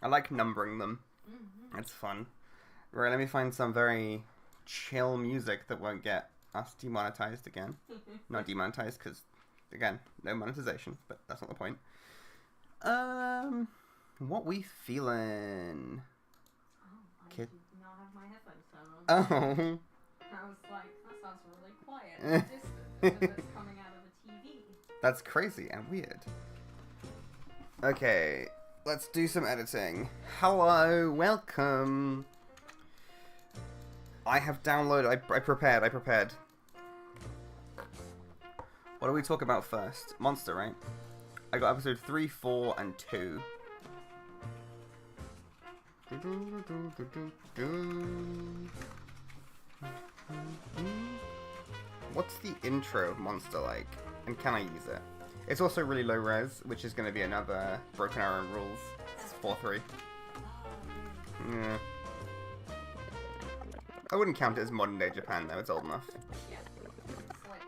I like numbering them. It's fun. Right, let me find some very chill music that won't get us demonetized again. Not demonetized, because, again, no monetization, but that's not the point. What we feeling? I Kid. did not have my headphones turned on. Oh. I was like, that sounds really quiet and distant, as if it's coming out of a TV. That's crazy and weird. Okay, let's do some editing. Hello, welcome. I have downloaded, I prepared. What do we talk about first? Monster, right? I got episode 3, 4, and 2. What's the intro of Monster like? And can I use it? It's also really low res, which is going to be another Broken Arrow rules. It's 4-3. Yeah. I wouldn't count it as modern day Japan though, it's old enough. Yeah. It's like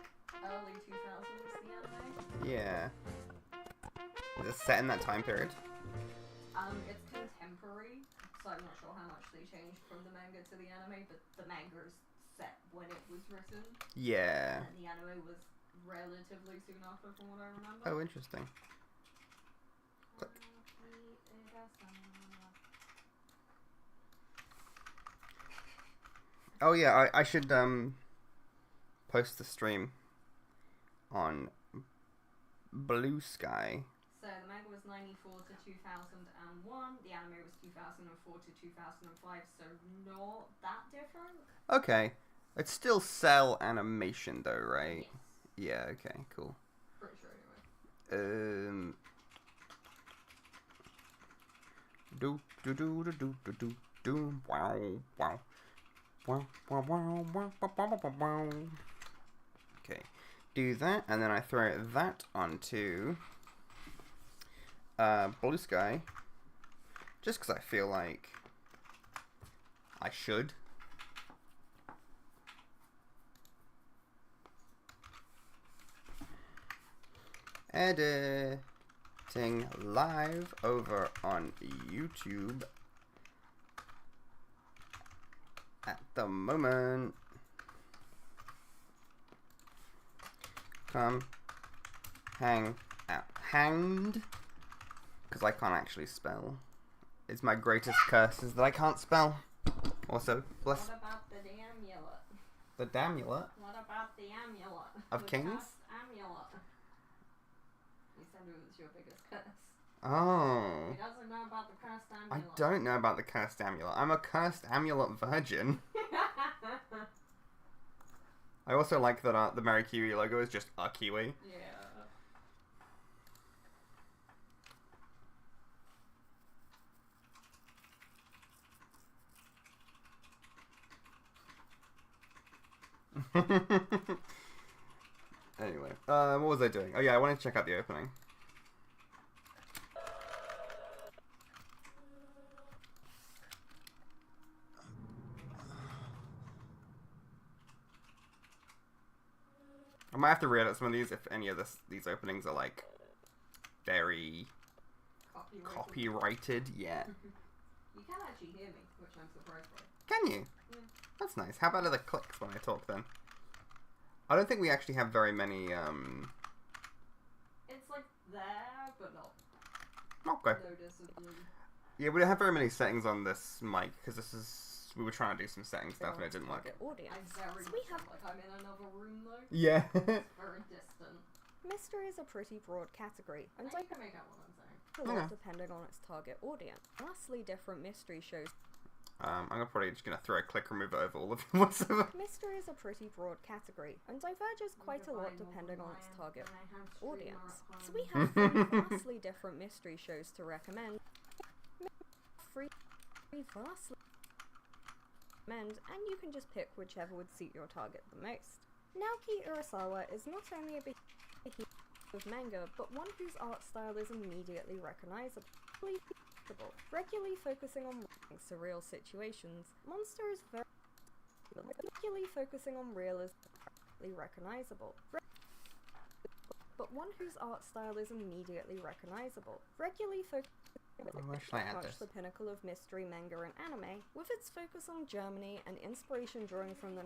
early 2000s, the anime. Yeah. Is it set in that time period? It's contemporary, so I'm not sure how much they changed from the manga to the anime, but the manga is set when it was written. Yeah. And the anime was relatively soon after, from what I remember. Oh, interesting. Click. Oh yeah, I should post the stream on Blue Sky. So the manga was 94 to 2001, the anime was 2004 to 2005, so not that different. Okay. It's still cell animation though, right? Yes. Yeah, okay, cool. Pretty sure anyway. Do do do do do do do do wow wow. Wow, wow, wow, wow, wow, wow, wow, wow. Okay, do that, and then I throw that onto Blue Sky, just because I feel like I should. Editing live over on YouTube at the moment. Come hang out. Hanged? Because I can't actually spell. It's my greatest curse is that I can't spell. Also, bless What about the amulet? the damulet What about the amulet? of The kings. cursed amulet. You said it was your biggest curse. Oh. He doesn't know about the cursed I amulet. don't know about the cursed amulet. I'm a cursed amulet virgin. I also like that the Mary Kiwi logo is just a kiwi. Yeah. Anyway, what was I doing? Oh yeah, I wanted to check out the opening. I might have to re-edit some of these if any of these openings are like very copyrighted. Yeah. You can actually hear me, which I'm surprised by. Can you? Yeah. That's nice. How about are the clicks when I talk then? I don't think we actually have very many. It's like there, but not Okay. noticeably. Yeah, we don't have very many settings on this mic because we were trying to do some setting stuff and it didn't work. Audience. I very So much we have feel like I'm in another room though. Yeah. It's very distant. mystery is a pretty broad category, and I I can make out what I'm saying. a Okay. lot depending on its target audience. Vastly different mystery shows. I'm probably just gonna throw a click remover over all of them whatsoever. Mystery is a pretty broad category, and diverges quite a lot depending on its target audience. So we have three vastly different mystery shows to recommend. Free vastly recommend, and you can just pick whichever would suit your target the most. Naoki Urasawa is not only a behemoth of manga, but one whose art style is immediately recognizable. Regularly focusing on surreal situations, Monster is regularly focusing on realism recognizable. But one whose art style is immediately recognizable. Regularly Where should I add much this? the pinnacle of mystery manga and anime, with its focus on Germany and inspiration drawing from the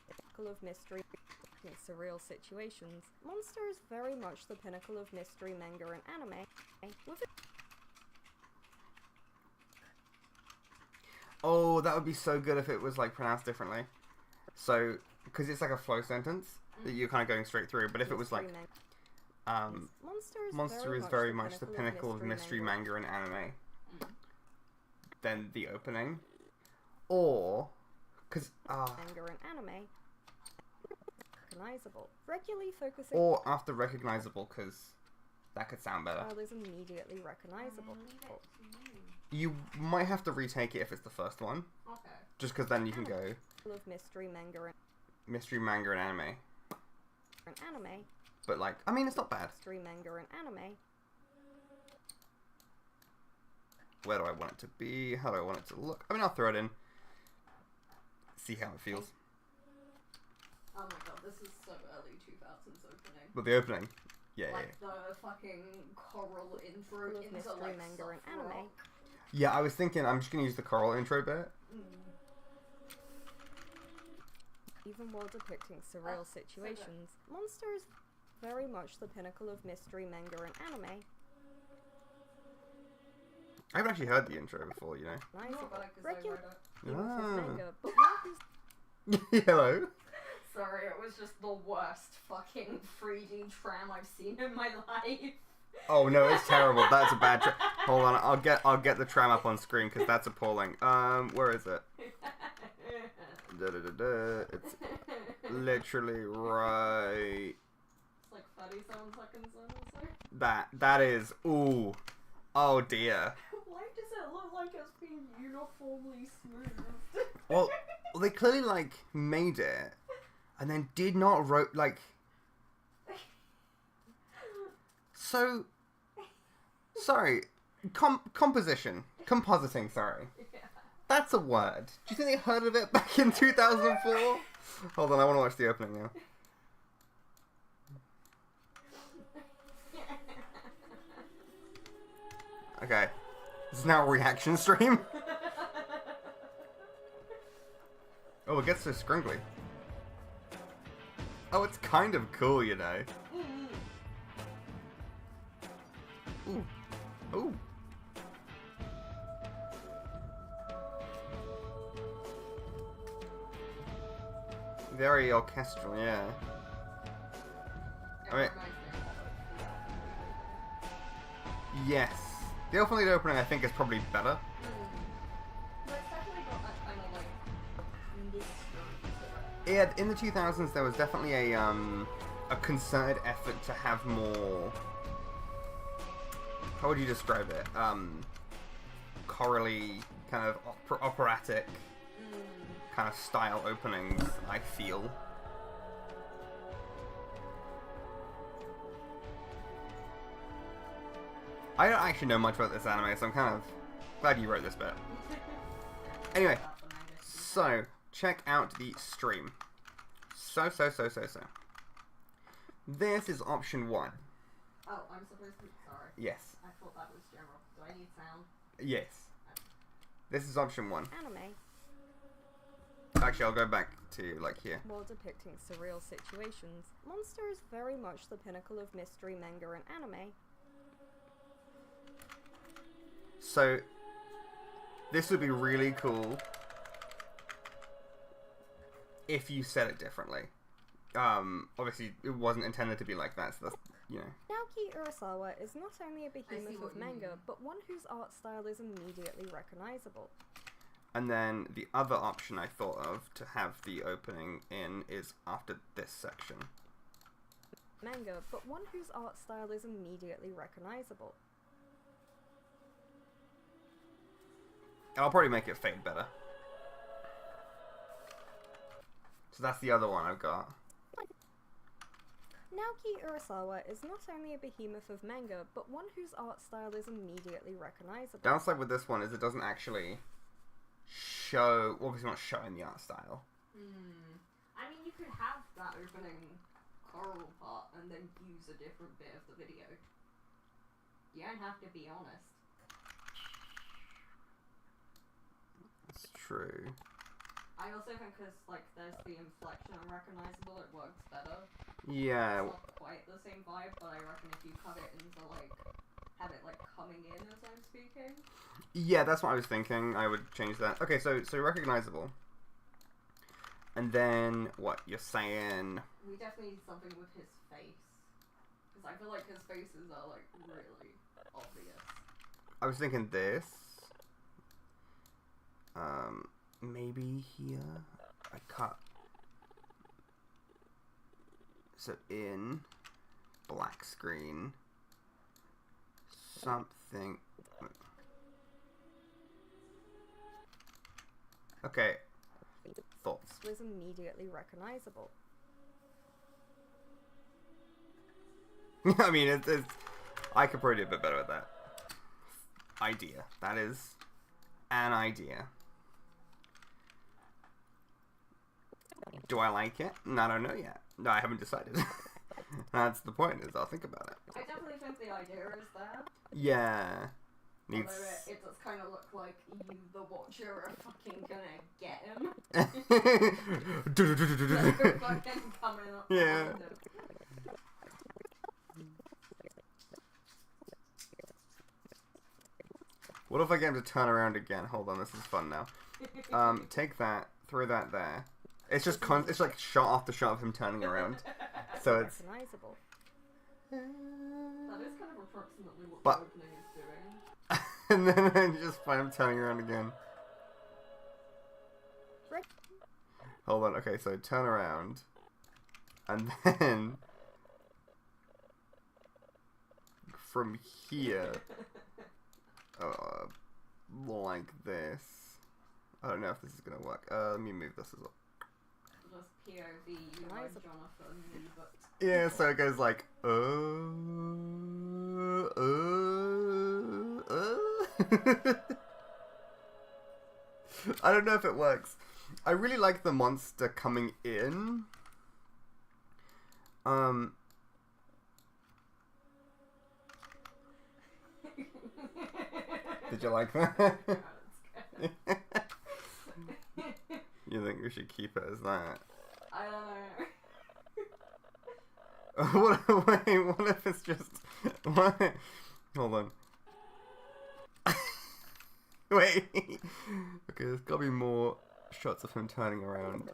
pinnacle of mystery in surreal situations. Monster is very much the pinnacle of mystery manga and anime, with its Oh, that would be so good if it was like pronounced differently. So, because it's like a flow sentence that you're kind of going straight through. But if it was like, Monster is very much the pinnacle of mystery manga and anime, then the opening, or because manga and anime recognizable, regularly focusing or after recognizable, because that could sound better. style is immediately recognizable. You might have to retake it if it's the first one. Okay. Just because then you can go Of mystery manga and anime. and anime. But like, I mean, it's not bad. Mystery manga and anime. Where do I want it to be? How do I want it to look? I mean, I'll throw it in. See how it feels. Oh my god, this is so early 2000s opening. But the opening, yeah, Like the fucking choral intro Full of into mystery like manga and soft anime. rock. yeah. I was thinking I'm just gonna use the choral intro bit. Even while depicting surreal situations, Monster is very much the pinnacle of mystery manga and anime. I haven't actually heard the intro before, you know. Recognizable, Not bad, 'cause I regular read it. Ah. manga, but one who's Hello. Sorry, it was just the worst fucking 3D tram I've seen in my life. Oh no, it's terrible. That's a bad tram. Hold on, I'll get the tram up on screen because that's appalling. Where is it? It's literally right. It's like 37 seconds in or so. That is. Ooh. Oh dear. Why does it look like it's being uniformly smoothed? Well, they clearly like made it, and then did not like. So, sorry, compositing. Sorry, Yeah. that's a word. Do you think they heard of it back in 2004? Hold on, I want to watch the opening now. Okay, this is now a reaction stream. Oh, it gets so scrungly. Oh, it's kind of cool, you know. Ooh. Ooh. Very orchestral, yeah. It Alright. reminds me of Yes. The Elfen Lied opening, I think, is probably better. But it's definitely got that kind of like mystery to it. Yeah, in the 2000s, there was definitely a concerted effort to have more. How would you describe it? Chorally, kind of operatic kind of style openings, I feel. I don't actually know much about this anime, so I'm kind of glad you wrote this bit. Anyway, so check out the stream. So. This is option 1. Oh, I'm supposed to. Sorry. Yes. I thought that was general. Do I need sound? Yes. This is option 1. anime, Actually, I'll go back to, like, here. while depicting surreal situations, Monster is very much the pinnacle of mystery manga and anime. So, this would be really cool if you said it differently. Obviously, it wasn't intended to be like that, so that's, you know. Naoki Urasawa is not only a see behemoth what of you manga, mean. but one whose art style is immediately recognizable. And then the other option I thought of to have the opening in is after this section. Manga, but one whose art style is immediately recognizable. I'll probably make it fade better. So that's the other one I've got. Naoki Urasawa is not only a behemoth of manga, but one whose art style is immediately recognizable. Downside with this one is it doesn't actually show, obviously not showing the art style. I mean, you could have that opening choral part and then use a different bit of the video. You don't have to be honest. true. I also think because like there's the inflection and recognizable, it works better. Yeah. It's not quite the same vibe, but I reckon if you cut it into like have it like coming in as I'm speaking. Yeah, that's what I was thinking. I would change that. Okay, so recognizable. And then what you're saying? We definitely need something with his face, because I feel like his faces are like really obvious. I was thinking this. Maybe here I cut. So in black screen, something. Okay. Thoughts? Was immediately recognizable. I mean, it's. I could probably do a bit better with that. Idea. That is an idea. Do I like it? I don't know yet. No, I haven't decided. That's the point, is I'll think about it. I definitely think the idea is there. Yeah. Needs... Although it does kind of look like you, the watcher, are fucking gonna get him. They're fucking coming up Yeah. behind him. What if I get him to turn around again? Hold on, this is fun now. Take that, throw that there. It's just it's like shot after shot of him turning around. So it's... Recognizable. That is kind of approximately what But- the opening is doing. And then I just find him turning around again. Right. Hold on, okay, so turn around. And then... From here... like this. I don't know if this is gonna work. Let me move this as well. Just POV, you know Jonathan, but... Yeah, so it goes like, I don't know if it works. I really like the monster coming in. Did you like that? You think we should keep it as that? I don't know. What if it's just... What? Hold on. Wait. Okay, there's gotta be more shots of him turning around.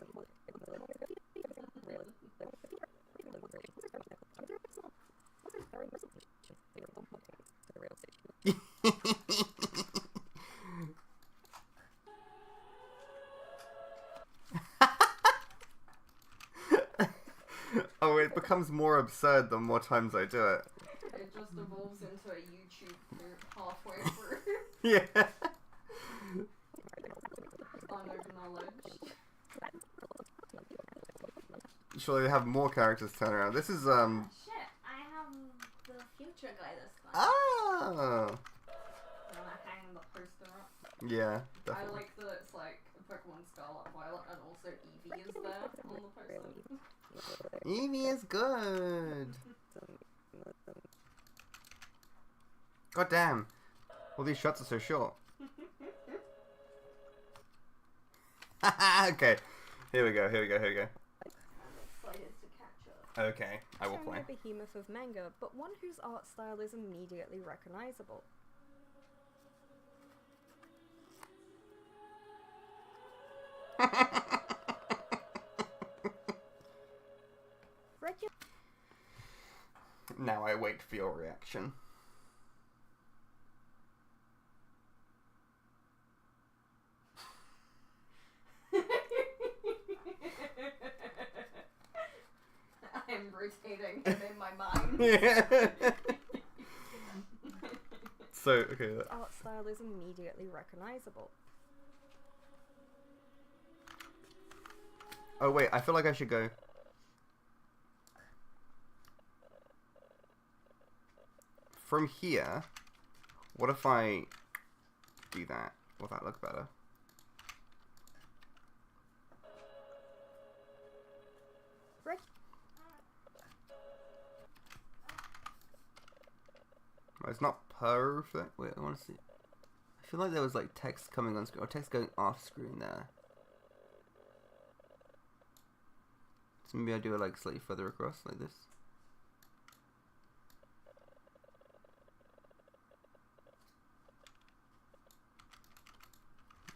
Oh, it becomes more absurd the more times I do it. It just evolves into a YouTube group halfway through. Yeah. Unacknowledged. Surely they have more characters turn around. This is, Shit, I have the future guy this time. Oh! I'm gonna hang the poster up. Yeah, I definitely. like that it's like Pokemon Scarlet Violet and also Eevee is there on the poster. Eevee is good! God damn. All these shots are so short. Okay. Here we go. I'm excited to catch up. Okay, I will Showing play. a behemoth of manga, but one whose art style is immediately recognizable. Regular Now I wait for your reaction. I'm rotating him in my mind. Yeah. So, okay. art style is immediately recognizable. Oh, wait, I feel like I should go. From here, what if I do that? Will that look better? Reg- Well, it's not perfect. Wait, I want to see. I feel like there was like text coming on screen or text going off screen there. So maybe I do it like slightly further across like this.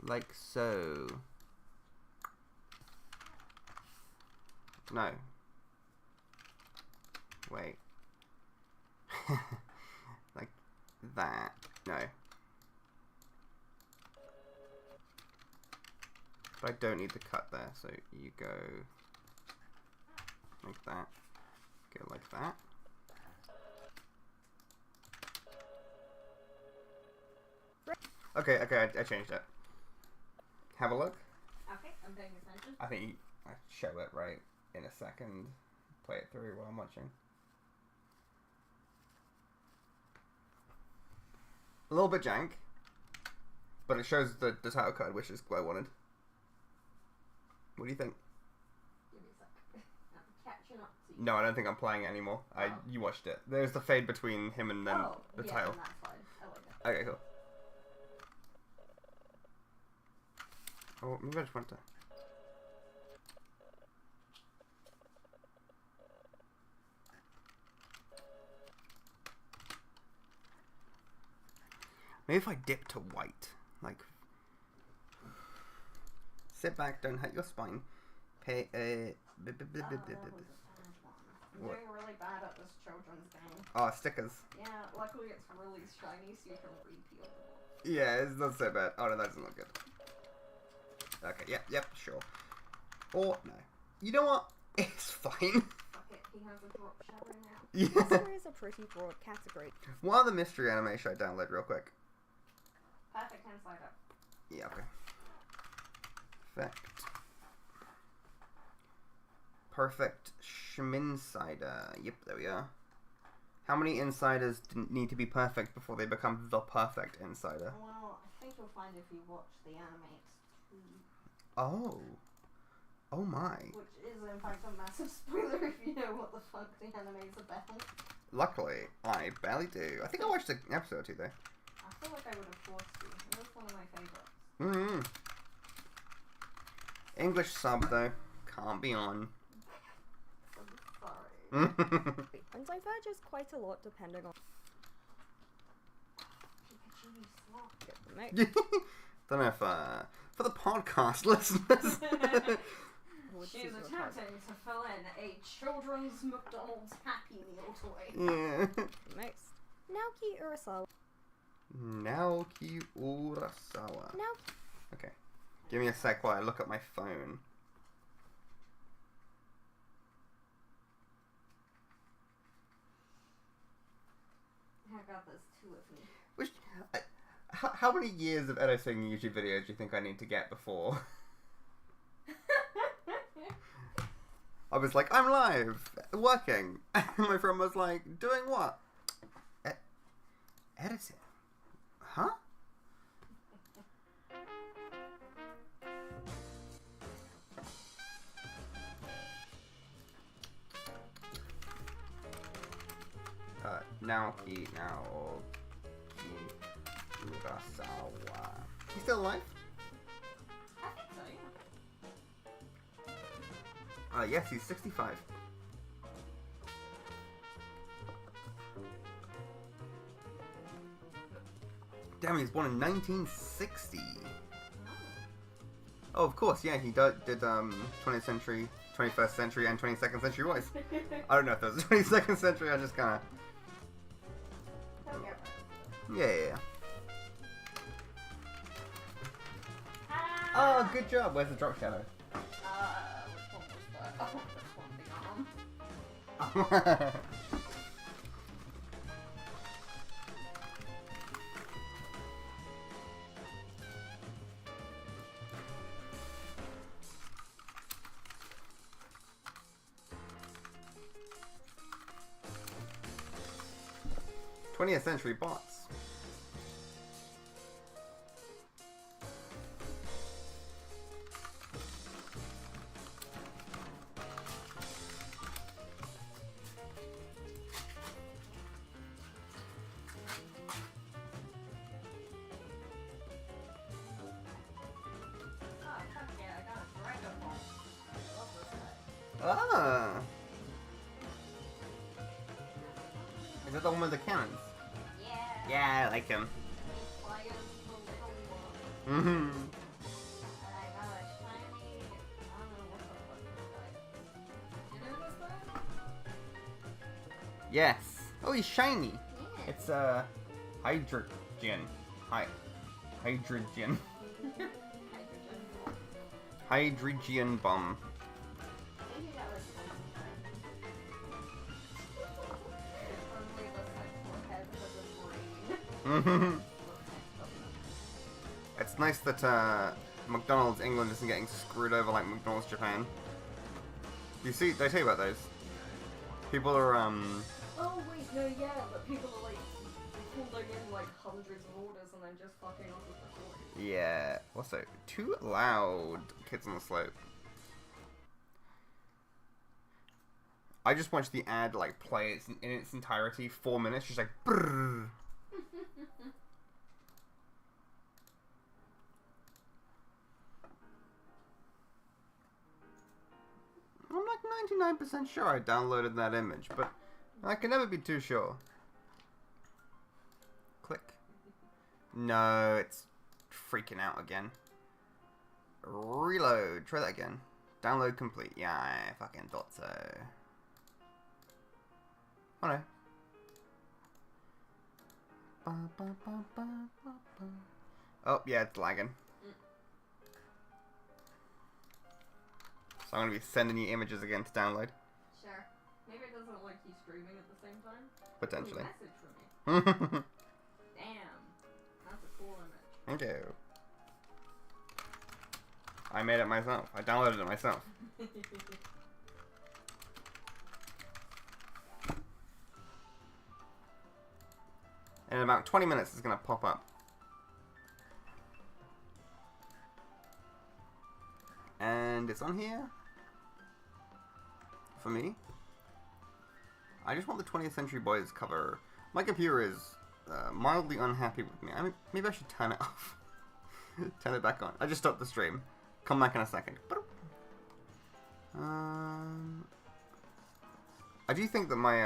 Like so. No. Wait. Like that. No. But I don't need the cut there, so you go like that. Go like that. Okay, I changed it. Have a look. Okay, I'm paying attention. I think I show it right in a second. Play it through while I'm watching. A little bit jank, but it shows the title card, which is what I wanted. What do you think? Give me a sec. I'm catching up to you. No, I don't think I'm playing it anymore. You watched it. There's the fade between him and then the title. Then that's fine. I like it. Okay, cool. Oh, maybe I just want to. Maybe if I dip to white, like, sit back, don't hurt your spine. Pay I'm doing really bad at this children's game. Oh, stickers. Yeah, luckily it's really shiny so you can repeal them. Yeah, it's not so bad. Oh no, that doesn't look good. Okay, yep, sure. Or no. You know what? It's fine. Fuck it, he has a drop shadow now. Yeah. Mystery is a pretty broad category. What other mystery anime should I download real quick? Perfect hand side up. Yeah, okay. Perfect Schminsider. Yep, there we are. How many insiders need to be perfect before they become the perfect insider? Well, I think you'll find if you watch the anime, it's 2. Oh. Oh my. Which is in fact a massive spoiler if you know what the fuck the anime is about. Luckily, I barely do. I think I watched an episode or two though. I feel like I would have forced you. It was one of my favorites. English sub though. Can't be on. I'm sorry. And diverges quite a lot depending on Pikachu, you slut. get the mix. Don't know if, for the podcast listeners. Would She's suit your target. attempting to fill in a children's McDonald's Happy Meal toy. Yeah. Mixed. Naoki Urasawa. Naoki Urasawa. Naoki. Okay. Give me a sec while I look at my phone. I got this two of me. Which, how many years of editing YouTube videos do you think I need to get before? I was like, I'm live, working. And my friend was like, doing what? Editing. Huh? Naoki Urasawa. He's still alive? I think so, yeah. Yes, he's 65. Damn, he was born in 1960. Oh, of course, yeah, he did 20th century, 21st century, and 22nd century boys. I don't know if that was 22nd century, I just kind of... Yeah. Oh, good job. Where's the drop shadow? Which one was that? Oh, this one, the arm. 20th century bots. Ah! Is that the one with the cannons? Yeah. Yeah, I like him. He fires the little one. Mm-hmm. And I got a shiny. I don't know what the fuck it's like. You know this one? Yes. Oh, he's shiny. Yeah. It's hydrogen. Hydrogen. Hydrogen bomb. Maybe that was It's only the sexual head for the brain. It's nice that McDonald's England isn't getting screwed over like McDonald's Japan. You see, did I tell you about those? People are Oh wait, no, yeah, but people are like calling in like hundreds of orders and then just fucking off with the quality. yeah. Also, too loud. Kids on the Slope. I just watched the ad like play in its entirety, 4 minutes, just like brrr. I'm like 99% sure I downloaded that image, but I can never be too sure. Click. No, it's freaking out again. Reload. Try that again. Download complete. Yeah, I fucking thought so. Oh no. Oh, yeah, it's lagging. So I'm gonna be sending you images again to download. Sure. Maybe it doesn't like you streaming at the same time. Potentially. Ooh, message for me. Damn. That's a cool image. Thank you. I made it myself. I downloaded it myself. In about 20 minutes, it's gonna pop up. And it's on here. For me. I just want the 20th Century Boys cover. My computer is mildly unhappy with me. I mean, maybe I should turn it off. Turn it back on. I just stopped the stream. Come back in a second. I do think that my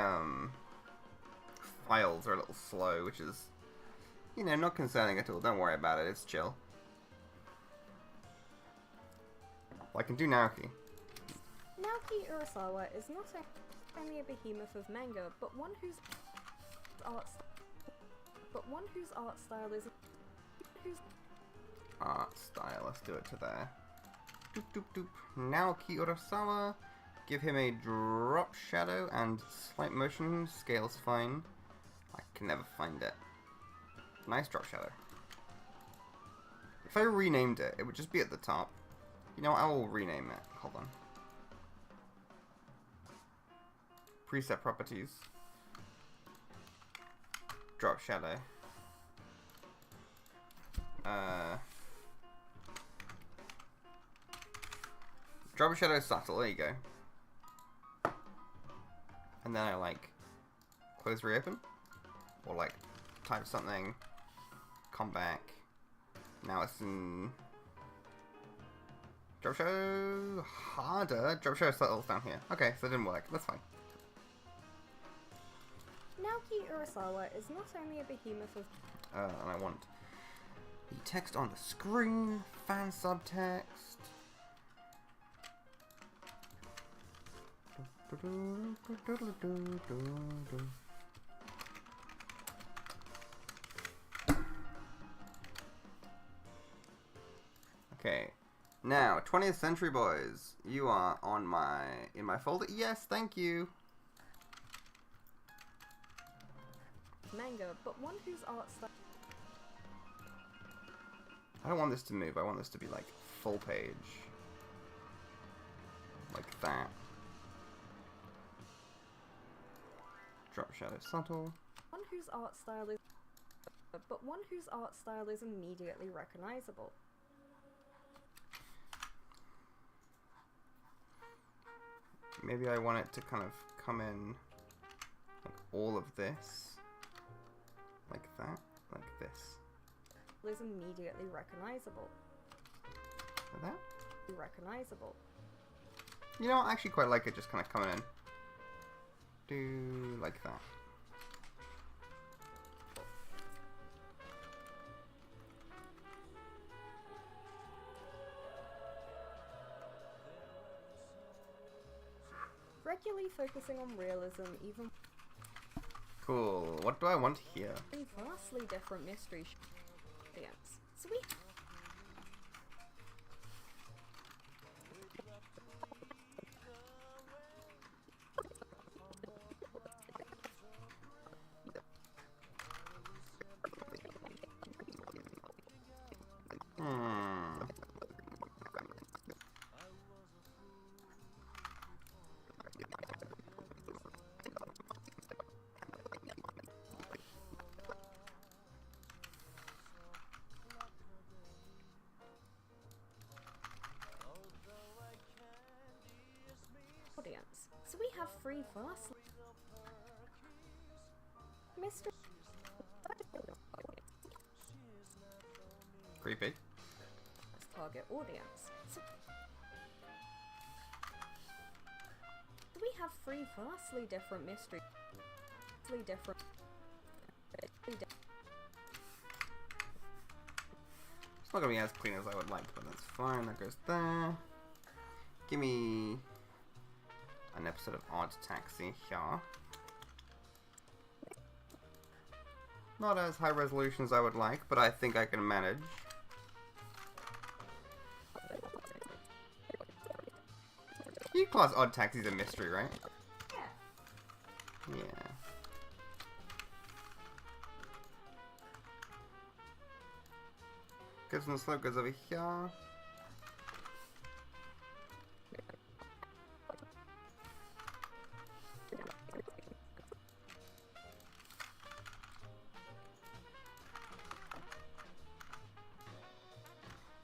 files are a little slow, which is, you know, not concerning at all. Don't worry about it. It's chill. Well, I can do Naoki. Naoki Urasawa is not only a behemoth of manga, but one whose art style is Art style. Let's do it to there. Doop doop doop. Naoki Urasawa. Give him a drop shadow and slight motion. Scale's fine. I can never find it. Nice drop shadow. If I renamed it, it would just be at the top. You know what? I will rename it. Hold on. Preset properties. Drop shadow. Drop shadow subtle. There you go. And then I like close reopen, or like type something, come back. Now it's in drop shadow harder. Drop shadow subtle's down here. Okay, so it didn't work. That's fine. Naoki Urasawa is not only a behemoth of And I want the text on the screen, fan subtext. Okay, now 20th Century Boys, you are on in my folder. Yes, thank you. manga, but one whose art style I don't want this to move. I want this to be like full page, like that. Drop shadow subtle. one whose art style is immediately recognizable. Maybe I want it to kind of come in like all of this, like that, like this. Is immediately recognizable. Like that? Recognizable. You know, I actually quite like it just kind of coming in. Do like that. Regularly focusing on realism, even Cool. What do I want here? in vastly different mystery audience. So we Hmm. audience. So we have three vastly mystery Creepy. as target audience. So we have three vastly different mystery. Vastly different. It's not gonna be as clean as I would like, but that's fine. That goes there. Give me an episode of Odd Taxi here. Not as high resolution as I would like, but I think I can manage. You class Odd Taxi as a mystery, right? Yeah. Yeah. Goes on the slope, goes over here.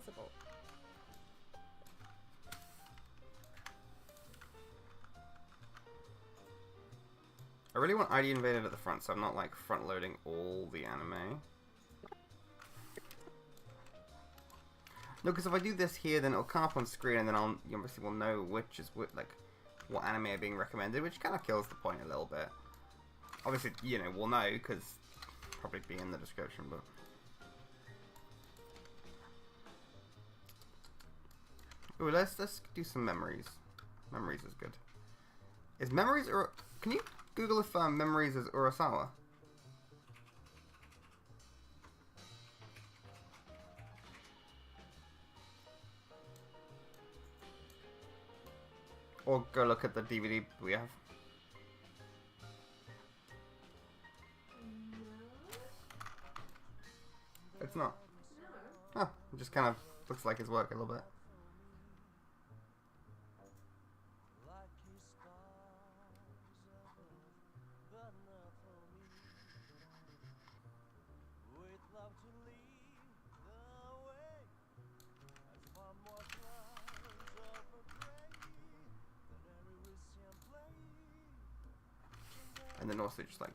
Possible. I really want ID Invaded at the front, so I'm not like front loading all the anime. No, because if I do this here, then it'll come up on screen, and then you obviously will know which is like what anime are being recommended, which kind of kills the point a little bit. Obviously, you know, we'll know because probably be in the description, but. Ooh, let's do some memories. Memories is good. Is memories or can you Google if memories is Urasawa? Or go look at the DVD we have. It's not. No. Oh, it just kind of looks like his work a little bit. And then also just like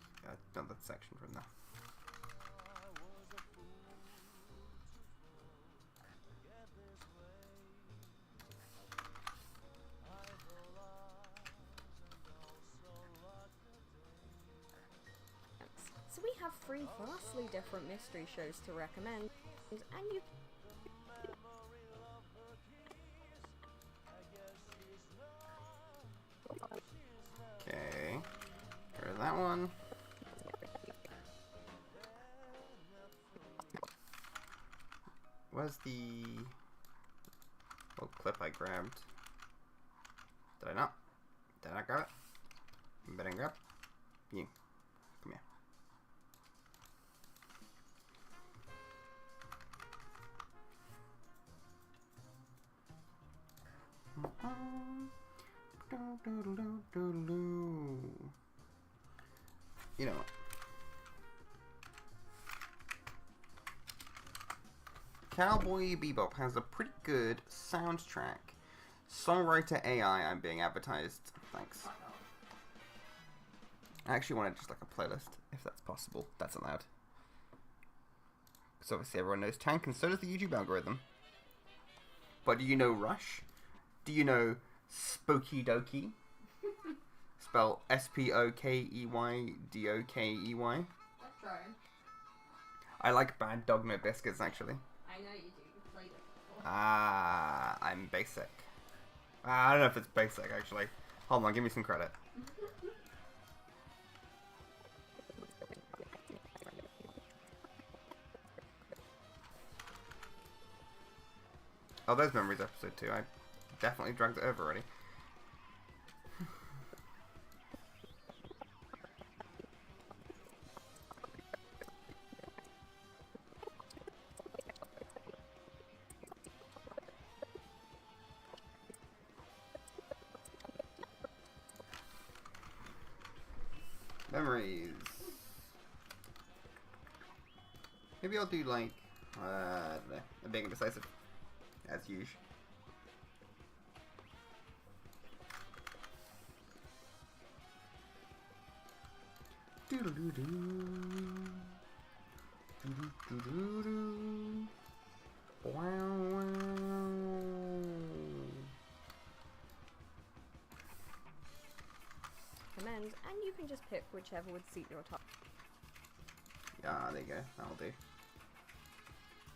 another section from there. So we have three vastly different mystery shows to recommend, and you Okay. Go to that one. Where's the little clip I grabbed? Did I not? Did I grab it? Better grab. You. Come here. You know what? Cowboy Bebop has a pretty good soundtrack. Songwriter AI, I'm being advertised. Thanks. I actually wanted just like a playlist, if that's possible. That's allowed. Because obviously everyone knows Tank, and so does the YouTube algorithm. But do you know Rush? Do you know Spooky Dokie. Spell SPOKEYDOKEY. That's trying. I like bad dog no biscuits, actually. I know you do. You've played it before. Ah, I'm basic. I don't know if it's basic, actually. Hold on, give me some credit. Oh, there's Memories episode 2. I definitely dragged it over already. Memories. Maybe I'll do like a big and decisive, as usual. Command, and you can just pick whichever would suit your Yeah, there you go. That'll do.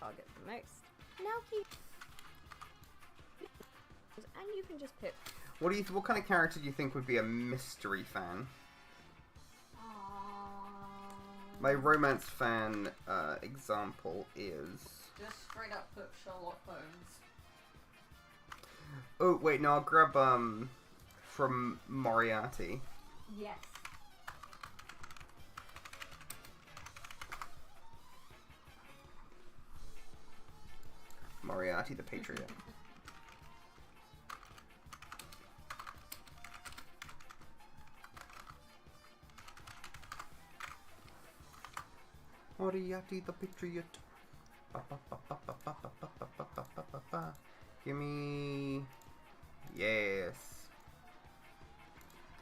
target the most. Now keep, and you can just pick. What kind of character do you think would be a mystery fan? My romance fan example is. Just straight up put Sherlock Holmes. Oh wait, no, I'll grab from Moriarty. Yes. Moriarty the Patriot. Moriarty the Patriot. Give me... Yes.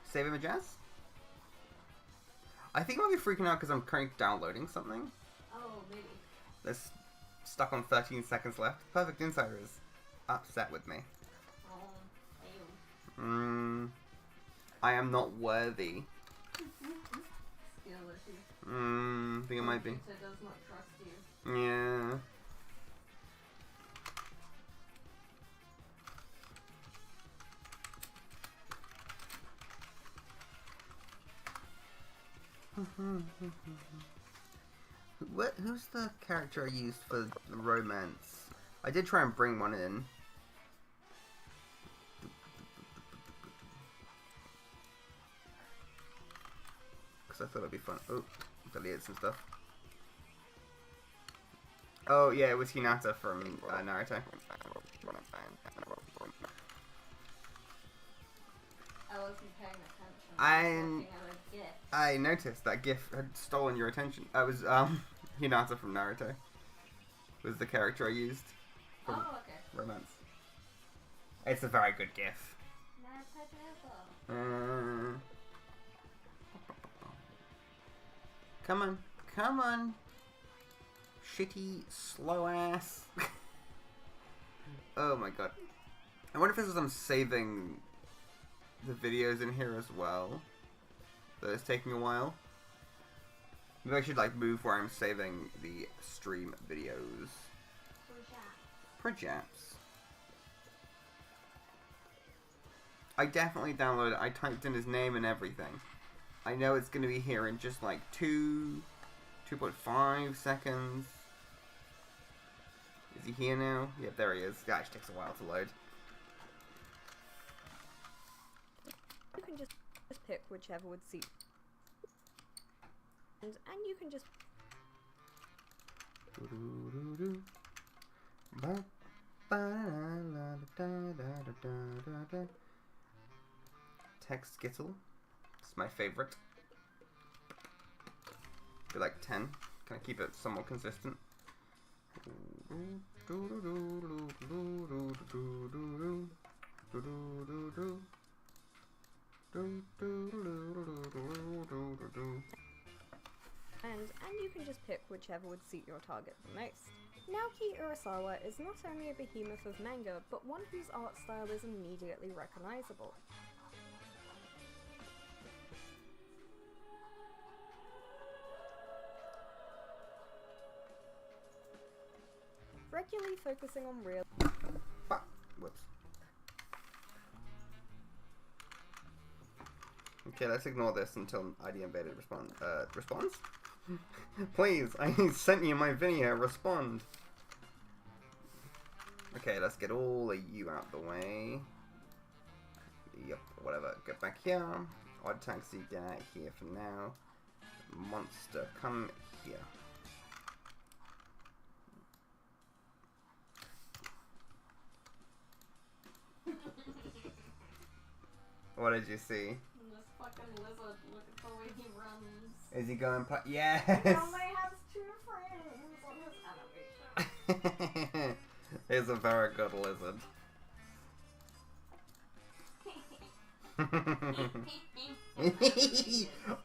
Save him a jazz? I think I might be freaking out because I'm currently downloading something. Oh, maybe. That's stuck on 13 seconds left. Perfect Insider is upset with me. Oh, ew. I am not worthy. Skill issue. I think it might be. Computer does not trust you. Yeah. Who's the character I used for the romance? I did try and bring one in. Because I thought it'd be fun. Oh, deleted some stuff. Oh yeah, it was Hinata from Naruto. I wasn't paying attention. I was looking at a GIF. I noticed that GIF had stolen your attention. I was Hinata from Naruto. Was the character I used for Oh, okay. romance. It's a very good GIF. Come on, come on, shitty slow ass. Oh my god. I wonder if this is I'm saving the videos in here as well. That it's taking a while. Maybe I should like move where I'm saving the stream videos. Perhaps. I definitely downloaded it. I typed in his name and everything. I know it's going to be here in just like 2.5 seconds. Is he here now? Yep, there he is. That actually takes a while to load. You can just pick whichever would suit. And you can just. Text Skittle. It's my favorite. Be like 10. Can I keep it somewhat consistent? And you can just pick whichever would suit your target the most. Naoki Urasawa is not only a behemoth of manga, but one whose art style is immediately recognizable. Regularly focusing on real... Whoops. Okay, let's ignore this until ID Invaded responds? Please, I sent you my video, respond! Okay, let's get all of you out the way. Yep, whatever. Get back here. Odd Taxi, get out here for now. Monster, come here. What did you see? This fucking lizard, look at the way he runs. Is he going yes! He only has 2 frames on his animation. He's a very good lizard.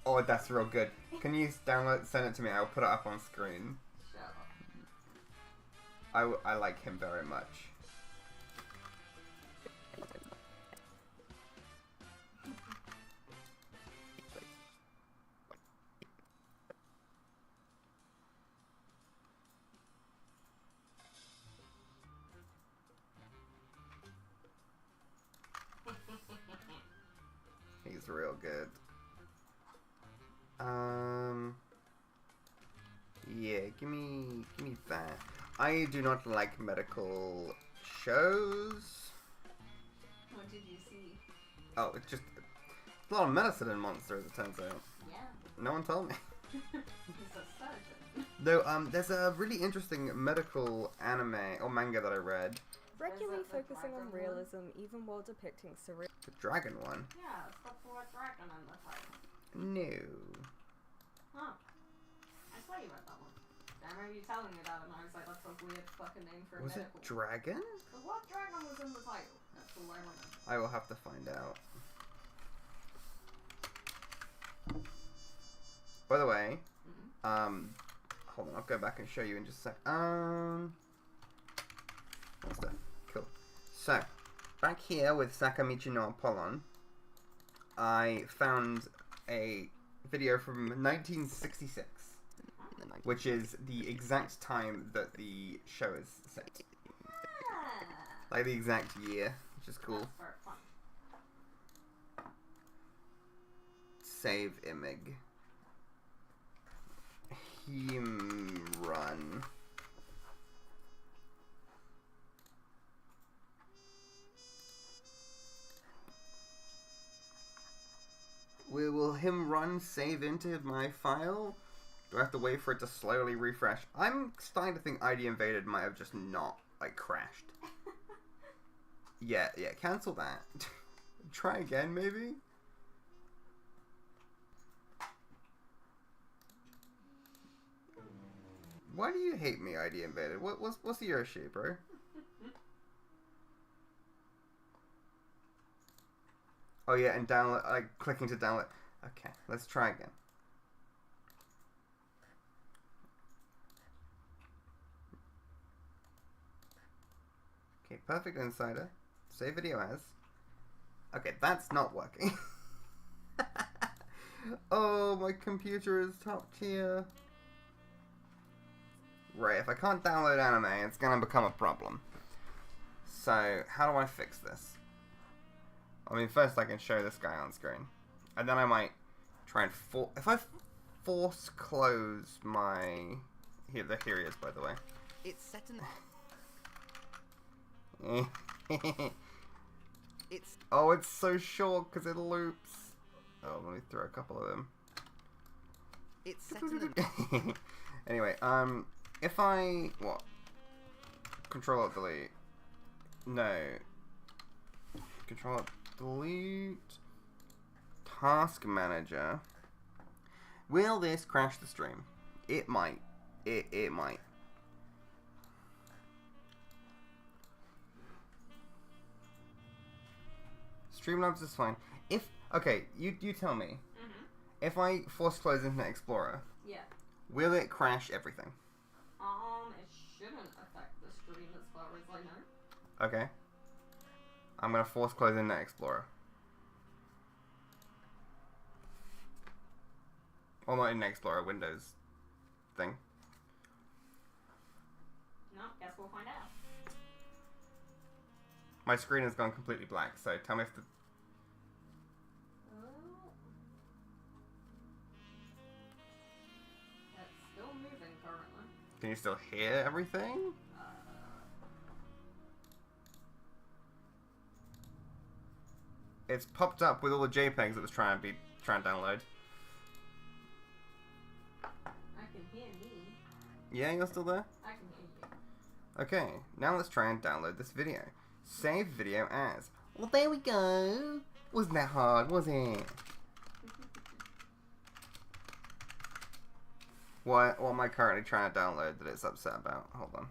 Oh, that's real good. Can you send it to me? I'll put it up on screen. Shut up. I like him very much. He's real good. Yeah, give me that. I do not like medical shows. What did you see? Oh, it's just a lot of medicine in Monster, as it turns out. Yeah. No one told me. He's a surgeon. Though, there's a really interesting medical anime or manga that I read. Regularly Is it the focusing on dragon one? realism even while depicting surreal... The dragon one. Yeah, it's got the word dragon in the title. No. Huh. I swear you read that one. I remember you telling me that and I was like, that's a weird fucking name for a Was it medical. dragon? The word dragon was in the title. That's all I remember. I will have to find out. By the way, hold on, I'll go back and show you in just a sec. What's that? Cool. So, back here with Sakamichi no Apollon, I found a video from 1966, which is the exact time that the show is set. Ah, Like the exact year, which is cool. that's very fun. Save image. Run. Will him run save into my file? Do I have to wait for it to slowly refresh? I'm starting to think ID Invaded might have just not, like, crashed. Yeah, cancel that. Try again, maybe? Why do you hate me, ID Invaded? What's your issue, bro? Oh yeah, and download, like, clicking to download. Okay, let's try again. Okay, Perfect Insider. Save video as. Okay, that's not working. Oh, my computer is top tier. Right, if I can't download anime, it's gonna become a problem. So, how do I fix this? I mean, first I can show this guy on screen. And then I might try and if I force close my... Here he is, by the way. It's set in... It's... Oh, it's so short because it loops. Oh, let me throw a couple of them. It's set in the... Anyway, if I... What? Control-Alt-Delete. No. Control-Alt-Delete. Task Manager. Will this crash the stream? It might. It might. Streamlabs is fine. If... Okay, you tell me. If I force close Internet Explorer, Yeah. will it crash everything? It shouldn't. Okay. I'm gonna force close Internet Explorer. Well, not Internet Explorer, Windows thing. No, guess we'll find out. My screen has gone completely black, so tell me if the... Oh. That's still moving currently. Can you still hear everything? It's popped up with all the JPEGs it was trying to download. I can hear me. Yeah, you're still there? I can hear you. Okay, now let's try and download this video. Save video as. Well, there we go. Wasn't that hard, was it? What am I currently trying to download that it's upset about? Hold on.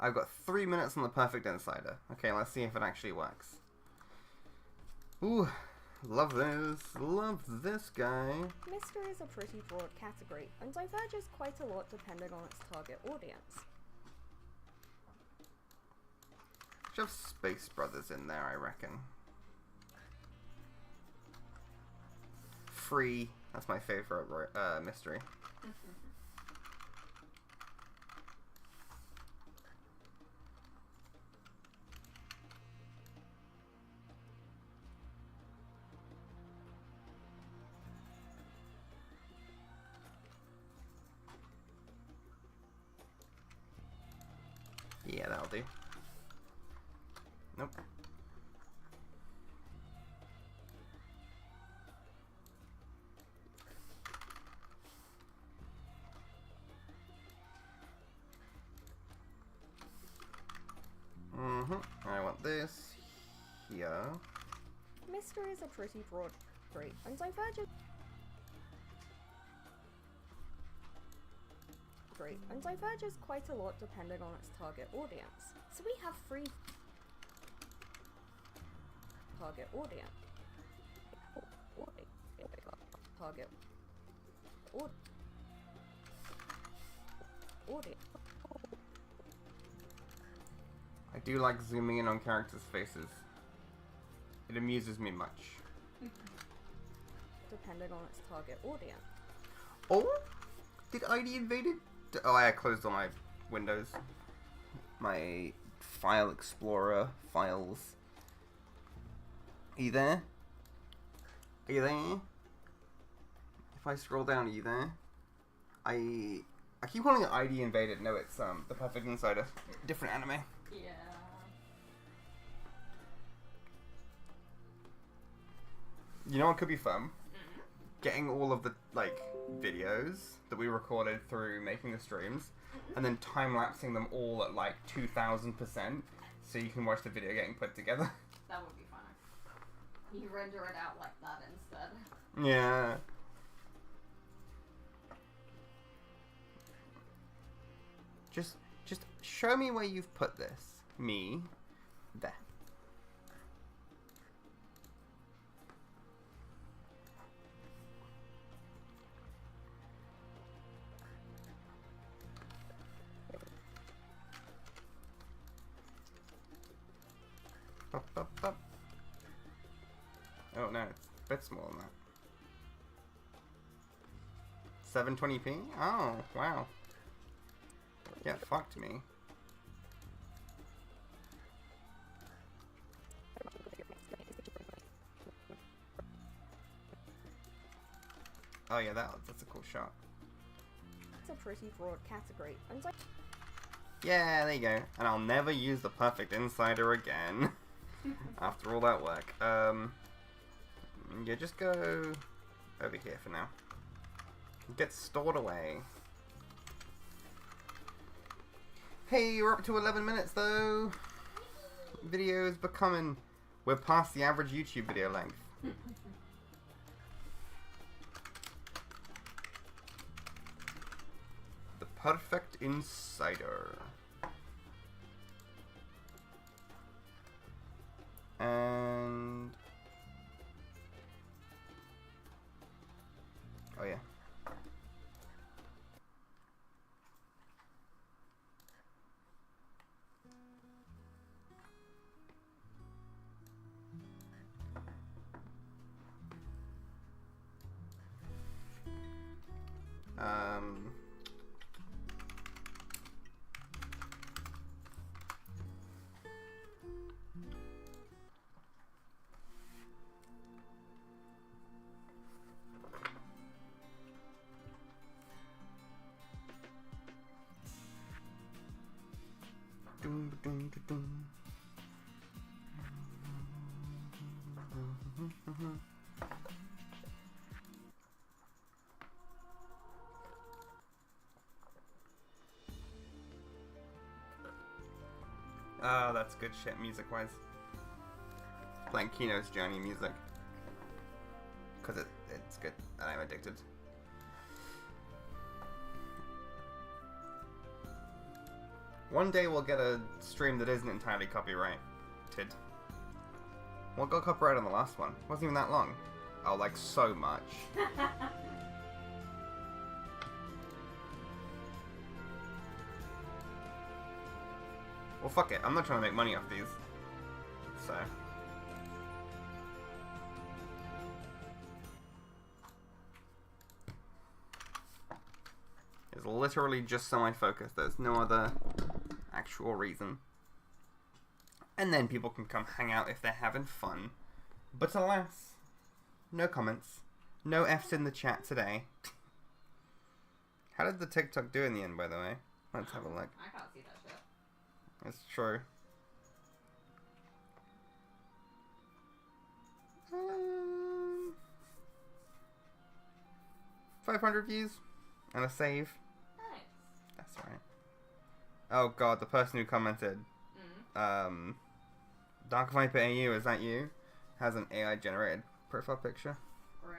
I've got 3 minutes on the Perfect Insider. Okay, let's see if it actually works. Ooh, love this guy. Mystery is a pretty broad category and diverges quite a lot depending on its target audience. Should have Space Brothers in there, I reckon. Free. That's my favorite mystery. Yeah, that'll do. Nope. I want this here. Mystery is a pretty broad category and diverges quite a lot depending on its target audience. So we have free target audience. Audience. I do like zooming in on characters' faces. It amuses me much. Depending on its target audience. Oh? Did ID invaded? Oh, I closed all my windows. My file explorer files. Are you there? Are you there? If I scroll down, are you there? I keep calling it ID invaded. No, it's the Perfect Insider. Different anime. Yeah. You know what could be fun? Getting all of the videos that we recorded through making the streams, and then time-lapsing them all at 2000%, so you can watch the video getting put together. That would be funny. You render it out like that instead. Yeah. Just show me where you've put this. Me. There. Up, up, up. Oh no, it's a bit smaller than that. 720p? Oh, wow. Yeah, fucked me. Oh yeah, that's a cool shot. It's a pretty broad category and Yeah, there you go. And I'll never use the Perfect Insider again. After all that work. Yeah, just go over here for now. Get stored away. Hey, we're up to 11 minutes though. Video's becoming... We're past the average YouTube video length. The Perfect Insider. And... Oh yeah. Um. Doom, doom, doom, doom. Oh, that's good shit music-wise. Playing Kino's Journey music. Because it's good, and I'm addicted. One day we'll get a stream that isn't entirely copyrighted. What got copyrighted on the last one? It wasn't even that long. Oh, like so much. Well, fuck it. I'm not trying to make money off these. So. It's literally just semi-focused. There's no other actual reason. And then people can come hang out if they're having fun. But alas, no comments. No F's in the chat today. How did the TikTok do in the end, by the way? Let's have a look. I can't see that shit. It's true. 500 views and a save. Nice. That's right. Oh god, the person who commented, Dark Viper AU, is that you? Has an AI generated profile picture. Grim.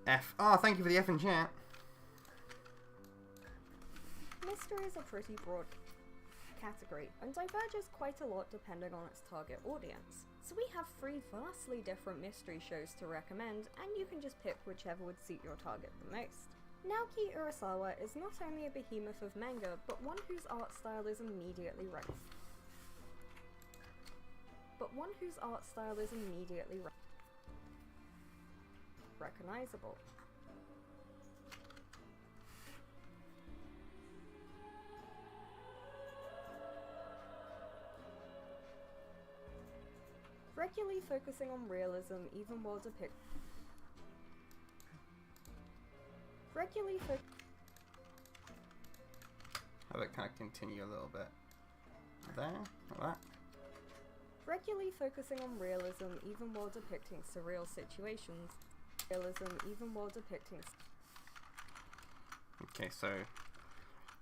F. Oh, thank you for the F in chat. Mystery is a pretty broad category and diverges quite a lot depending on its target audience. So we have 3 vastly different mystery shows to recommend, and you can just pick whichever would suit your target the most. Naoki Urasawa is not only a behemoth of manga, but one whose art style is immediately recognizable. Regularly focusing on realism even while Have it kind of continue a little bit. There? Like that? Regularly focusing on realism even while depicting surreal situations. Okay, so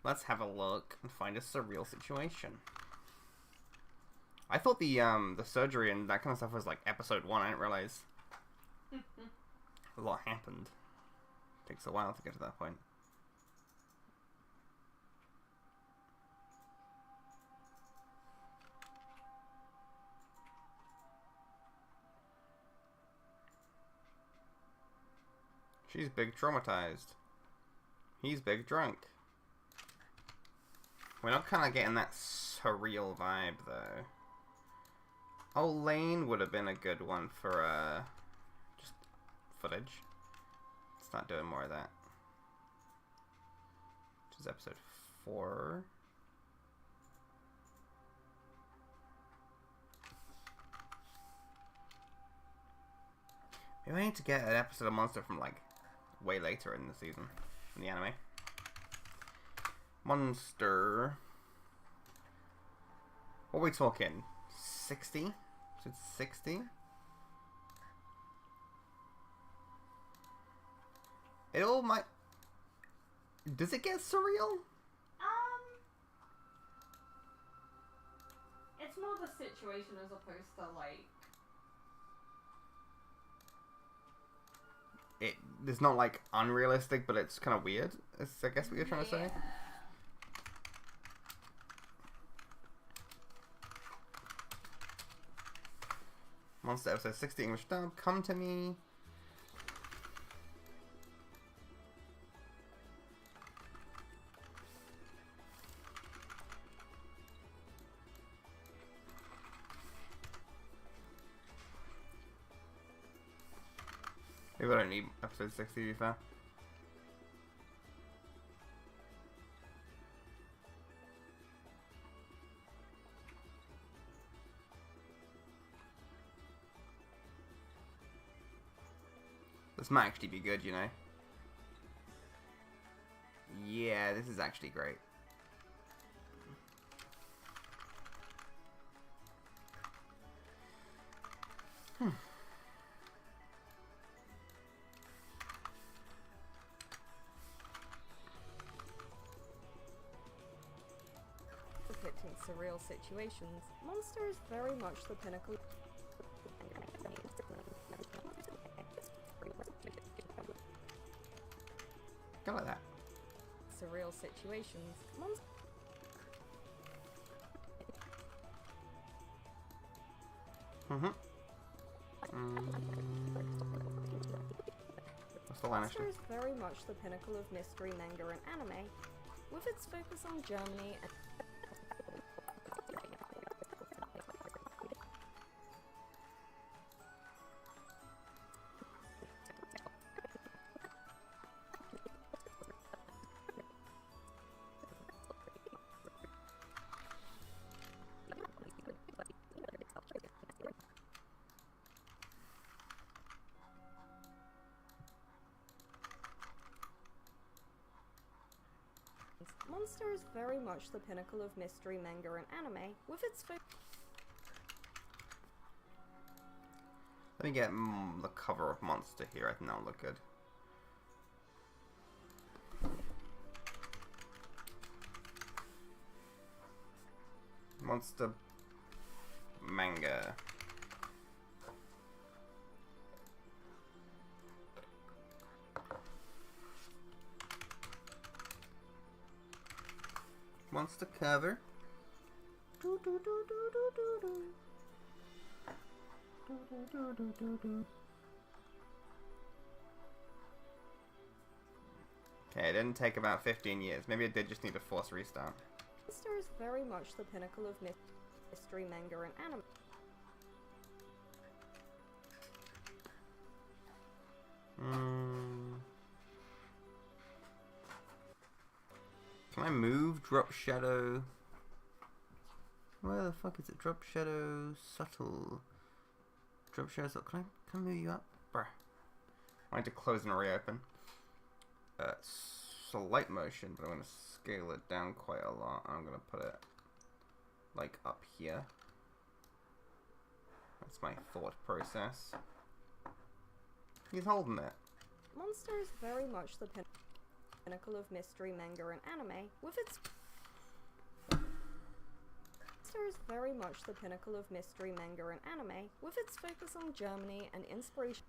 let's have a look and find a surreal situation. I thought the surgery and that kind of stuff was like episode 1. I didn't realize a lot happened. Takes a while to get to that point. She's big traumatized. He's big drunk. We're not kind of getting that surreal vibe though. Oh, Lane would have been a good one for just footage. Let's not doing more of that. Which is episode 4. Maybe I need to get an episode of Monster from like way later in the season, in the anime. Monster. What are we talking? 60? So it's 60? It all might... Does it get surreal? It's more more the situation as opposed to like. It's not like unrealistic, but it's kind of weird. Is I guess what you're trying to say. Monster episode 60 English dub. Come to me. Maybe I don't need episode 60 to be fair. This might actually be good, you know. Yeah, this is actually great. Depicting surreal situations, Monster is very much the pinnacle. Go like that. Surreal situations, Monster. What's the line Monster actually? is very much the pinnacle of mystery manga and anime, with its focus on Germany and Monster is very much the pinnacle of mystery manga and anime, with its Let me get the cover of Monster here. I think that'll look good. Monster manga. Monster cover. Okay, it didn't take about 15 years. Maybe it did just need a force restart. Monster is very much the pinnacle of mystery manga and anime. Can I move Drop Shadow? Where the fuck is it? Drop Shadow Subtle. Drop Shadow Subtle. Can I move you up? Bruh. I need to close and reopen. Slight motion, but I'm going to scale it down quite a lot. I'm going to put it like up here. That's my thought process. He's holding it. Monster is very much the pinnacle of mystery manga and anime, with its Monster is very much the pinnacle of mystery manga and anime, with its focus on Germany and inspiration.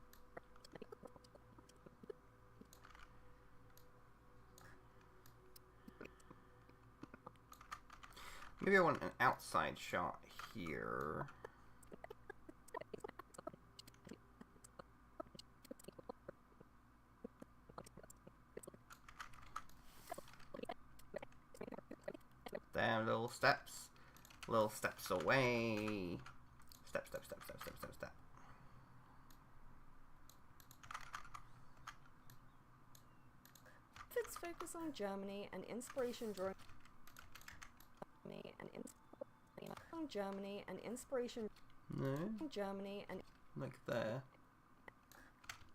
Maybe I want an outside shot here. Damn, little steps away. Step. Its focus on Germany and inspiration drawing Germany and inspiration. No, Germany and like there.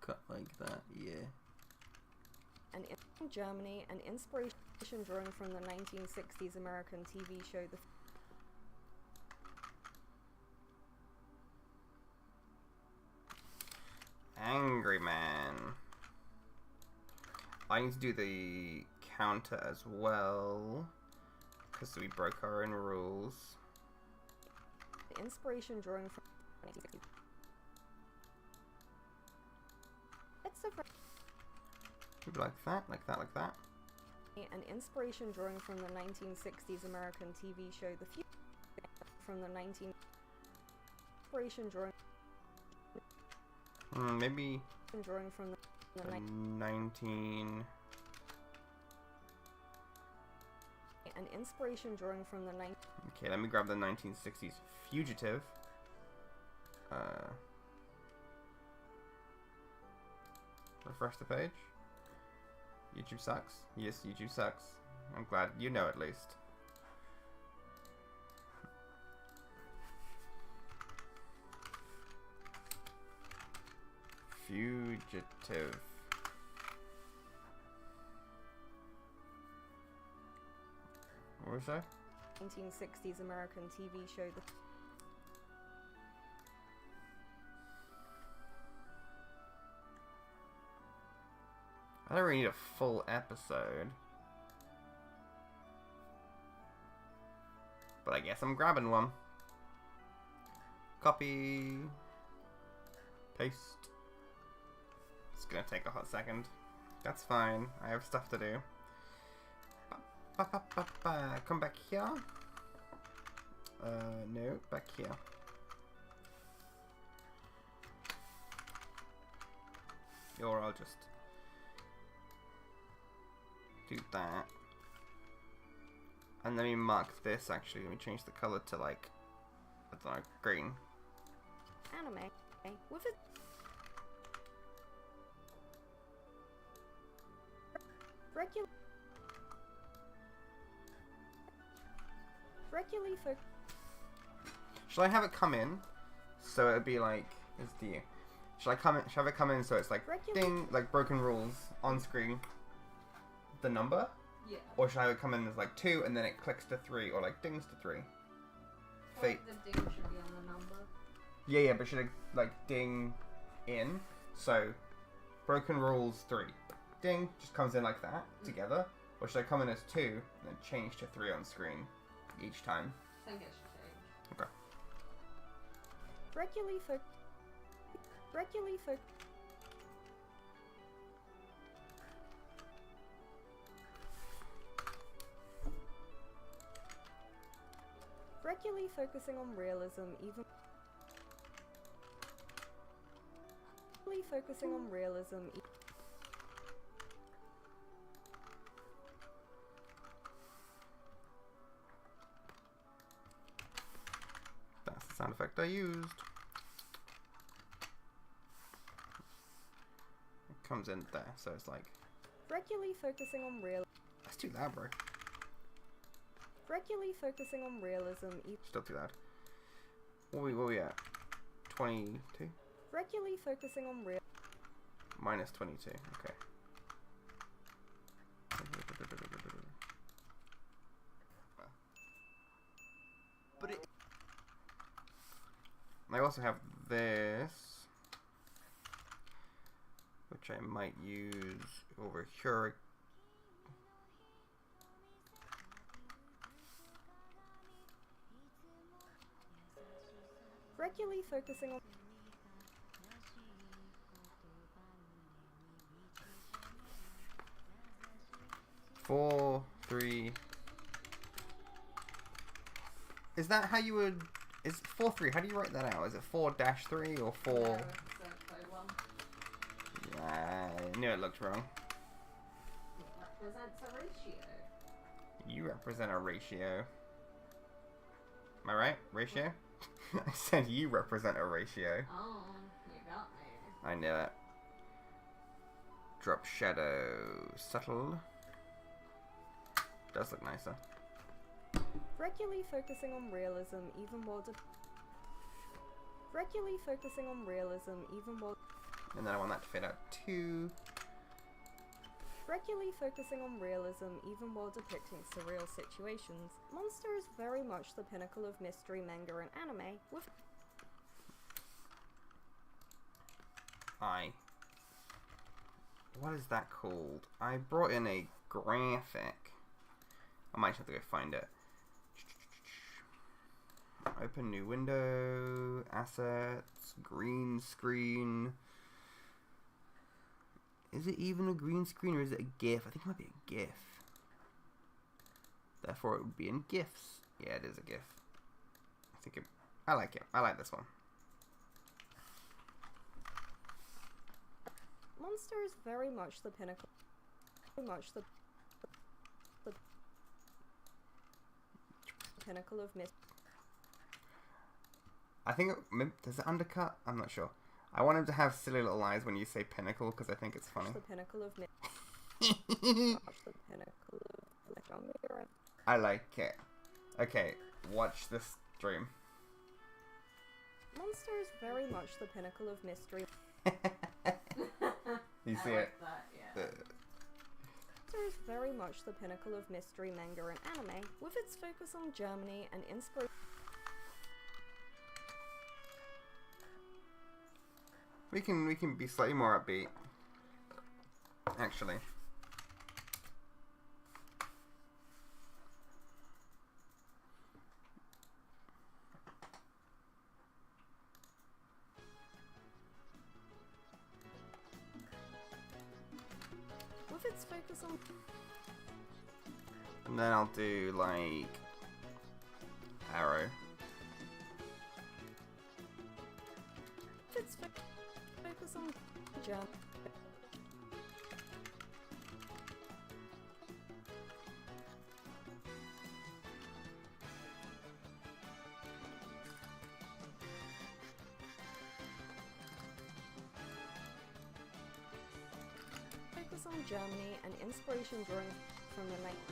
Cut like that, yeah. and in Germany and inspiration drawing from the 1960s American TV show The Angry Man. I need to do the counter as well, because we broke our own rules. inspiration drawing from it's a Maybe like that, like that, like that. an inspiration drawing from the 1960s American TV show The Future from the 19 inspiration drawing Maybe drawing from the 19. an inspiration drawing from the 19 Okay, let me grab the 1960s Fugitive. Refresh the page. YouTube sucks. Yes, YouTube sucks. I'm glad you know at least. Fugitive. What was that? 1960s American TV show The I don't really need a full episode. But I guess I'm grabbing one. Copy. Paste. It's gonna take a hot second. That's fine. I have stuff to do. Come back here. No, back here. Or I'll just do that. And let me mark this actually. Let me change the color to like, I don't know, green. anime with a regularly for Shall I have it come in? So it'd be like, it's the. Shall I have it come in so it's like ding, like broken rules on screen, the number? Yeah. Or should I have it come in as like 2 and then it clicks to 3 or like dings to 3? Fate. The ding should be on the number. Yeah, but should it like ding in? So broken rules 3. Ding just comes in like that together. Or should I come in as 2 and then change to 3 on screen each time? I think it should change. Okay. regularly for regularly focusing on realism even focusing on realism That's the sound effect I used. It comes in there, so it's like. regularly focusing on real That's too loud, bro. regularly focusing on realism Still too loud. What we at? 22? regularly focusing on real Minus 22. Okay. But it I also have this, which I might use over here. regularly focusing on 4, 3. Is that how you would? Is 4, 3? How do you write that out? Is it 4-3 or 4? Yeah, it's one. Yeah, I knew it looked wrong. It represents a ratio. You represent a ratio. Am I right? Ratio? I said you represent a ratio. Oh, you got me. I knew it. Drop shadow. Subtle. Does look nicer. regularly focusing on realism even while regularly focusing on realism even while And then I want that to fade out too. regularly focusing on realism even while depicting surreal situations. Monster is very much the pinnacle of mystery manga and anime with What is that called? I brought in a graphic. I might have to go find it. Open new window. Assets. Green screen. Is it even a green screen or is it a GIF? I think it might be a GIF. Therefore, it would be in GIFs. Yeah, it is a GIF. I like it. I like this one. Monster is very much the pinnacle. Very much the pinnacle of mystery. I think does it undercut? I'm not sure. I want him to have silly little eyes when you say pinnacle because I think it's funny. The pinnacle of mystery. The pinnacle of I like it. Okay, watch this stream. Monster is very much the pinnacle of mystery. You see I like it? that, yeah. Monster is very much the pinnacle of mystery manga and anime, with its focus on Germany and inspiration. We can be slightly more upbeat. Actually. With its focus on And then I'll do like arrow. its focus on Germany. Focus on Germany and inspiration drawing from the night.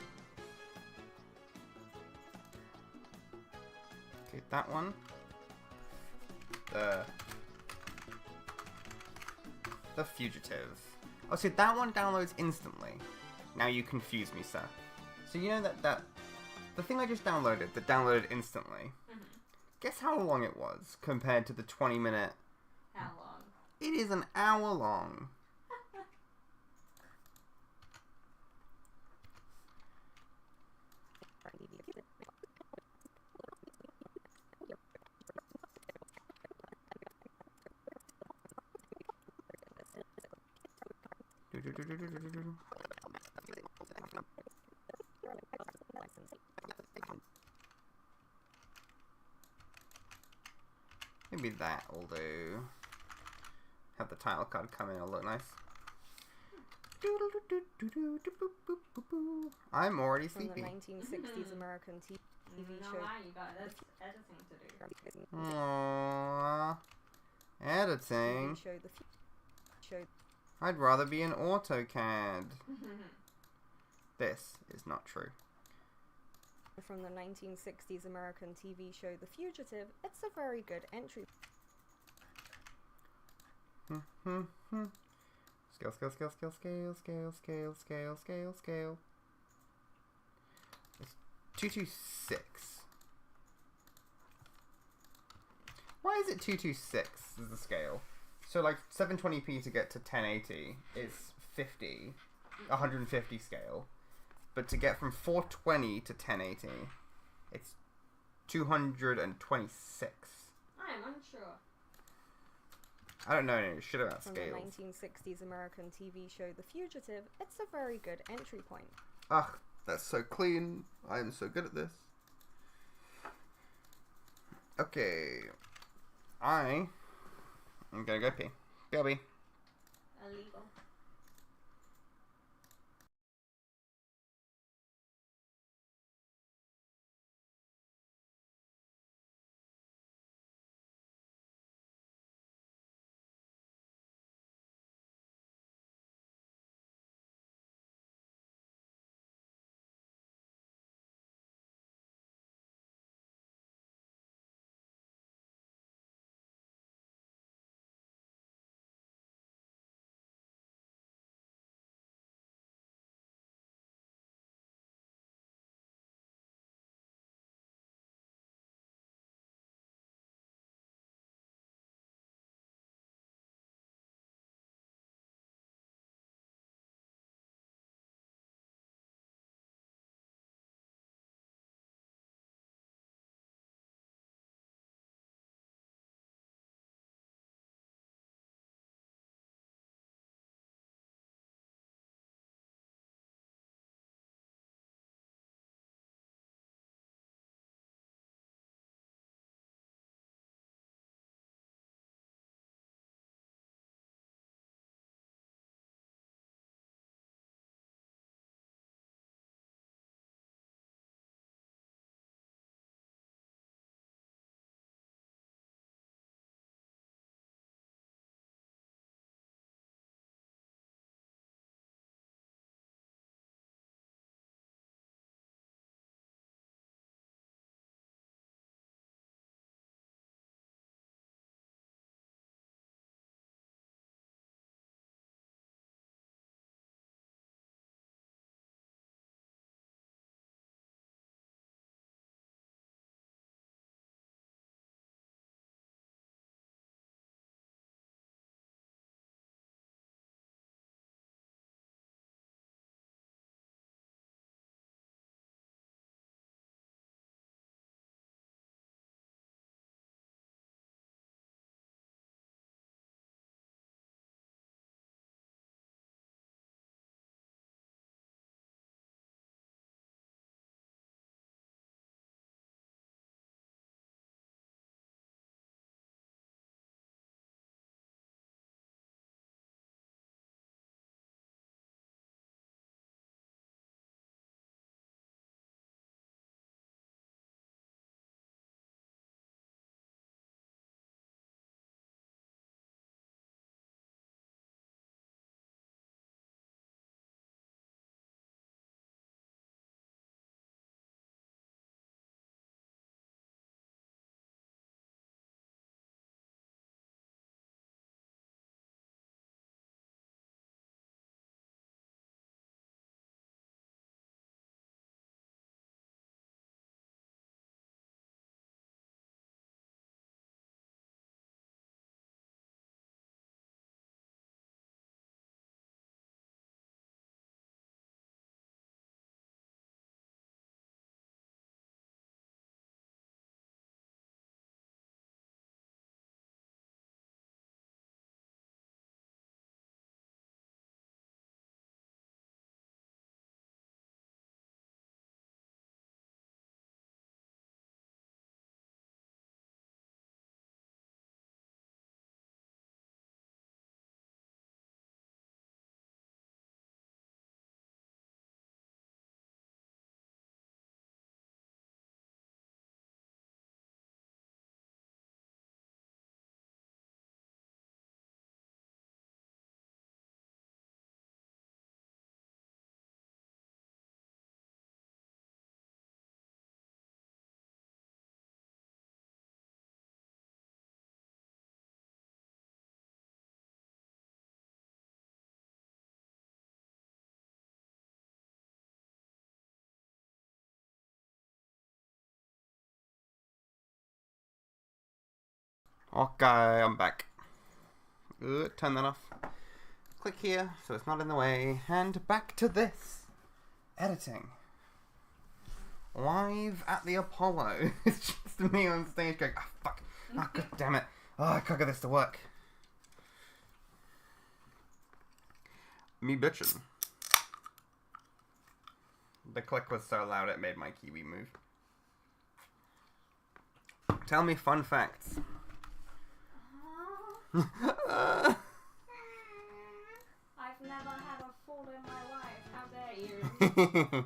Okay, that one. The Fugitive. Oh, so that one downloads instantly. Now you confuse me, sir. So you know that the thing I just downloaded, that downloaded instantly. Guess how long it was compared to the 20-minute. How long? It is an hour long. Maybe that will do. Have the title card come in, it'll look nice. I'm already From the sleepy. 1960s American TV No show. lie, you got that's editing to do. Aww. Editing. TV show the show I'd rather be in AutoCAD. This is not true. from the 1960s American TV show The Fugitive. It's a very good entry. Scale, scale, scale, scale, scale, scale, scale, scale, scale, scale. It's 226. Why is it 226 is the scale? So like 720p to get to 1080 is 50, 150 scale. But to get from 420 to 1080, it's 226. I am unsure. I don't know any shit about From scales. the 1960s American TV show The Fugitive. It's a very good entry point. Ugh, that's so clean. I am so good at this. Okay. I'm gonna go pee. BLB. Illegal. Okay, I'm back. Turn that off. Click here so it's not in the way. And back to this. Editing. Live at the Apollo. It's just me on stage going, oh fuck. Oh god damn it. Oh, I can't get this to work. Me bitchin'. The click was so loud it made my kiwi move. Tell me fun facts. I've never had a fall in my life. How dare you?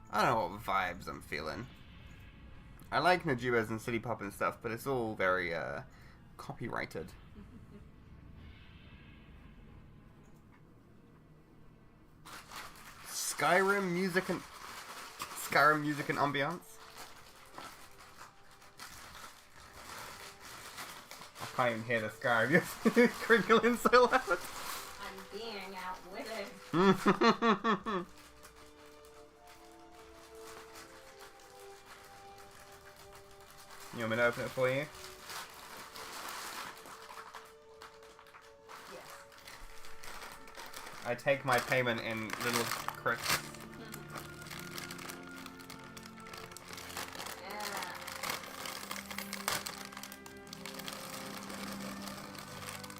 I don't know what vibes I'm feeling. I like Najibas and City Pop and stuff, but it's all very copyrighted. Skyrim music and ambiance. I can't even hear the Skyrim. You're crinkling so loud. I'm being outwitted. You want me to open it for you? Yes. I take my payment in little crits.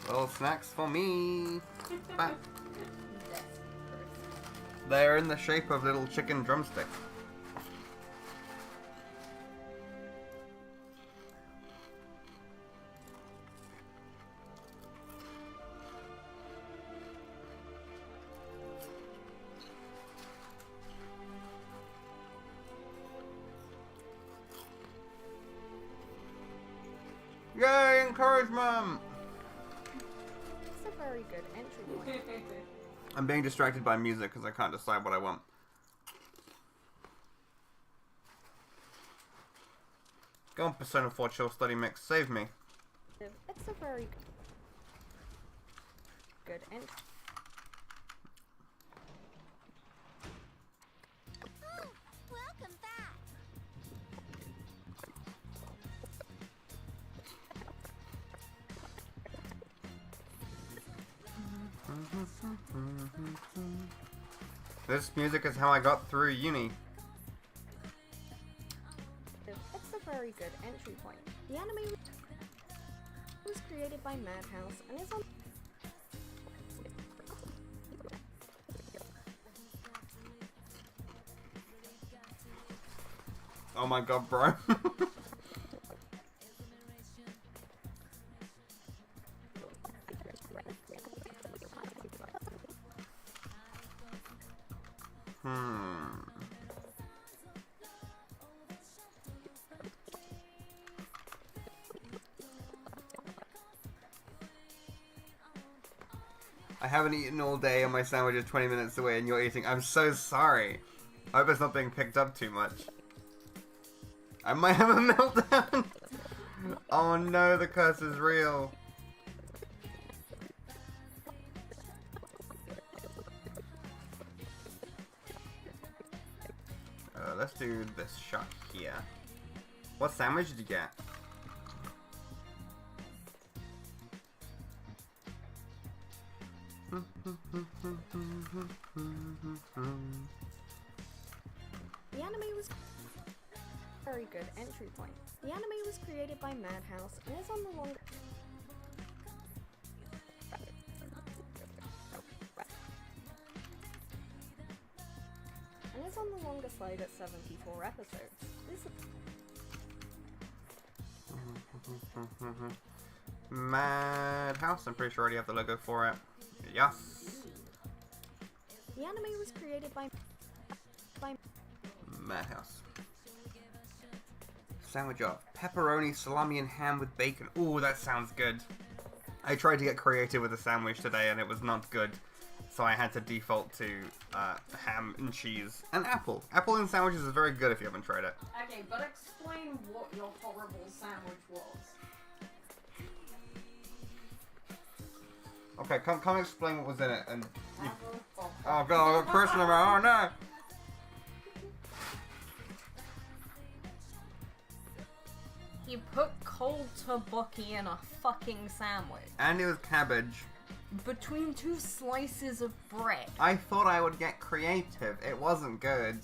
Little snacks for me. Bah. They're in the shape of little chicken drumsticks. Yay, encouragement! It's a very good entry point. I'm being distracted by music because I can't decide what I want. Go on, Persona 4 Chill Study Mix, save me. It's a very good entry. Oh, welcome back. This music is how I got through uni. It's a very good entry point. The anime was created by Madhouse and is on. Oh my god, bro. I haven't eaten all day and my sandwich is 20 minutes away and you're eating. I'm so sorry. I hope it's not being picked up too much. I might have a meltdown. Oh no, the curse is real. Let's do this shot here. What sandwich did you get? The anime was very good entry point. The anime was created by Madhouse and is on the longer. And is on the longer side at 74 episodes. Madhouse, I'm pretty sure I already have the logo for it. Yes. The anime was created by Madhouse. Sandwich of pepperoni, salami, and ham with bacon. Ooh, that sounds good. I tried to get creative with the sandwich today and it was not good. So I had to default to ham and cheese and apple. Apple in sandwiches is very good if you haven't tried it. Okay, but explain what your horrible sandwich was. Okay, come explain what was in it and... Apple, Oh god, I'm cursing about, oh no! He put cold tteokbokki in a fucking sandwich. And it was cabbage. Between 2 slices of bread. I thought I would get creative. It wasn't good.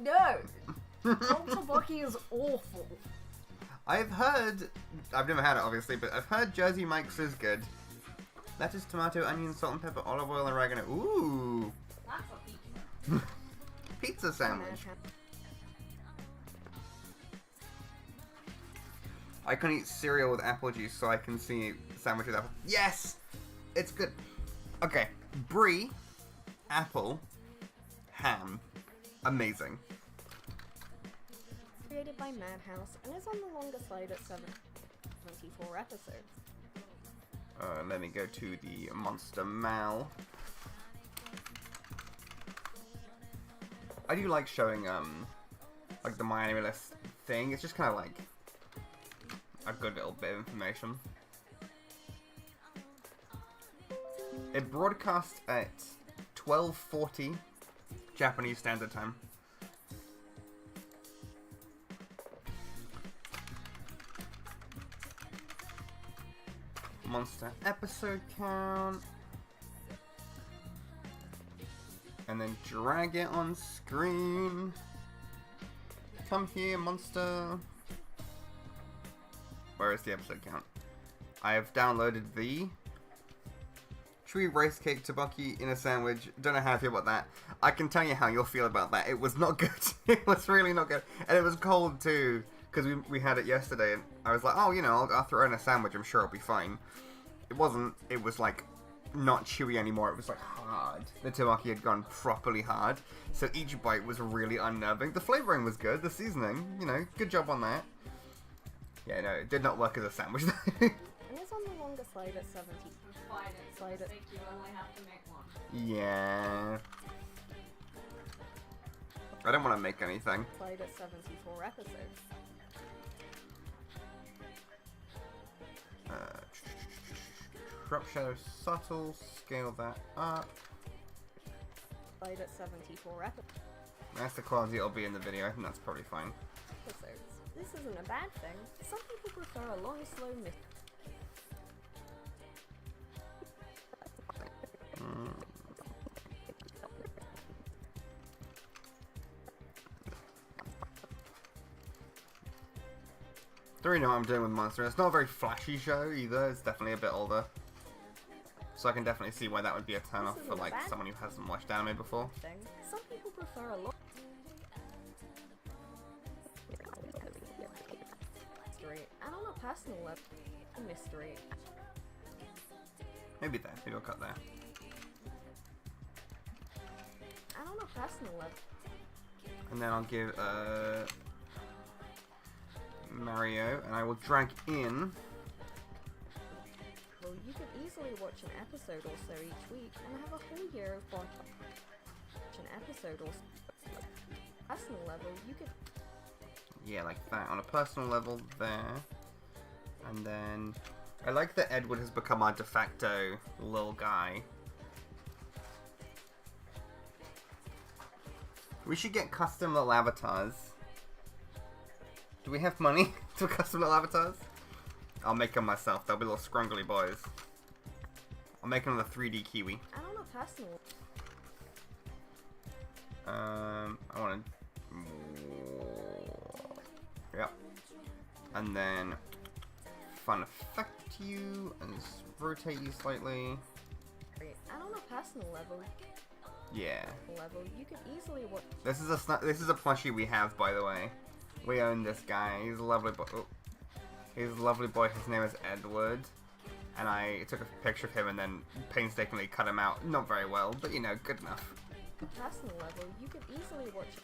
No! Cold tteokbokki is awful. I've never had it obviously, but I've heard Jersey Mike's is good. Lettuce, tomato, onion, salt and pepper, olive oil, and oregano. Ooh! That's a pizza. Pizza sandwich. I can eat cereal with apple juice, so I can see sandwich with apple. Yes! It's good. Okay. Brie, apple, ham. Amazing. Created by Madhouse and is on the longer side at 74 episodes. Let me go to the Monster Mal. I do like showing, like the My Anime List thing. It's just kind of like a good little bit of information. It broadcasts at 12:40 Japanese Standard Time. Monster episode count. And then drag it on screen. Come here, monster. Where is the episode count? I have downloaded the Tree Rice Cake Tteokbokki in a sandwich. Don't know how I feel about that. I can tell you how you'll feel about that. It was not good. It was really not good. And it was cold too. Because we had it yesterday. And I was like, oh, you know, I'll throw in a sandwich. I'm sure it'll be fine. It wasn't. It was like not chewy anymore. It was like hard. The tteokbokki had gone properly hard. So each bite was really unnerving. The flavoring was good. The seasoning, you know, good job on that. Yeah, no, it did not work as a sandwich. And it's on the longer side at 70. Slide it. You only have to make one. Yeah. I don't want to make anything. Side at 74 episodes. Crop shadow subtle, scale that up. Side at 74 episodes. That's the quality it'll be in the video. I think that's probably fine. This isn't a bad thing. Some people prefer a long, slow mystery. Don't really know what I'm doing with Monster. It's not a very flashy show either. It's definitely a bit older. So I can definitely see why that would be a turn off for like someone who hasn't watched anime before. Some people prefer a long mystery, and on a personal level, a mystery. Maybe there. Maybe I'll cut there. And on a personal level. And then I'll give Mario, and I will drag in. Well, you could easily watch an episode or so each week and have a whole year of watch an episode or so. Personal level, you could. Yeah, like that. On a personal level there. And then I like that Edward has become our de facto little guy. We should get custom little avatars. Do we have money to custom little avatars? I'll make them myself. They'll be little scrungly boys. I'll make them the 3D Kiwi. And on a personal. I want to. Yep. And then fun effect you and rotate you slightly. And on a personal level. Yeah. You could easily watch. This is a plushie we have, by the way. We own this guy. He's a lovely boy. Oh. He's a lovely boy. His name is Edward. And I took a picture of him and then painstakingly cut him out. Not very well, but you know, good enough. Personal level, you could easily watch.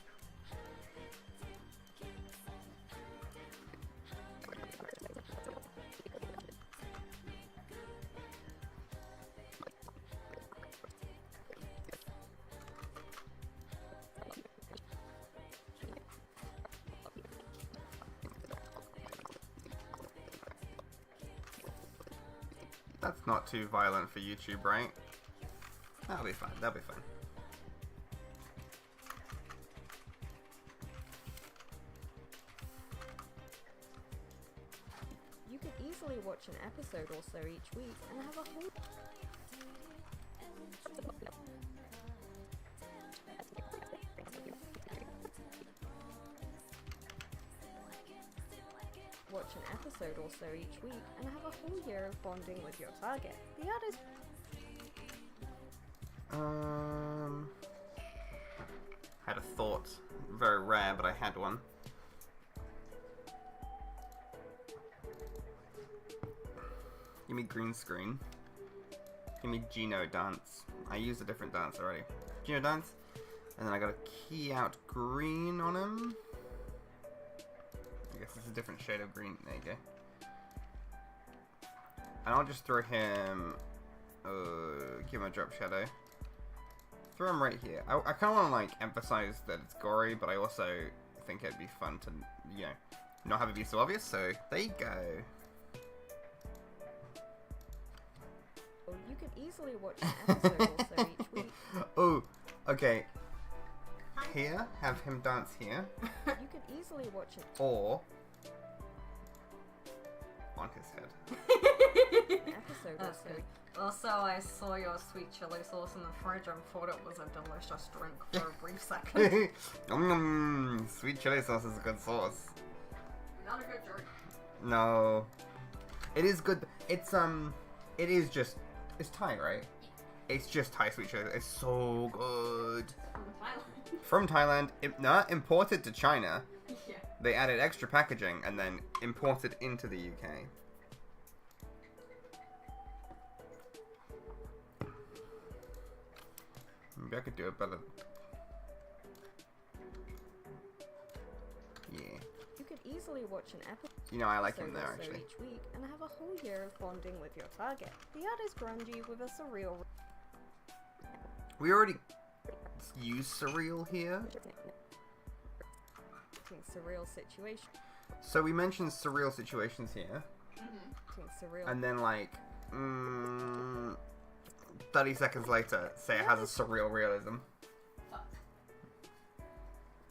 That's not too violent for YouTube, right? That'll be fine. That'll be fine. You could easily watch an episode or so each week and have a whole watch an episode or so each week and have a whole year of bonding with your target. The art is Had a thought. Very rare, but I had one. Give me green screen. Give me Geno dance. I used a different dance already. Geno dance. And then I got a key out green on him. I guess it's a different shade of green. There you go. And I'll just throw him... give him a drop shadow. Throw him right here. I kind of want to like emphasize that it's gory, but I also think it'd be fun to, you know, not have it be so obvious. So there you go. you could easily watch an episode or so each week. Oh, okay. Here, have him dance here, You could easily watch it. or on his head. Episode or That's so. good. Also, I saw your sweet chili sauce in the fridge and thought it was a delicious drink for a brief second. Sweet chili sauce is a good sauce. Not a good drink. No, it is good. It's it is just it's Thai, right? It's just Thai sweet chili. It's so good. From Thailand. From Thailand, not imported to China. Yeah. They added extra packaging and then imported into the UK. Maybe I could do it better. Yeah. You could easily watch an episode. You know, I like him there, or so actually. each week and have a whole year of bonding with your target. The art is grungy with a surreal. We already used Surreal here. Surreal situation. So we mentioned surreal situations here. Surreal. And then, like, 30 seconds later, say it has a surreal realism.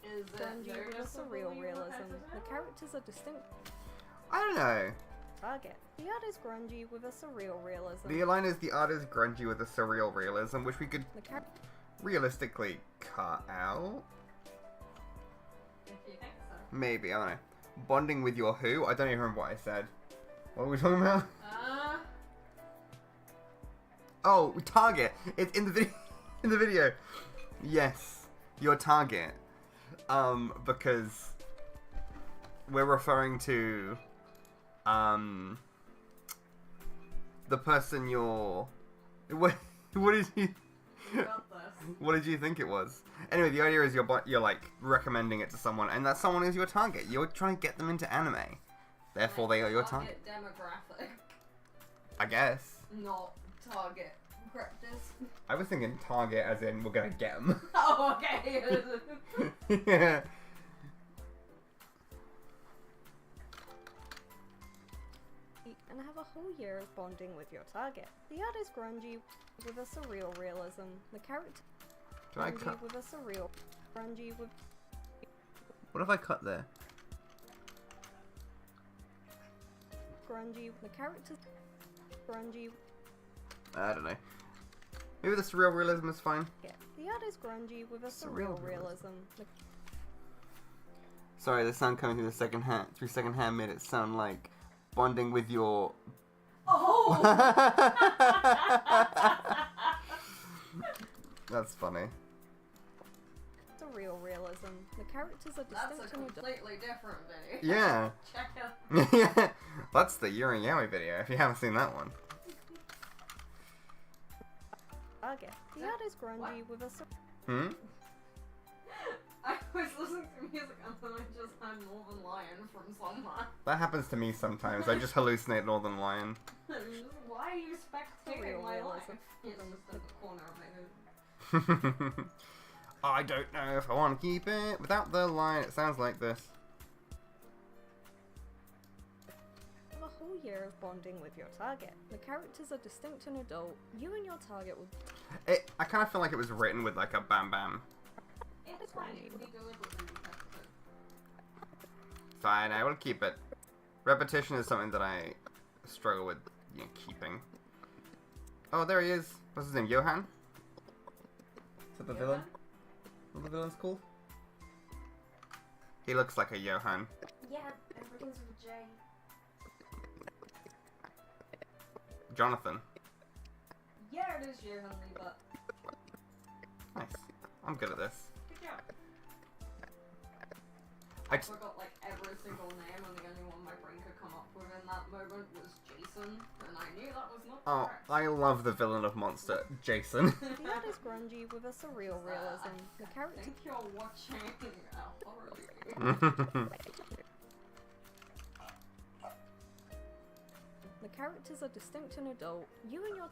Is grungy it with a surreal realism. The characters are distinct. I don't know. Target. The art is grungy with a surreal realism. The line is the art is grungy with a surreal realism, which we could The character. realistically cut out. If you think so. Maybe, I don't know. Bonding with your who? I don't even remember what I said. What were we talking about? Oh, target. It's in the video. In the video. Yes, your target. Because we're referring to the person you're. What did you? Got this. What did you think it was? Anyway, the idea is you're like recommending it to someone, and that someone is your target. You're trying to get them into anime. Therefore, they are your target. Demographic, I guess. not target practice. I was thinking target as in we're gonna get them. Oh, okay. Yeah. And have a whole year of bonding with your target. The art is grungy with a surreal realism. The character. Did I Grungy cut? with a surreal. Grungy with. What if I cut there? Grungy. The characters. Grungy. I don't know. Maybe the surreal realism is fine. Yeah. The art is grungy with a Surreal surreal realism. The Sorry, the sound coming through the second hand made it sound like bonding with your. Oh! That's funny. surreal realism. The characters are That's a distinct and completely different video. Yeah. Check out. Yeah. That's the Yuri Yaoi video, if you haven't seen that one. target. The art is grungy with a Hmm? I was listening to music and then I just heard Northern Lion from somewhere. That happens to me sometimes. I just hallucinate Northern Lion. Why are you spectating Surreal my life? realism. It's just in the corner of my head. I don't know if I want to keep it. Without the line, it sounds like this. a whole full year of bonding with your target. The characters are distinct and adult. You and your target will I kind of feel like it was written with like a bam bam. It's fine, it can be deliberately repetitive. Fine, I will keep it. Repetition is something that I struggle with, keeping. Oh, there he is. What's his name? Johan? Is that the villain? What the villain's called? He looks like a Johan. Yeah, it begins with J. Jonathan. Yeah, it is Johan Lieber. Nice. I'm good at this. Good job. I I forgot like every single name, and the only one my brain could come up with in that moment was Jason, and I knew that was not Oh, correct. I love the villain of Monster, Jason. The art is grungy with a surreal realism. The I character think you're watching a horror movie. The characters are distinct and adult. You and your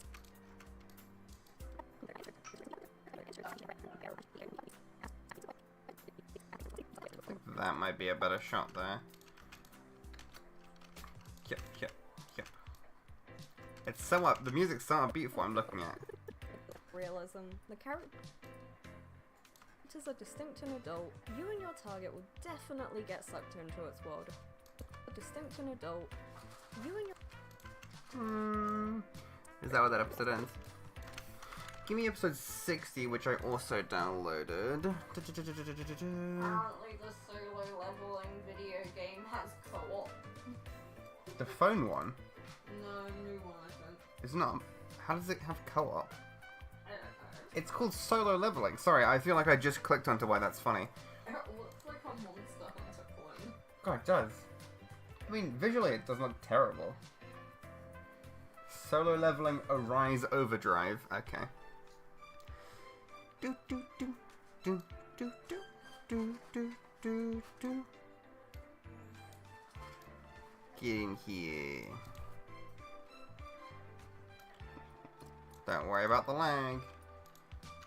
That might be a better shot there. Yep, yep, yep. It's so up. The music's so upbeat for what I'm looking at. realism. The characters are distinct and adult. You and your target will definitely get sucked into its world. Distinct and adult. You and your Is that what that episode ends? Give me episode 60, which I also downloaded. Apparently the solo leveling video game has co-op. The phone one? No, new one I think. It's not. How does it have co-op? I don't know. It's called solo leveling. Sorry, I feel like I just clicked onto why that's funny. It looks like a Monster Hunter clone. God, it does. I mean, visually it does not terrible. Solo leveling Arise Overdrive. Okay. Do do do do do do do do do do. Get in here. Don't worry about the lag.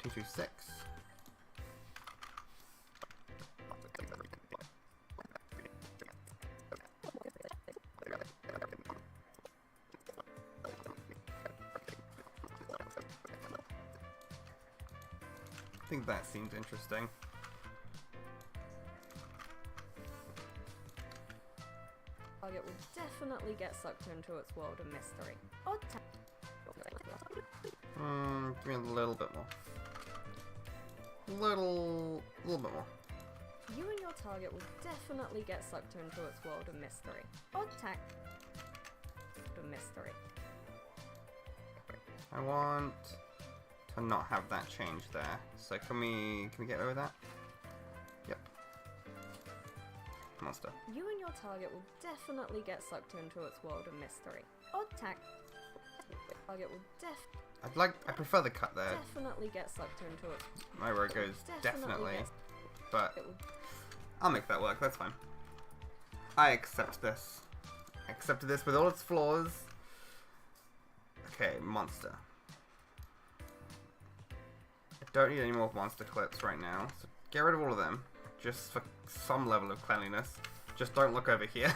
226. I think that seems interesting. target will definitely get sucked into its world of mystery. Odd Give me a little bit more. Little bit more. You and your target will definitely get sucked into its world of mystery. Odd tack of mystery. I want to not have that change there. So can we get over that? Yep. Monster. You and your target will definitely get sucked into its world of mystery. Odd tack. Target will I prefer the cut there. definitely get sucked into it. My word goes definitely, gets- but It will I'll make that work. That's fine. I accept this. I accepted this with all its flaws. Okay, monster. I don't need any more monster clips right now, so get rid of all of them, just for some level of cleanliness. Just don't look over here.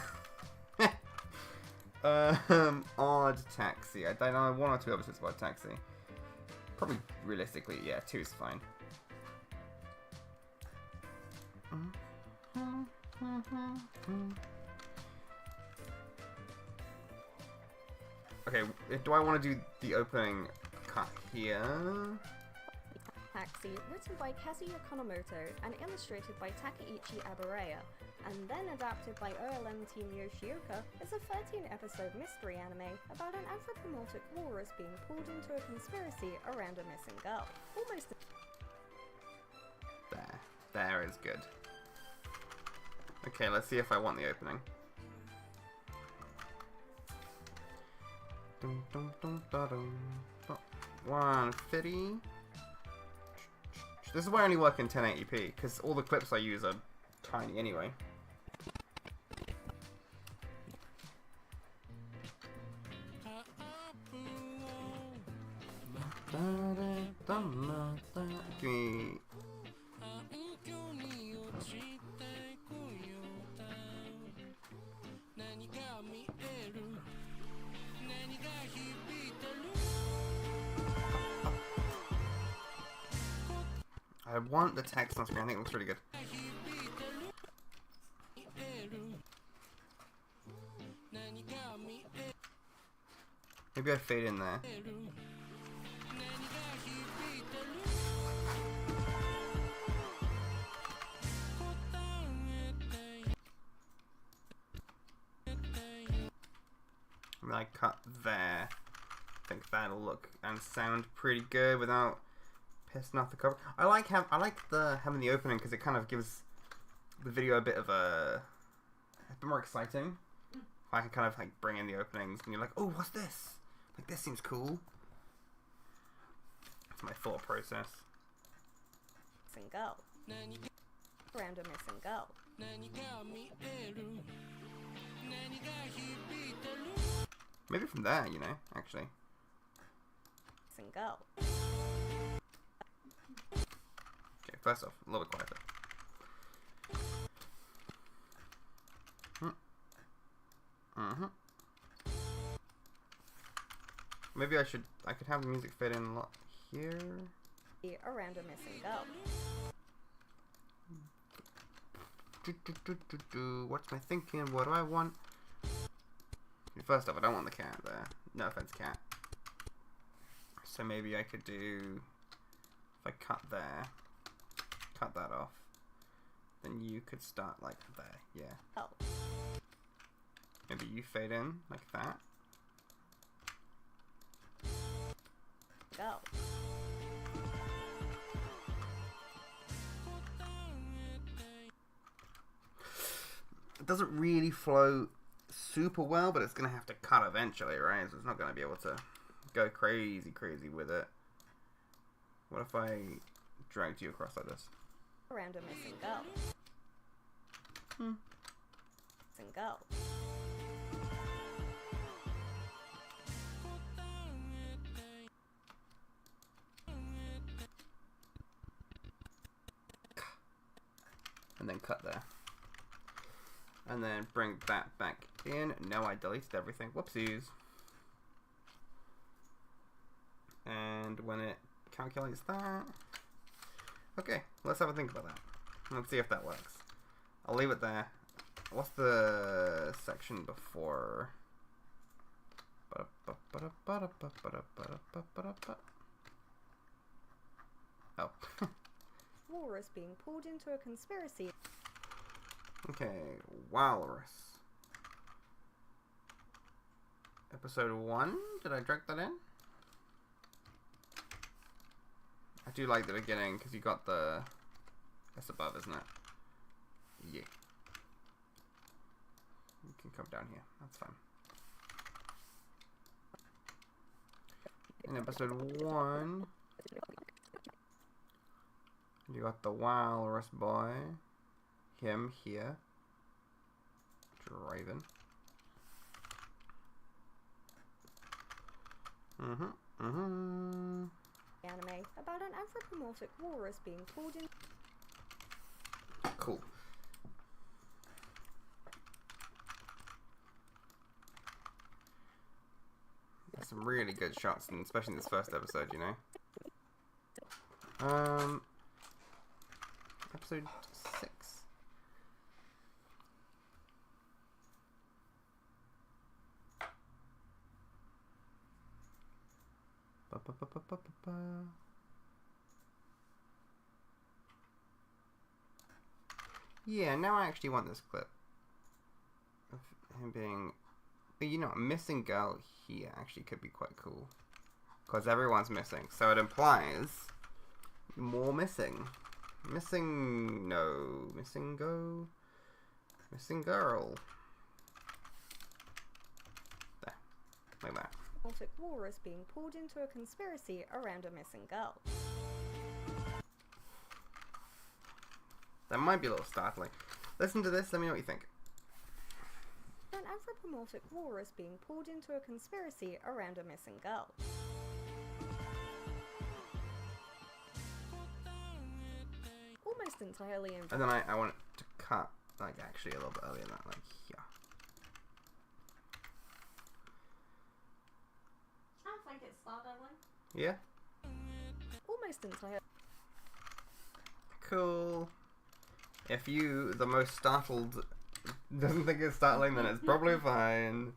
Odd Taxi. I don't know, 1 or 2 episodes of Odd Taxi. Probably, realistically, yeah, 2 is fine. Okay, do I want to do the opening cut here? Taxi, written by Kazuya Konomoto and illustrated by Takeichi Aburaya, and then adapted by OLM team Yoshioka, is a 13-episode mystery anime about an anthropomorphic walrus being pulled into a conspiracy around a missing girl. Almost There is good. Okay, let's see if I want the opening. Dum, dum, dum, da, dum. 150. This is why I only work in 1080p, because all the clips I use are tiny anyway. Give me... I want the text on screen. I think it looks really good. Maybe I fade in there. And then I cut there. I think that'll look and sound pretty good without pissing off the cover. I like having the opening because it kind of gives the video a bit more exciting. I can kind of like bring in the openings and you're like, oh, what's this? Like, this seems cool. That's my thought process. Missing girl. Around a missing girl. Maybe from there, you know, actually. Missing girl. Okay, first off, a little bit quieter. Maybe I could have the music fit in a lot here. Around a missing girl. What's my thinking? What do I want? First off, I don't want the cat there. No offense, cat. So maybe I could do, if I cut there, cut that off, then you could start like there, yeah. Oh. Maybe you fade in like that. Go. It doesn't really flow super well, but it's gonna have to cut eventually, right? So it's not gonna be able to go crazy with it. What if I dragged you across like this? Around a missing girl. Missing girl. And then cut there. And then bring that back in. Now I deleted everything. Whoopsies. And when it calculates that... Okay, let's have a think about that. Let's see if that works. I'll leave it there. What's the section before? Oh. Walrus being pulled into a conspiracy. Okay, Walrus. Episode 1? Did I drag that in? I do like the beginning because you got the... That's above, isn't it? Yeah. You can come down here. That's fine. In episode 1, you got the Walrus boy. Him here. Driving. Anime about an anthropomorphic walrus being pulled in. Cool. There's some really good shots, and especially in this first episode, you know. Episode 6. Yeah, now I actually want this clip of him being, but you know, missing girl here actually could be quite cool because everyone's missing, so it implies more missing. Missing no, missing go, missing girl. There, like that. Baltic walrus being pulled into a conspiracy around a missing girl. That might be a little startling. Listen to this, let me know what you think. An anthropomorphic walrus being pulled into a conspiracy around a missing girl. Almost entirely in. And then I want it to cut, like, actually a little bit earlier than that, like here. I think it's startling. Yeah? Almost entirely. cool. If you, the most startled, doesn't think it's startling, then it's probably fine.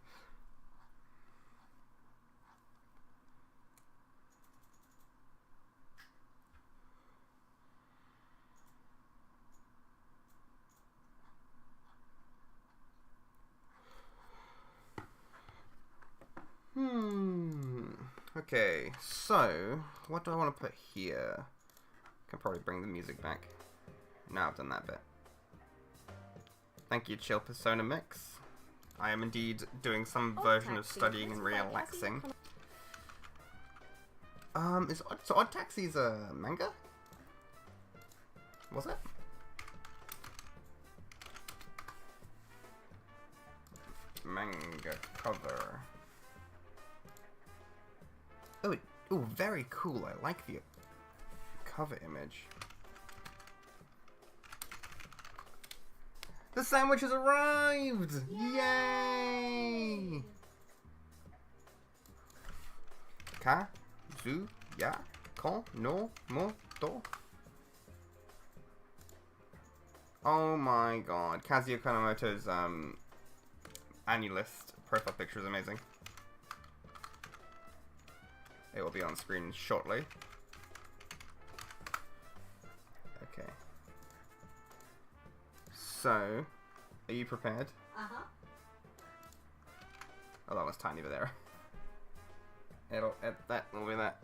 Okay, so what do I want to put here? Can probably bring the music back. Now I've done that bit. Thank you, Chill Persona Mix. I am indeed doing some version of studying and relaxing. So Odd Taxi's a manga? Was it? Manga cover. Oh, very cool. I like the cover image. The sandwich has arrived! Yay! Ka, zu, ya, kon, no, mo, to. Oh my god. Kazuya Kanemoto's Annulist profile picture is amazing. It will be on screen shortly. Okay. So, are you prepared? Uh-huh. Oh, that was tiny over there. That will be that.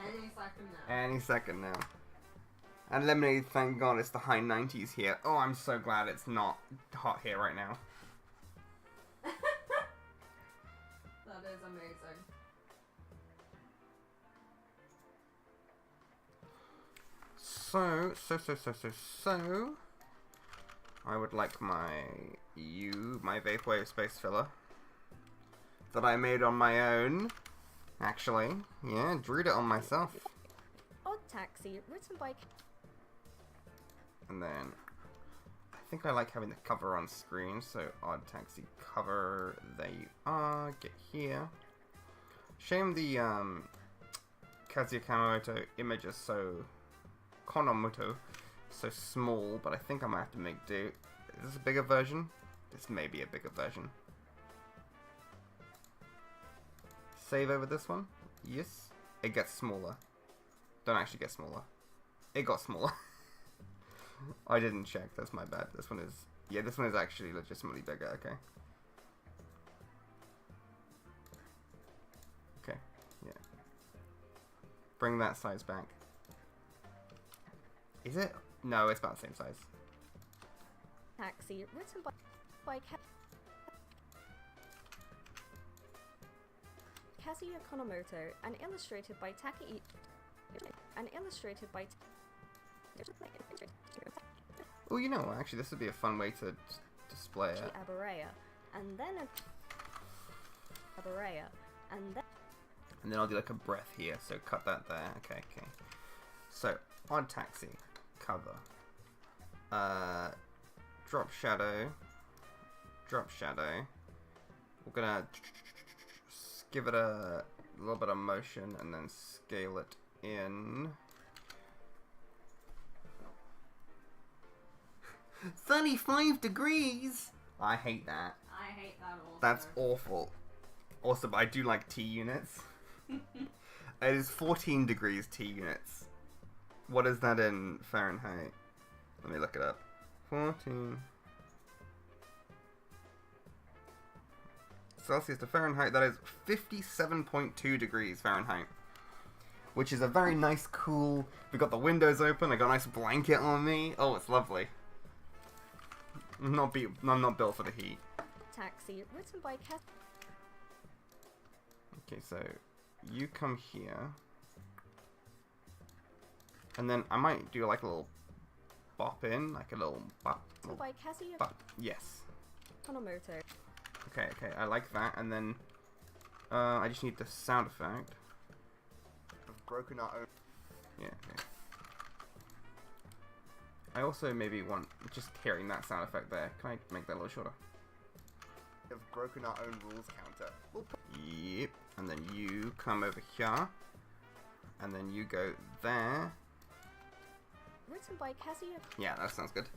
Any second now. Any second now. And Lemonade, thank god it's the high 90s here. Oh, I'm so glad it's not hot here right now. That is amazing. So, I would like my Vaporwave Space Filler that I made on my own. Actually, yeah, drew it on myself. Odd Taxi, written by... And then, I think I like having the cover on screen, so Odd Taxi cover, there you are, get here. Shame the Kazuya Kanemoto image is so... Konomoto, so small, but I think I might have to make do. Is this a bigger version? This may be a bigger version. Save over this one? Yes. It gets smaller. Don't actually get smaller. It got smaller. I didn't check, that's my bad. This one is... Yeah, this one is actually legitimately bigger, okay. Okay, yeah. Bring that size back. Is it? No, it's about the same size. Taxi, written by Kazuya Konomoto and illustrated by Takei. Oh, you know what? Actually, this would be a fun way to display it. Aberaya, and then Aberaya, and then I'll do like a breath here. So cut that there. Okay. So Odd Taxi cover. Drop shadow. We're gonna give it a little bit of motion and then scale it in. 35 degrees! I hate that. I hate that also. That's awful. Also, but I do like T units. It is 14 degrees T units. What is that in Fahrenheit? Let me look it up. 14 Celsius to Fahrenheit, that is 57.2 degrees Fahrenheit. Which is a very nice, cool... We've got the windows open, I got a nice blanket on me. Oh, it's lovely. I'm not built for the heat. Taxi, written by Okay, so you come here. And then I might do like a little bop in, like a little bop. by Kazuya Bop. Yes. Konomoto. Okay, I like that. And then I just need the sound effect. I've broken our own. Yeah, okay. I also maybe want just hearing that sound effect there. Can I make that a little shorter? Have broken our own rules counter. We'll put Yep. And then you come over here. And then you go there. written by Kazuya. Yeah, that sounds good.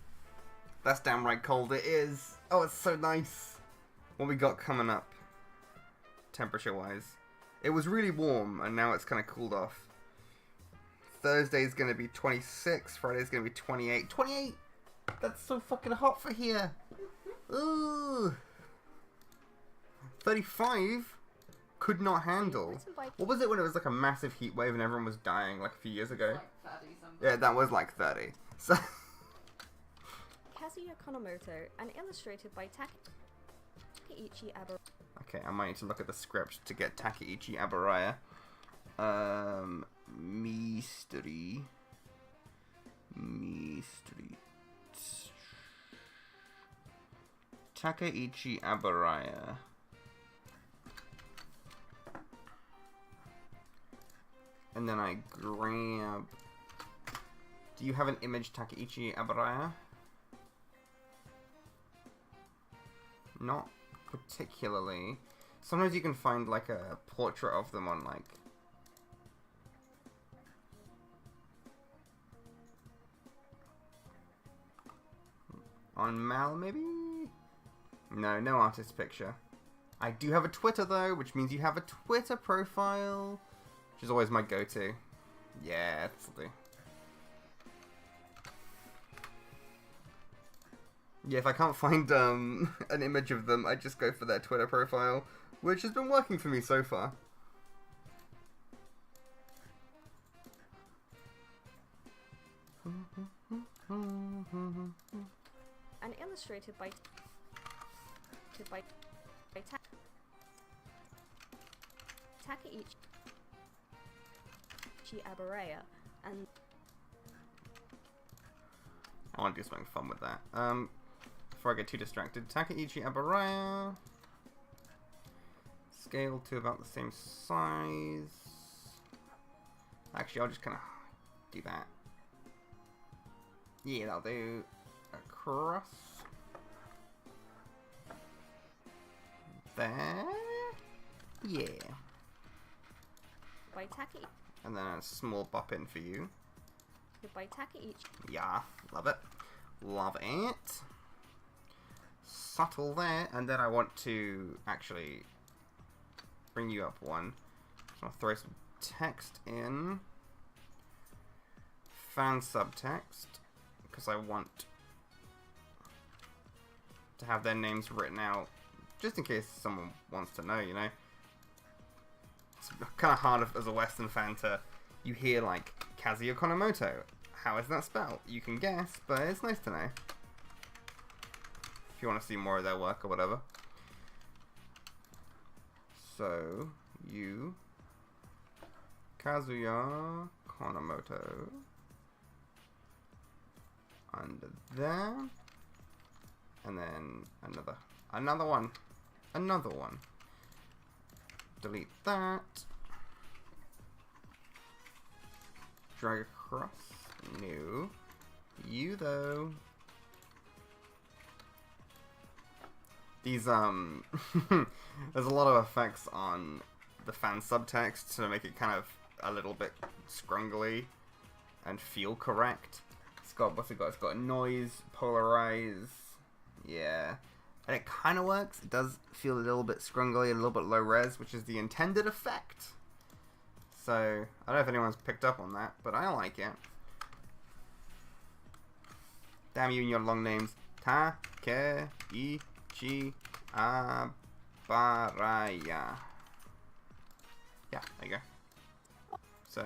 That's damn right cold it is. Oh, it's so nice. What we got coming up, temperature-wise? It was really warm, and now it's kind of cooled off. Thursday's going to be 26, Friday's going to be 28. 28! That's so fucking hot for here. Ooh. 35? Could not handle. Written by What was it when it was like a massive heat wave and everyone was dying like a few years ago? Like 30 something. Yeah, that was like 30. So Kazuya Konomoto and illustrated by Takeichi Aburaya. okay, I might need to look at the script to get Takeichi Aburaya. Mystery. Takeichi Aburaya. And then I grab... Do you have an image, Takeichi Aburaya? Not particularly. Sometimes you can find like a portrait of them on like... on Mal, maybe? No, no artist picture. I do have a Twitter though, which means you have a Twitter profile. Which is always my go-to. Yeah, that'll do. Yeah, if I can't find an image of them, I just go for their Twitter profile, which has been working for me so far. And illustrated by Takeichi Aburaya. And I want to do something fun with that. Before I get too distracted, Takeichi Aburaya. Scale to about the same size. Actually, I'll just kind of do that. Yeah, that'll do. Across. There. Yeah. by Takeichi. And then a small bop in for you. By Takeichi. Yeah, love it. Love it. Subtle there. And then I want to actually bring you up one. So I'll throw some text in. Fan subtext. Because I want to have their names written out. Just in case someone wants to know, you know. It's kind of hard as a Western fan to... You hear, like, Kazuya Konomoto. How is that spelled? You can guess, but it's nice to know. If you want to see more of their work or whatever. So, you... Kazuya Konomoto. Under there. And then another one. Another one. Delete that. Drag across. New. You though. These there's a lot of effects on the fan subtext to make it kind of a little bit scrungly and feel correct. It's got what's it got? It's got noise, polarize. Yeah. And it kind of works. It does feel a little bit scrungly, a little bit low res, which is the intended effect. So, I don't know if anyone's picked up on that, but I like it. Damn you and your long names. Takeichi Aburaya. Yeah, there you go. So...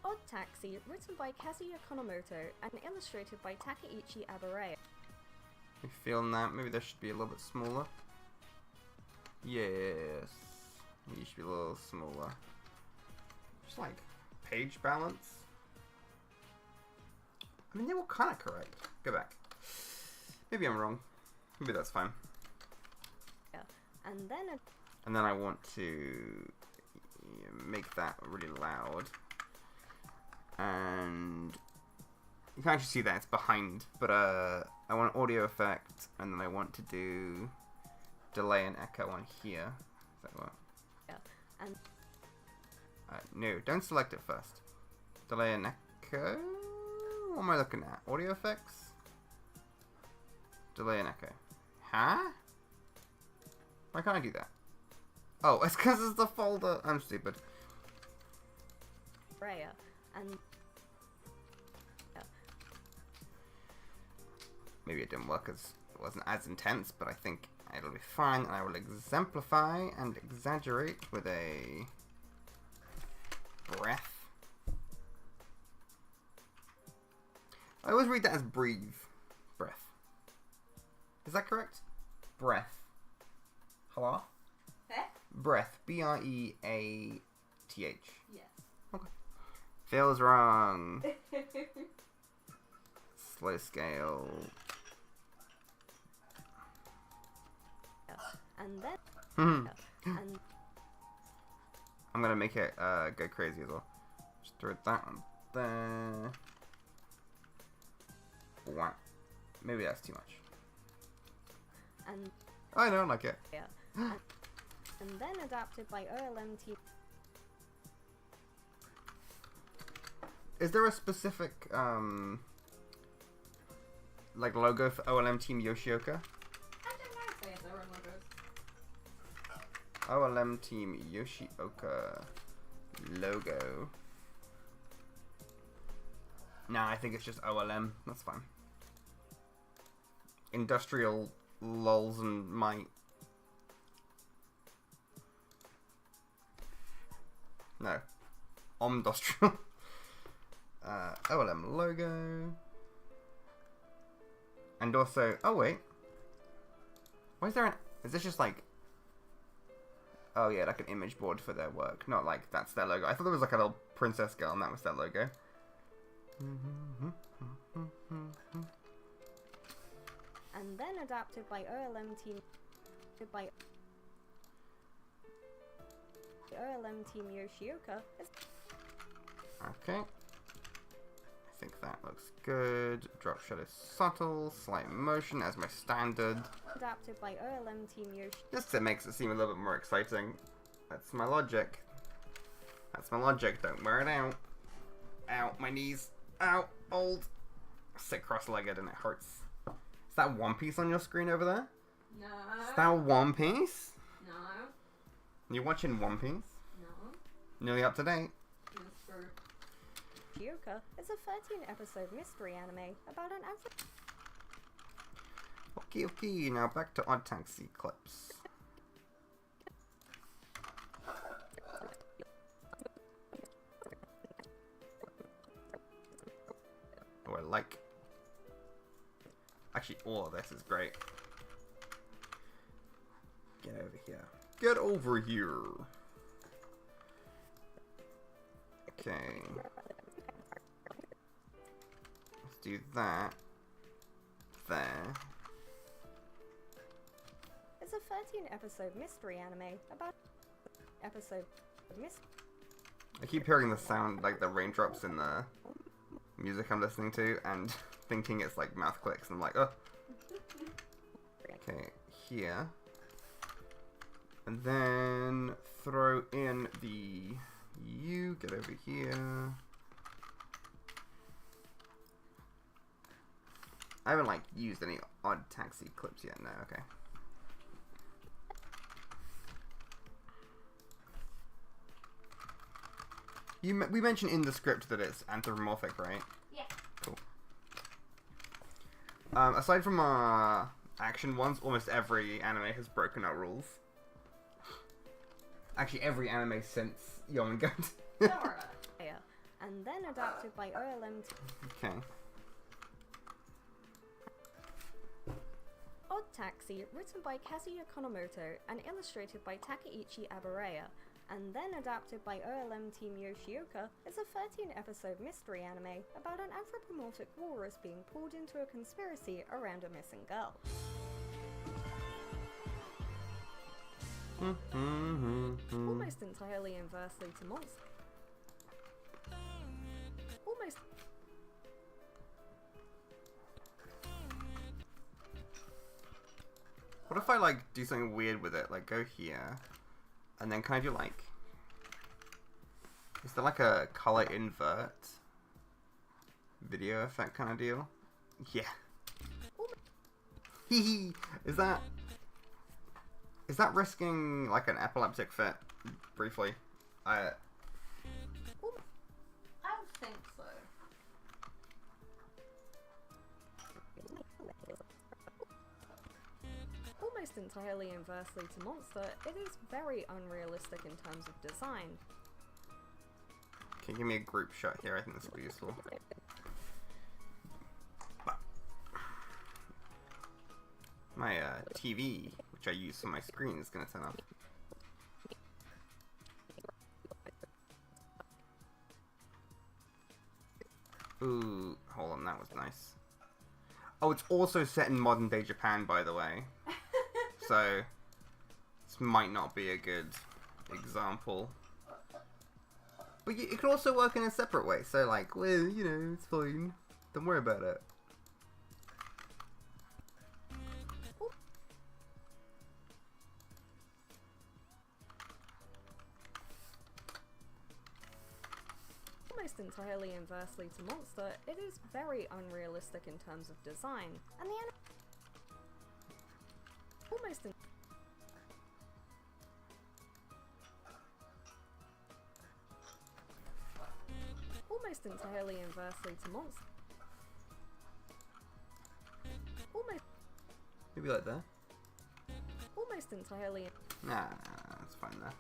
Odd Taxi, written by Kazuya Konomoto and illustrated by Takeichi Aburaya. You feeling that? Maybe that should be a little bit smaller. Yes. You should be a little smaller. Just like page balance. I mean, they were kind of correct. Go back. Maybe I'm wrong. Maybe that's fine. Yeah. And then And then I want to make that really loud. And you can actually see that it's behind, but I want audio effect, and then I want to do delay and echo on here. Is that what? yeah. And No, don't select it first. Delay and echo. What am I looking at? Audio effects? Delay and echo. Huh? Why can't I do that? Oh, it's because it's the folder. I'm stupid. Raya, and Maybe it didn't work as it wasn't as intense, but I think it'll be fine. And I will exemplify and exaggerate with a breath. I always read that as breathe. Breath. Is that correct? Breath. Hello? Eh? Breath. B-R-E-A-T-H. Yes. Okay. Feels wrong. Slow scale. and then Hmm. and I'm gonna make it go crazy as well. Just throw that one there. Wow. Maybe that's too much. and I don't like it. yeah, and then adapted by OLMT. Is there a specific like logo for OLM Team Yoshioka? I don't know if they have their own logos. OLM Team Yoshioka logo. Nah, I think it's just OLM. That's fine. Industrial lulls and might. No. Omdustrial. OLM logo. And also, oh wait. Why is there an, is this just like, oh yeah, like an image board for their work. Not like that's their logo. I thought there was like a little princess girl and that was their logo. And then adapted by OLM Team Yoshioka. Okay. I think that looks good. Drop shadow subtle, slight motion as my standard. Adapted by OLM Team Yoshioka. Just it makes it seem a little bit more exciting. That's my logic. That's my logic. Don't wear it out. Ow, my knees. Ow, old. Sit cross-legged and it hurts. Is that One Piece on your screen over there? No. Is that One Piece? No. You're watching One Piece? No. Nearly up to date. Yes, sir. Yoshioka is a 13-episode mystery anime about an average. Okay, now back to Odd Taxi clips. Oh, I like. Actually, all of this is great. Get over here. Get over here. Okay. Let's do that. There. It's a 13-episode mystery anime about episode of mystery. I keep hearing the sound, like the raindrops in the music I'm listening to, and thinking it's like mouth clicks, and I'm like, oh. Okay, here. And then throw in the U, get over here. I haven't like used any Odd Taxi clips yet, no, okay. We mentioned in the script that it's anthropomorphic, right? Yeah. Cool. Aside from action ones, almost every anime has broken our rules. Actually, every anime since Young Don't worry about it. Yeah, and then adapted by OLM. Okay. Odd Taxi, written by Kazuya Konomoto and illustrated by Takeichi Abaraya, and then adapted by OLM Team Yoshioka, is a 13-episode mystery anime about an anthropomorphic walrus being pulled into a conspiracy around a missing girl. Almost entirely inversely to monster. Almost. What if I like do something weird with it? Like go here, and then can I do like? Is there like a color invert? video effect kind of deal. Yeah. Hee. Is that risking like an epileptic fit? Briefly, I don't think so. Almost entirely inversely to Monster, it is very unrealistic in terms of design. Can you give me a group shot here? I think this will be useful. My TV, which I use for my screen, is going to turn off. Ooh, hold on, that was nice. Oh, it's also set in modern day Japan, by the way. So, this might not be a good example. But it could also work in a separate way. So, like, well, you know, it's fine. Don't worry about it. Almost entirely inversely to Monster, it is very unrealistic in terms of design, and the almost entirely inversely to Monster. Maybe like that. Almost entirely. Nah, that's fine there.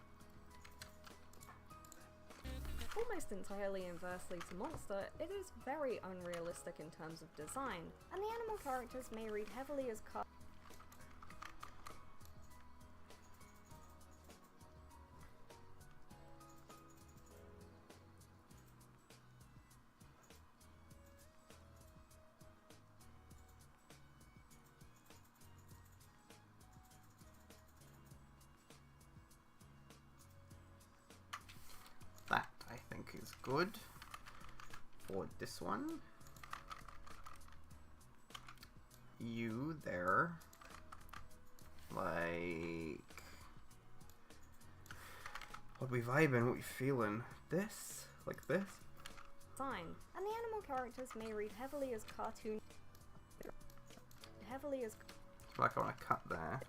Almost entirely inversely to Monster, it is very unrealistic in terms of design, and the animal characters may read heavily as That, I think, is good for this one. You there. Like... what we vibing, what we feeling? This? Like this? design, and the animal characters may read heavily as cartoon. Heavily as. Like I want to cut there.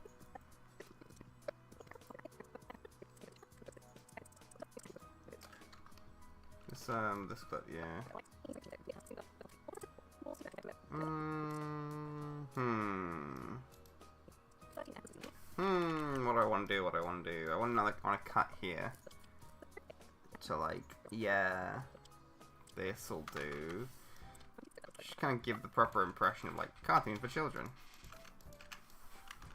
This clip, yeah. What do I want to do? I want to cut here. So like, yeah, this'll do. Just kind of give the proper impression of like cartoon for children.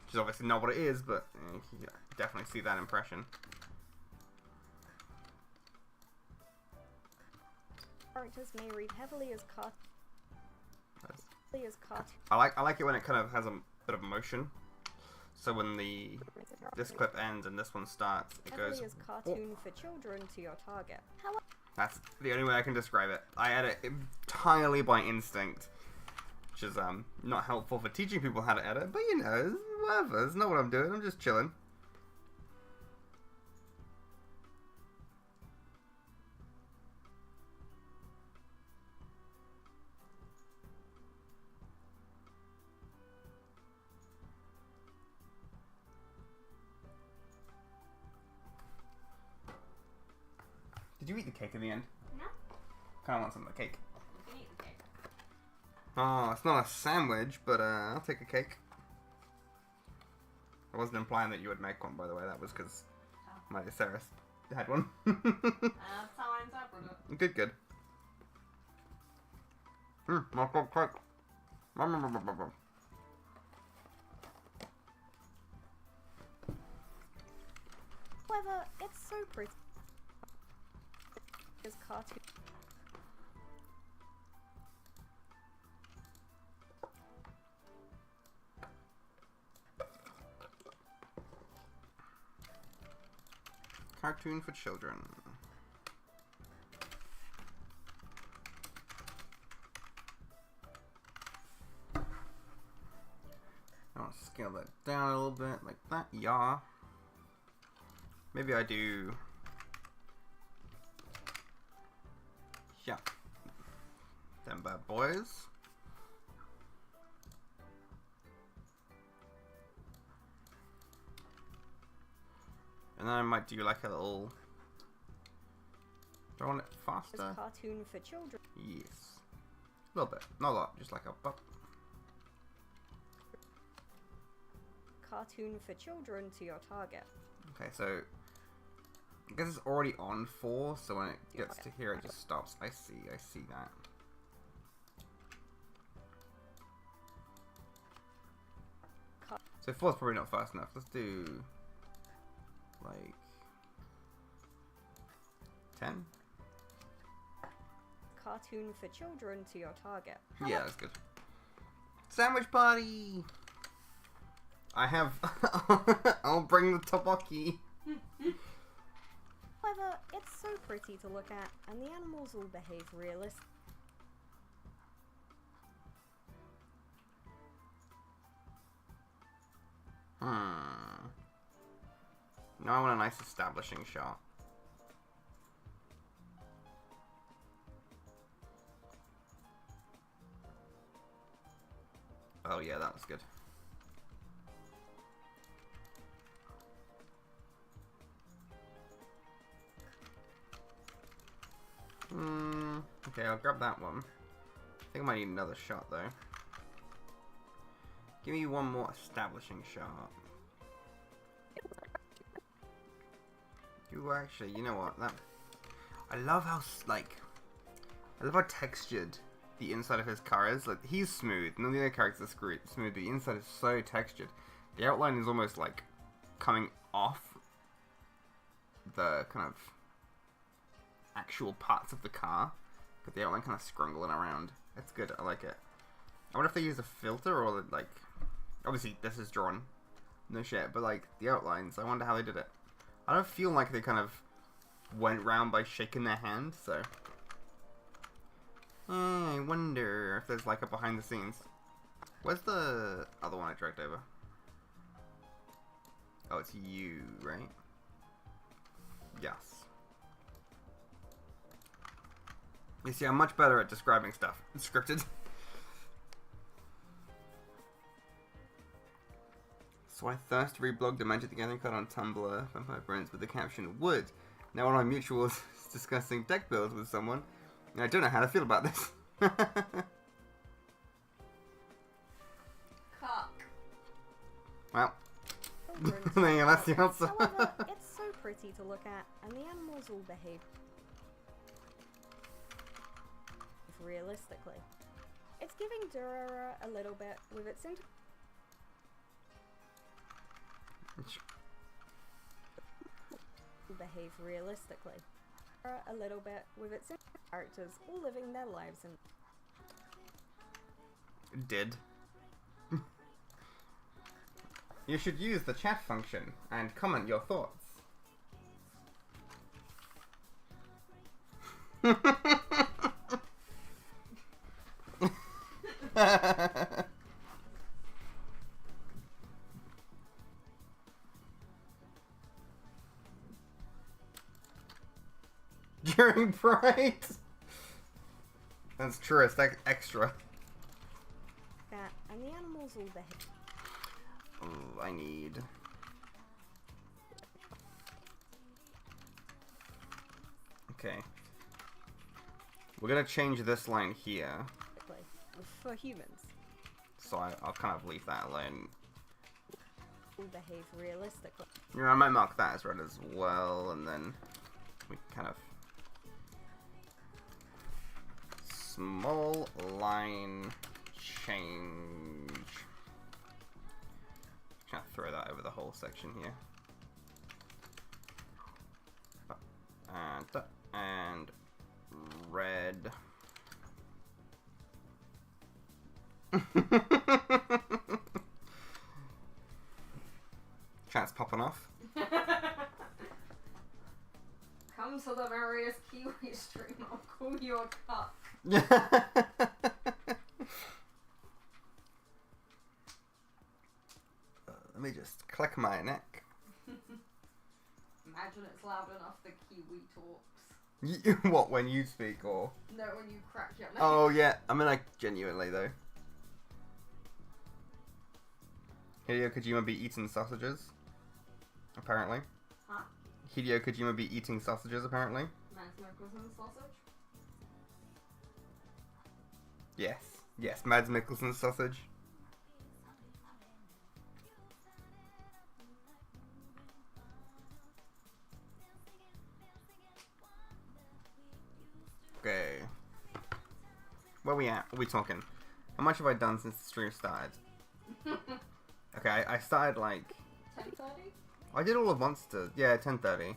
Which is obviously not what it is, but you definitely see that impression. Characters may read heavily as cartoon. I like it when it kind of has a bit of motion. So when this clip ends and this one starts, it goes. Heavily as cartoon for children to your target. That's the only way I can describe it. I edit entirely by instinct, which is not helpful for teaching people how to edit. But you know, whatever. It's not what I'm doing. I'm just chilling. Did you eat the cake in the end? No. Kind of want some of the cake. You can eat the cake. Oh, it's not a sandwich, but I'll take a cake. I wasn't implying that you would make one, by the way. That was because my Sarah had one. That's how I interpret it. Good, good. My cake. However, it's so pretty. As cartoon. Cartoon for children. I want to scale that down a little bit, like that. Yeah. Maybe I do. Yeah. Them bad boys. always. And then I might do like a little... Do I want it It's faster? a cartoon for children. Yes. A little bit. Not a lot, just like a bump. Cartoon for children to your target. Okay, so... I guess it's already on 4, so when it gets to here, it just stops. I see that. So 4 is probably not fast enough. Let's do... like... 10? Cartoon for children to your target. Yeah, that's good. Sandwich party! I have... I'll bring the tteokbokki. However, it's so pretty to look at, and the animals all behave realistic. Now I want a nice establishing shot. Oh yeah, that was good. Okay, I'll grab that one. I think I might need another shot though. Give me one more establishing shot. You actually, you know what? That I love how I love how textured the inside of his car is. Like, he's smooth. None of the other characters are smooth, but the inside is so textured. The outline is almost like coming off the kind of actual parts of the car, but the outline kind of scrungling around. It's good. I like it. I wonder if they use a filter or like, obviously this is drawn, no shit, but like the outlines, I wonder how they did it. I don't feel like they kind of went round by shaking their hand, so I wonder if there's like a behind the scenes. Where's the other one I dragged over? Oh, it's you, right? Yes. You see, I'm much better at describing stuff. It's scripted. So I first reblogged a Magic the Gathering card on Tumblr, Vampire Friends, with the caption, "Would." Now one of my mutuals is discussing deck builds with someone, and I don't know how to feel about this. Cock. Well, Children there you go, that's the answer. However, it's so pretty to look at, and the animals all behave realistically. It's giving Durara a little bit with its behave realistically. A little bit with its characters all living their lives and Did. You should use the chat function and comment your thoughts. During Pride? That's true, it's like extra. that, and the animals all behave. Oh, I need... Okay. We're gonna change this line here, For humans, so I'll kind of leave that alone. all behave realistically. You know, I might mark that as red as well, and then we kind of... Small line change. Kind of throw that over the whole section here. And red. Chat's popping off. Come to the various Kiwi stream, I'll call you a cuck. Let me just click my neck. Imagine it's loud enough the Kiwi talks. What, when you speak, or? No, when you crack your neck. Oh, yeah. I mean, like, genuinely, though. Hideo Kojima be eating sausages. Apparently. Huh? Hideo Kojima be eating sausages, apparently. Mads Mikkelsen sausage? Yes. Yes, Mads Mikkelsen's sausage. Okay. Where we at? What are we talking? How much have I done since the stream started? Okay, I started like... 10:30? I did all of Monster. Yeah, 10:30.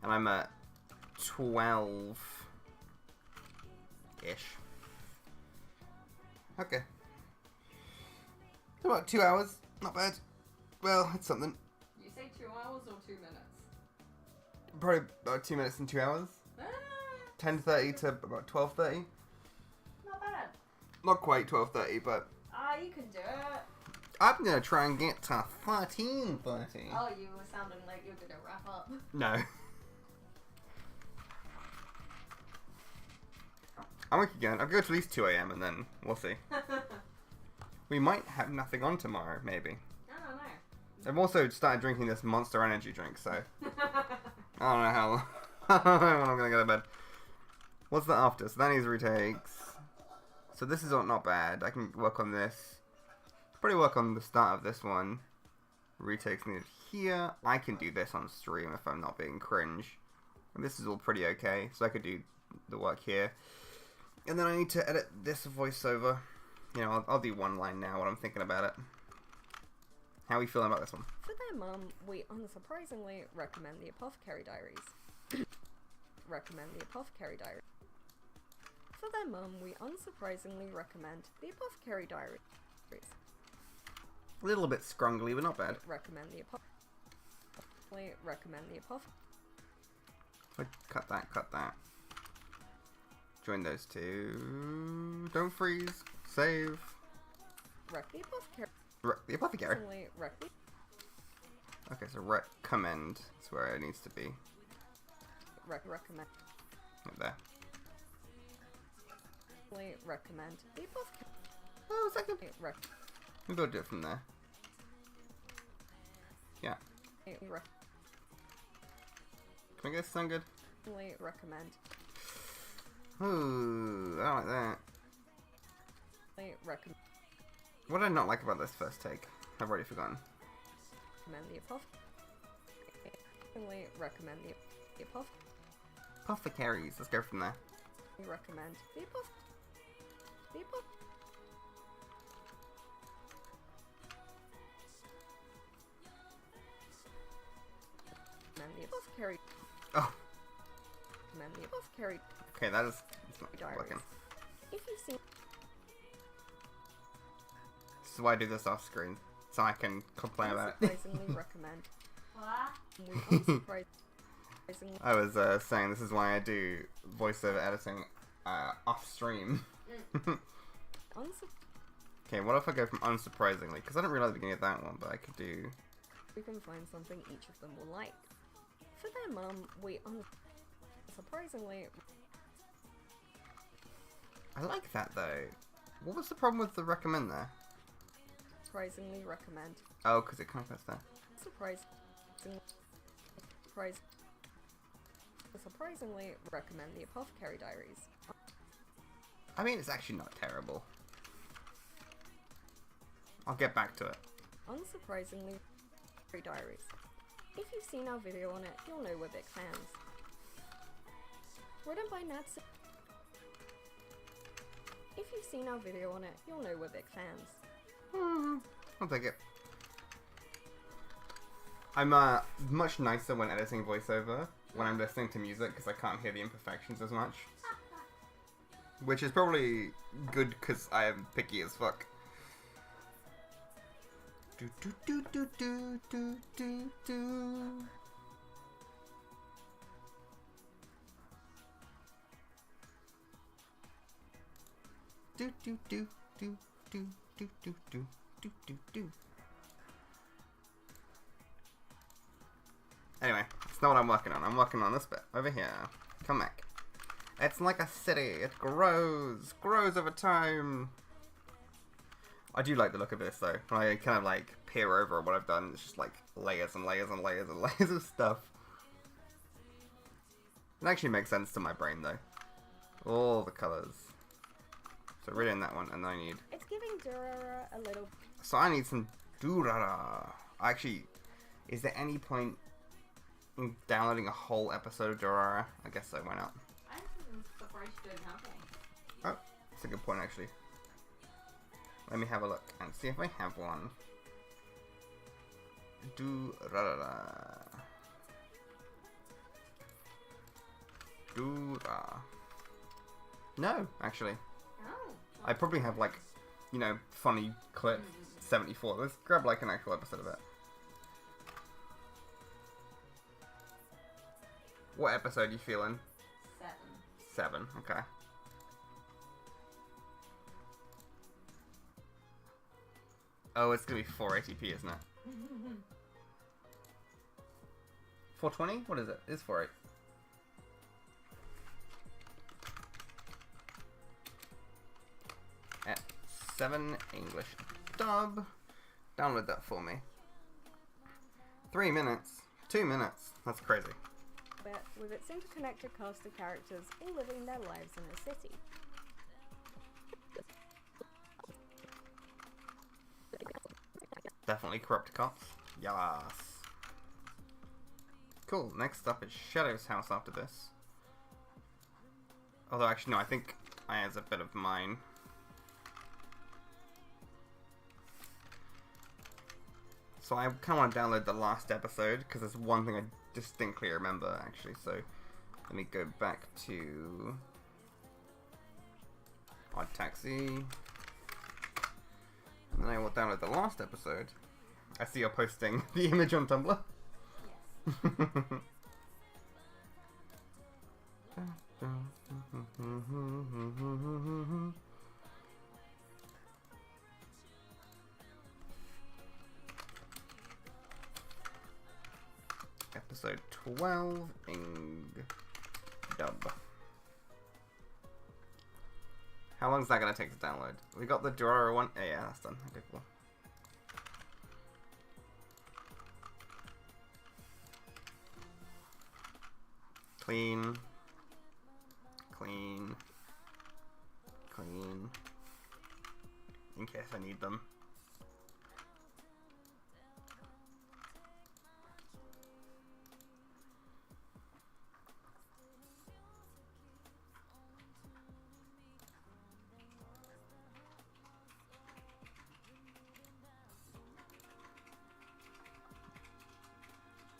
And I'm at 12-ish. Okay. About 2 hours. Not bad. Well, it's something. You say 2 hours or 2 minutes? Probably about 2 minutes and 2 hours. Ah, 10:30 to about 12:30. not bad. Not quite 12:30, but Ah, you can do it. I'm gonna try and get to 13:30. Oh, you were sounding like you were gonna wrap up. No. I'm okay again. I'll go to at least 2 a.m. and then we'll see. We might have nothing on tomorrow, maybe. I don't know. I've also started drinking this Monster Energy drink, so I don't know how long when I'm gonna go to bed. What's that after? So that needs retakes. So this is not bad. I can work on this. Probably work on the start of this one. Retakes needed here. I can do this on stream if I'm not being cringe. And this is all pretty okay, so I could do the work here. And then I need to edit this voiceover. You know, I'll do one line now when I'm thinking about it. How are we feeling about this one? For their mum, we unsurprisingly recommend the Apothecary Diaries. Recommend the Apothecary Diaries. For their mum, we unsurprisingly recommend the Apothecary Diaries. A little bit scrungly, but not bad. Recommend the Apothecary. Recommend the Apothecary. Cut that. Join those two. Don't freeze. Save. The Apothecary. The apothecary. Okay, so recommend is where it needs to be. Recommend. Right there. Recommend the Apothecary. Oh, second. Maybe I'll do it from there. Yeah. Can I get this sound good? Recommend. Ooh, I don't like that. Recommend What did I not like about this first take? I've already forgotten. the Apothecary. Recommend the Apothecary. Apothecaries. Let's go from there. Recommend the Apothecary. The Apothecary. The Apothecary. Oh, Recommend the Apothecary okay, that is... It's not Diaries. working. If you've seen This is why I do this off screen. So I can complain about it. unsurprisingly recommend. What? We unsurprisingly I was saying this is why I do voiceover editing off stream. Okay, what if I go from unsurprisingly? Because I didn't realize the beginning of that one, but I could do... we can find something each of them will like. For their mum, we unsurprisingly I like that though. What was the problem with the recommend there? surprisingly recommend. Oh, because it kind of goes there. Surprisingly recommend the Apothecary Diaries. I mean, it's actually not terrible. I'll get back to it. Unsurprisingly, Diaries. If you've seen our video on it, you'll know we're big fans. Written by Natsu. If you've seen our video on it, you'll know we're big fans. I'll take it. I'm much nicer when editing voiceover when I'm listening to music because I can't hear the imperfections as much. Which is probably good because I am picky as fuck. Do do do do do do do do. Do do do do do do do do do do do. Anyway, it's not what I'm working on. I'm working on this bit over here. Come back. It's like a city. It grows over time. I do like the look of this though. When I kind of like peer over what I've done, it's just like layers and layers and layers and layers of stuff. It actually makes sense to my brain though. All the colours. So really in that one, and then I need... It's giving Durara a little... So I need some Durara. Actually, is there any point in downloading a whole episode of Durara? I guess so, why not? I'm surprised you didn't have any. Oh, that's a good point actually. Let me have a look and see if I have one. Durara. Dura. No, actually. Oh. I probably have like, you know, funny clip 74. Let's grab like an actual episode of it. What episode are you feeling? 7, okay. Oh, it's gonna be 480p, isn't it? 420? What is it? It's 48. At 7 English dub. Download that for me. 3 minutes. 2 minutes. That's crazy. bit, with its interconnected cast of characters all living their lives in a city. Definitely corrupt cops. Yes. Cool. Next up is Shadow's house after this. Although, actually, no, I think I has a bit of mine. So I kind of want to download the last episode, because there's one thing I distinctly remember, actually. So let me go back to Odd Taxi. And then I will download the last episode. I see you're posting the image on Tumblr. Yes. Episode 12, Ing dub. How long is that going to take to download? We got the Durara one. Oh, yeah, that's done. Okay, cool. Clean. Clean. Clean. In case I need them.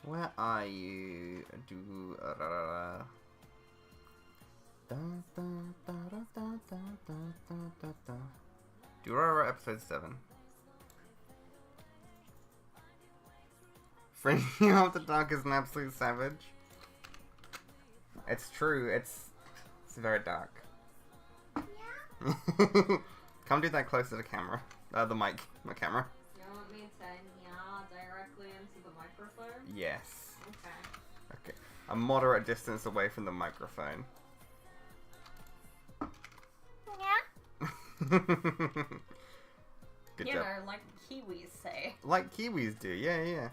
Where are you? Durara episode 7. Fringing Off the Dark is an absolute savage. It's true, it's very dark. Yeah? Come do that closer to the camera. The mic, my camera. You want me to yaw directly into the microphone? Yes. Okay. Okay. A moderate distance away from the microphone. Yeah? Good You job. know, like Kiwis say. Like Kiwis do, yeah, yeah.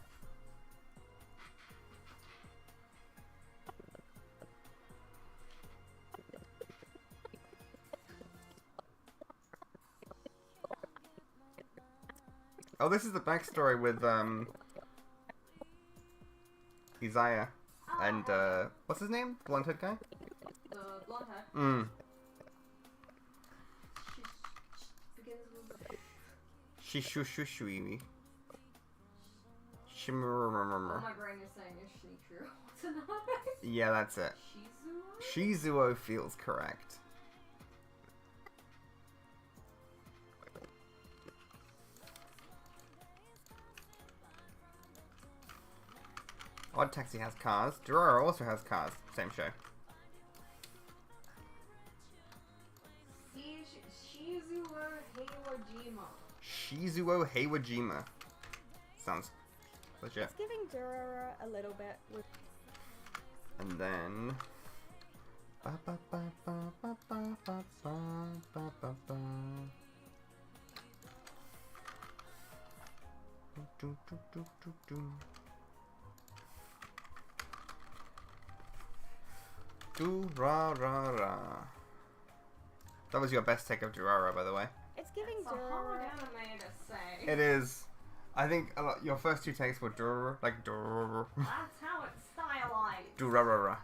Oh, this is the backstory with, Isaiah and, what's his name? Blonde-head guy? The blonde head. Mm. Begins with Shishushushui. all Shimmer. my brain is saying is Shinichiro Watanabe. Yeah, that's it. Shizuo? Shizuo feels correct. Odd Taxi has cars. Durara also has cars. Same show. Shizuo Heiwajima. Shizuo Heiwajima. Sounds legit. It's giving Durara a little bit with And then Ba, ba, ba, ba, ba, ba, ba, ba, ba, ba. Do, do, do, do, do. Do ra ra ra. That was your best take of Durara, by the way. It's giving It's a hard Durara. anime to say. It is. I think a lot, your first two takes were Dur, like Dur, That's how it's stylized. Durara.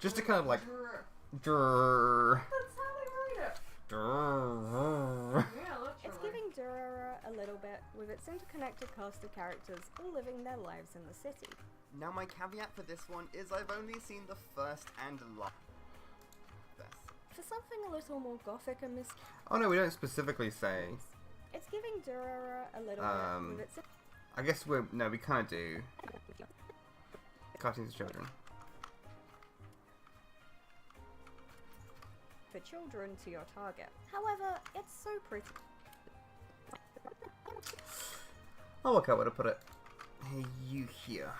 Just to kind of like Dur. Dur, That's how they write it. Dur. Yeah, literally. It's giving Durara a little bit, with its interconnected cast of characters all living their lives in the city. Now my caveat for this one is I've only seen the first and last. For something a little more gothic and Oh no, we don't specifically say. it's giving Durara a little bit, with its I guess we kind of do. Cartoons for children. for children to your target. However, it's so pretty. I'll work out where to put it. Hey, you here.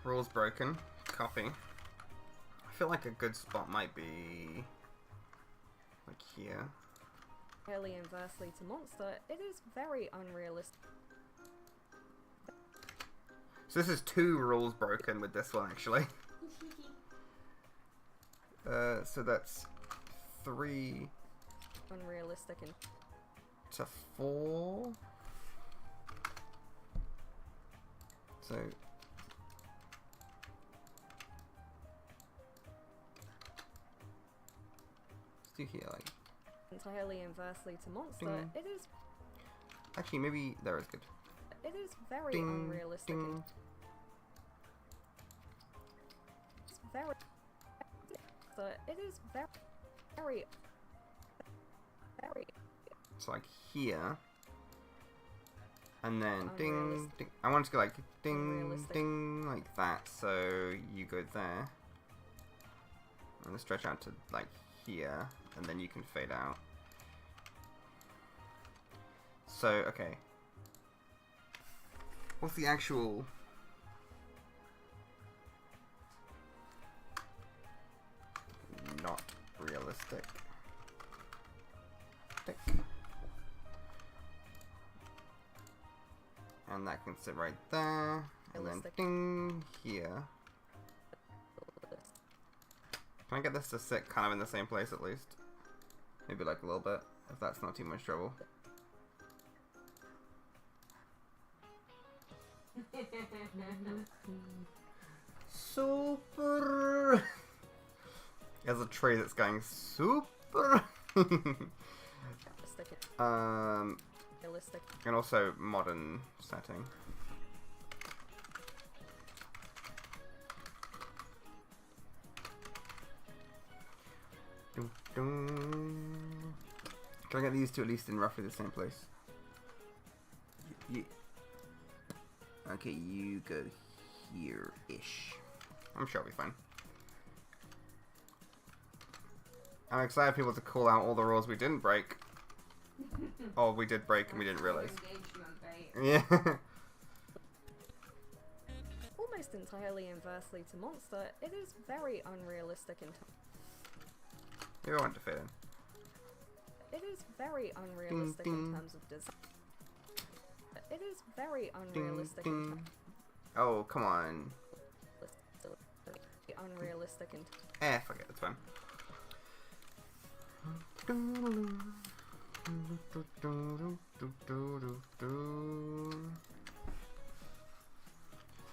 Rules broken. Copy. I feel like a good spot might be like here. Fairly inversely to Monster, it is very unrealistic. So this is 2 rules broken with this one actually. So that's 3 Unrealistic and to 4. So let's do here like entirely inversely to Monster, Ding. it is actually maybe there is good. very Ding, unrealistic and ding. it's very so it is very It's like here. And then ding, Unrealistic. ding. I want it to go like ding, Unrealistic. ding, like that. So you go there. I'm gonna stretch out to like here, and then you can fade out. So, okay. What's the actual... Not realistic. Tick. And that can sit right there. And then Realistic. ding here. Can I get this to sit kind of in the same place at least? Maybe like a little bit, if that's not too much trouble. Super! There's a tree that's going super! realistic. And also modern setting. Dun, dun. Can I get these two at least in roughly the same place? Okay, you go here-ish. I'm sure it'll be fine. I'm excited for people to call out all the rules we didn't break. Or we did break and we didn't realize. Engagement bait. Yeah. Almost entirely inversely to Monster, it is very unrealistic in Maybe I want to fit in. it is very unrealistic ding. in terms of design. It is very Ding, unrealistic in ding. Oh, come on. unrealistic in Fuck it, that's fine.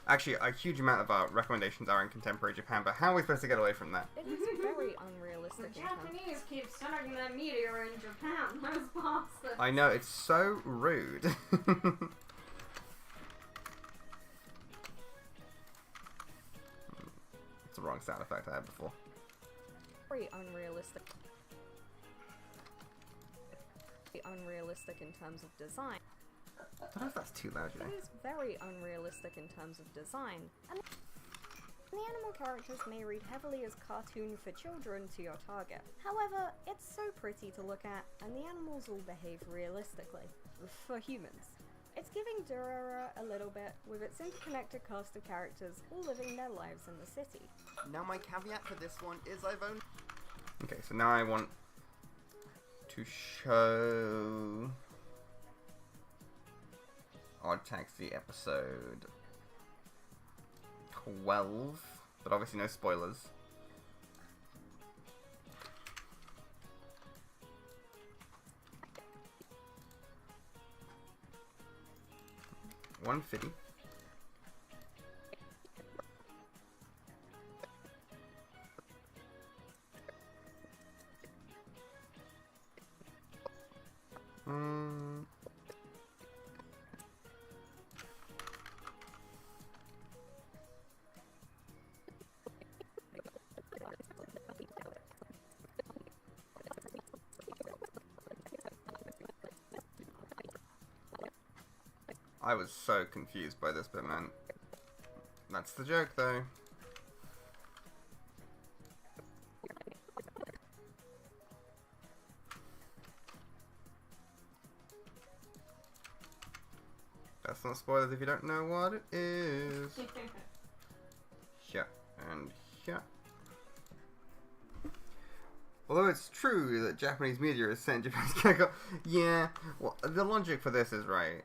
Actually, a huge amount of our recommendations are in contemporary Japan, but how are we supposed to get away from that? it is very The unrealistic in terms Japanese keep sending their meteor in Japan, those bastards. I know, it's so rude. It's the wrong sound effect I had before. very unrealistic. Unrealistic in terms of design. I don't know if that's too loud, you know. It is very unrealistic in terms of design, and the animal characters may read heavily as cartoon for children to your target. However, it's so pretty to look at, and the animals all behave realistically. For humans. It's giving Durara a little bit, with its interconnected cast of characters all living their lives in the city. Now my caveat for this one is I've only... Okay, so now I want to show Odd Taxi episode 12, but obviously no spoilers. $150. I was so confused by this bit, man. That's the joke, though. That's not spoilers if you don't know what it is. Yeah, and yeah. Although it's true that Japanese media is set in Japan, yeah, well, the logic for this is right.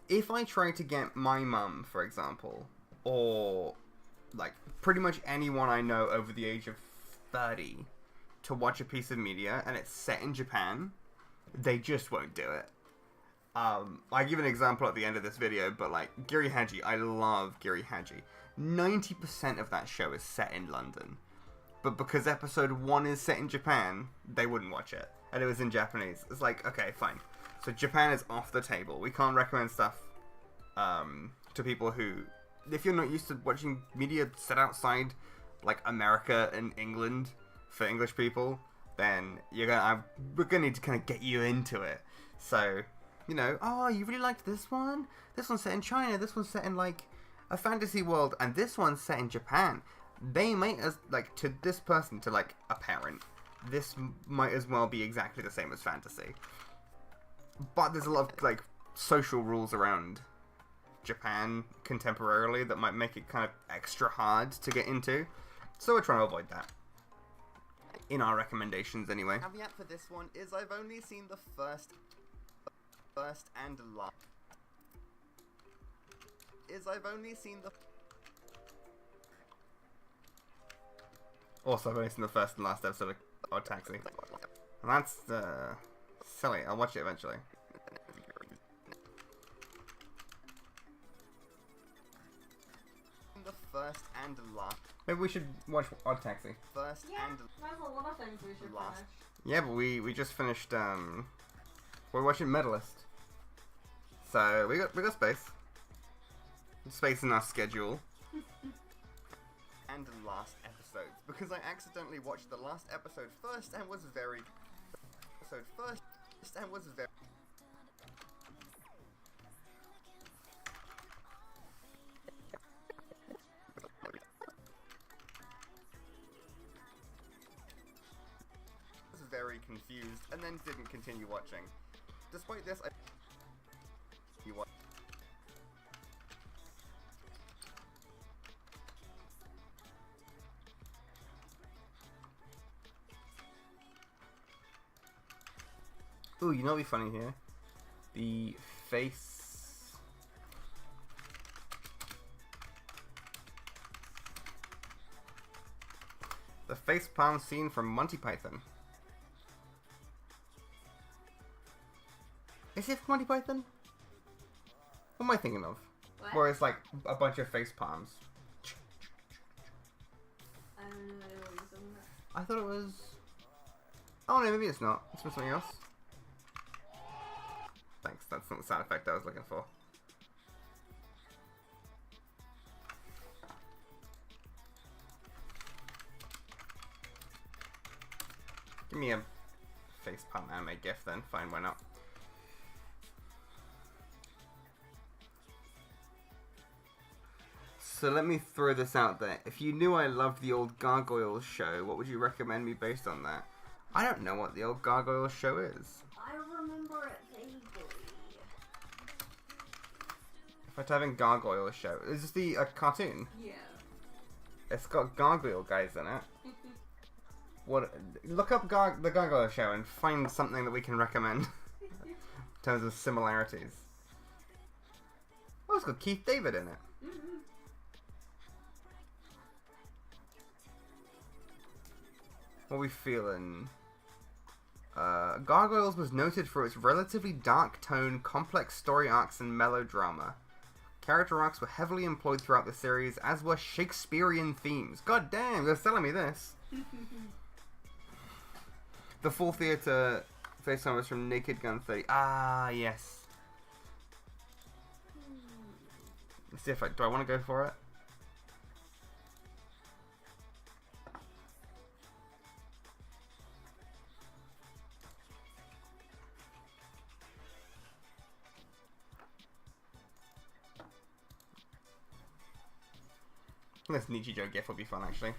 If I try to get my mum, for example, or like pretty much anyone I know over the age of 30 to watch a piece of media and it's set in Japan, they just won't do it. I give an example at the end of this video, but like Giri Haji, I love Giri Haji. 90% of that show is set in London. But because episode 1 is set in Japan, they wouldn't watch it. And it was in Japanese. It's like, okay, fine. So Japan is off the table. We can't recommend stuff to people who, if you're not used to watching media set outside like America and England for English people, then we're gonna need to kind of get you into it. So, you know, oh, you really liked this one? This one's set in China. This one's set in like a fantasy world, and this one's set in Japan. They might as like to this person, to like a parent, this might as well be exactly the same as fantasy. But there's a lot of like social rules around Japan contemporarily that might make it kind of extra hard to get into. So we're trying to avoid that. In our recommendations anyway. Caveat for this one is I've only seen the first and last. Also, I've only seen the first and last episode of Odd Taxi. And that's silly. I'll watch it eventually. The first and last. Maybe we should watch Odd Taxi. First Yeah, and there's a lot of things we should last. finish. Yeah, but we just finished. We're watching Medalist. So we got space in our schedule. And last episodes, because I accidentally watched the last episode first and was very confused and then didn't continue watching. Despite this, you watch. Ooh, you know what'd be funny here? The face... The face palm scene from Monty Python. Is it from Monty Python? What am I thinking of? What? Where it's like a bunch of face palms. I don't know what you're talking about. I thought it was... Oh no, maybe it's not. It's from something else. Thanks, that's not the sound effect I was looking for. Give me a facepalm anime gif then, fine, why not? So let me throw this out there. If you knew I loved the old Gargoyles show, what would you recommend me based on that? I don't know what the old Gargoyles show is. I remember it vaguely. If I type in Gargoyle show, is this the cartoon? Yeah. It's got gargoyle guys in it. what? Look up the Gargoyle Show and find something that we can recommend in terms of similarities. Oh, it's got Keith David in it. Mm-hmm. What are we feeling? Gargoyles was noted for its relatively dark tone, complex story arcs, and melodrama. Character arcs were heavily employed throughout the series, as were Shakespearean themes. God damn, they're selling me this. The full theatre face-on was from Naked Gun 30. Ah, yes. Let's see if do I want to go for it? This Nichijou GIF will be fun, actually.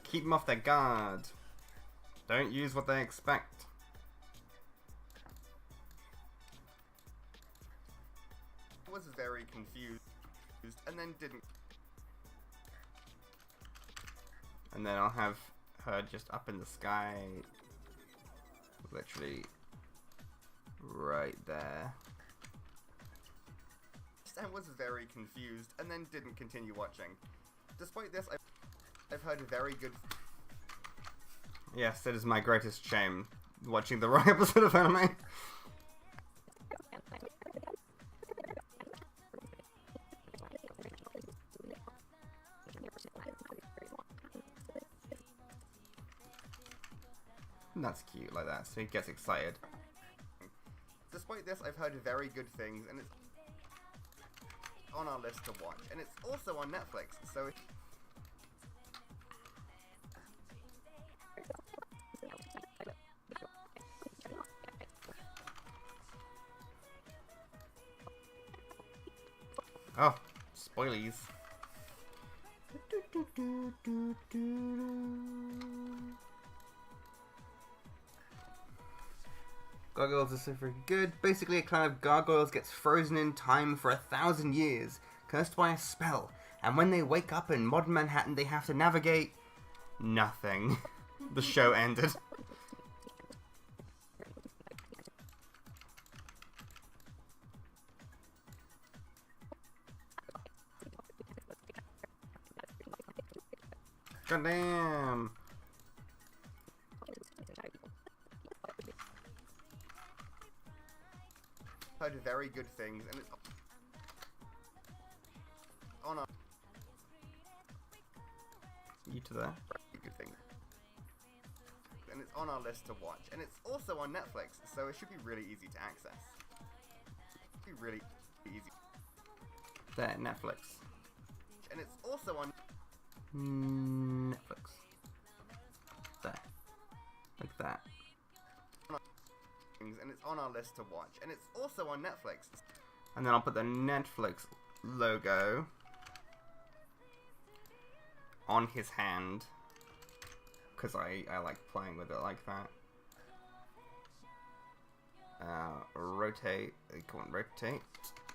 Keep them off their guard. Don't use what they expect. I was very confused and then didn't. And then I'll have her just up in the sky. Literally right there. And was very confused and then didn't continue watching. Despite this, I've heard very good. Yes, it is my greatest shame watching the wrong episode of anime. That's cute like that, so he gets excited. Despite this, I've heard very good things, and it's on our list to watch. And it's also on Netflix, so it Oh, spoilies. Gargoyles are so freaking good. Basically, a clan of gargoyles gets frozen in time for 1,000 years, cursed by a spell. And when they wake up in modern Manhattan, they have to navigate nothing. The show ended. God damn. heard very good things, and it's on our You to there. good thing. And it's on our list to watch, and it's also on Netflix, so it should be really easy to access. Be really easy, There, Netflix. and it's also on. Netflix. There. Like that. And it's on our list to watch, and it's also on Netflix. And then I'll put the Netflix logo on his hand, because I like playing with it like that. Rotate, come on, rotate,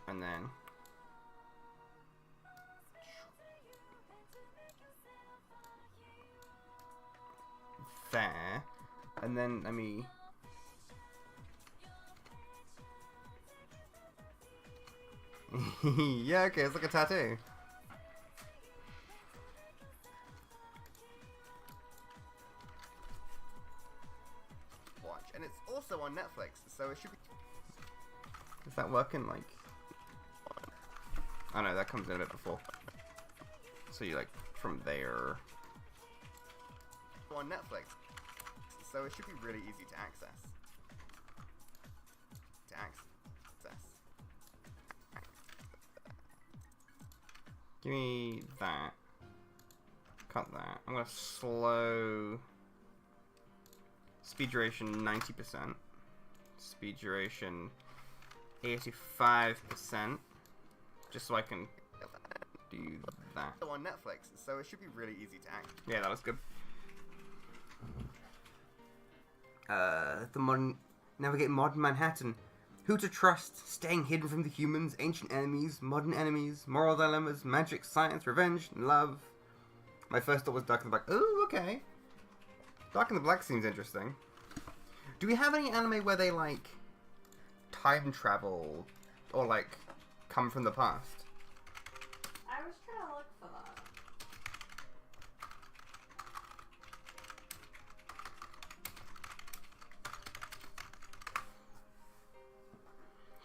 and then there, and then let me yeah, okay, it's like a tattoo. Watch, and it's also on Netflix, so it should be. Is that working? Like, oh no, that comes in a bit before. So you like from there. On Netflix, so it should be really easy to access. Give me that. Cut that. I'm gonna slow speed duration 90%. Speed duration 85%. Just so I can do that. On Netflix, so it should be really easy to access. Yeah, that was good. The modern navigate modern Manhattan. Who to trust, staying hidden from the humans, ancient enemies, modern enemies, moral dilemmas, magic, science, revenge, and love. My first thought was Dark in the Black. Ooh, okay. Dark in the Black seems interesting. Do we have any anime where they, like, time travel or, like, come from the past? I was trying to look for that.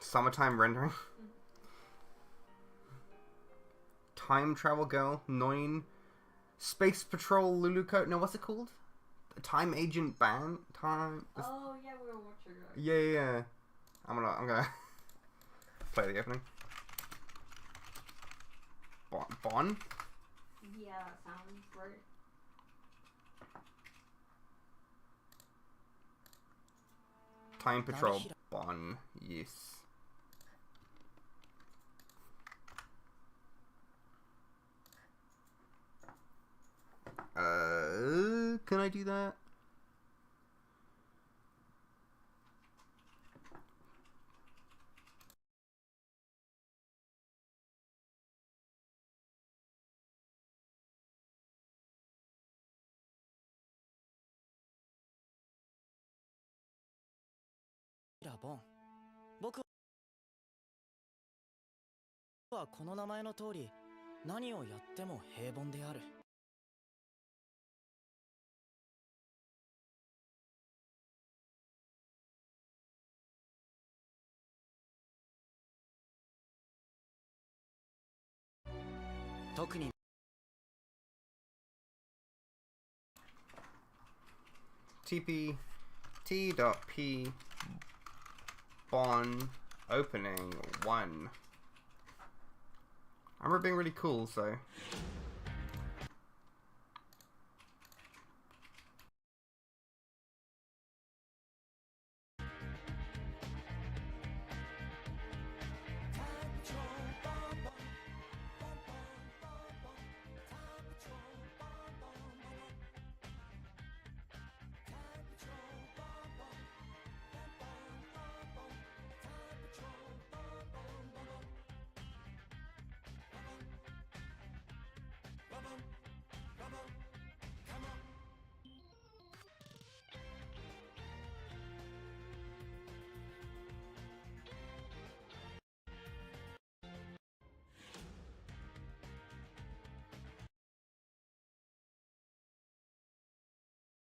Summertime rendering? Time Travel Girl, Noin, Space Patrol Luluco. No, what's it called? Time Agent Ban? Time. Oh yeah, we were watching it. Yeah. I'm gonna play the opening. Bon? Yeah, that sounds right. Time Patrol Bon. Yes. Can I do that? Bon. 僕はこの名前の通り、何をやっても平凡である。特に TP T.P Bon opening 1. I remember it being really cool, so.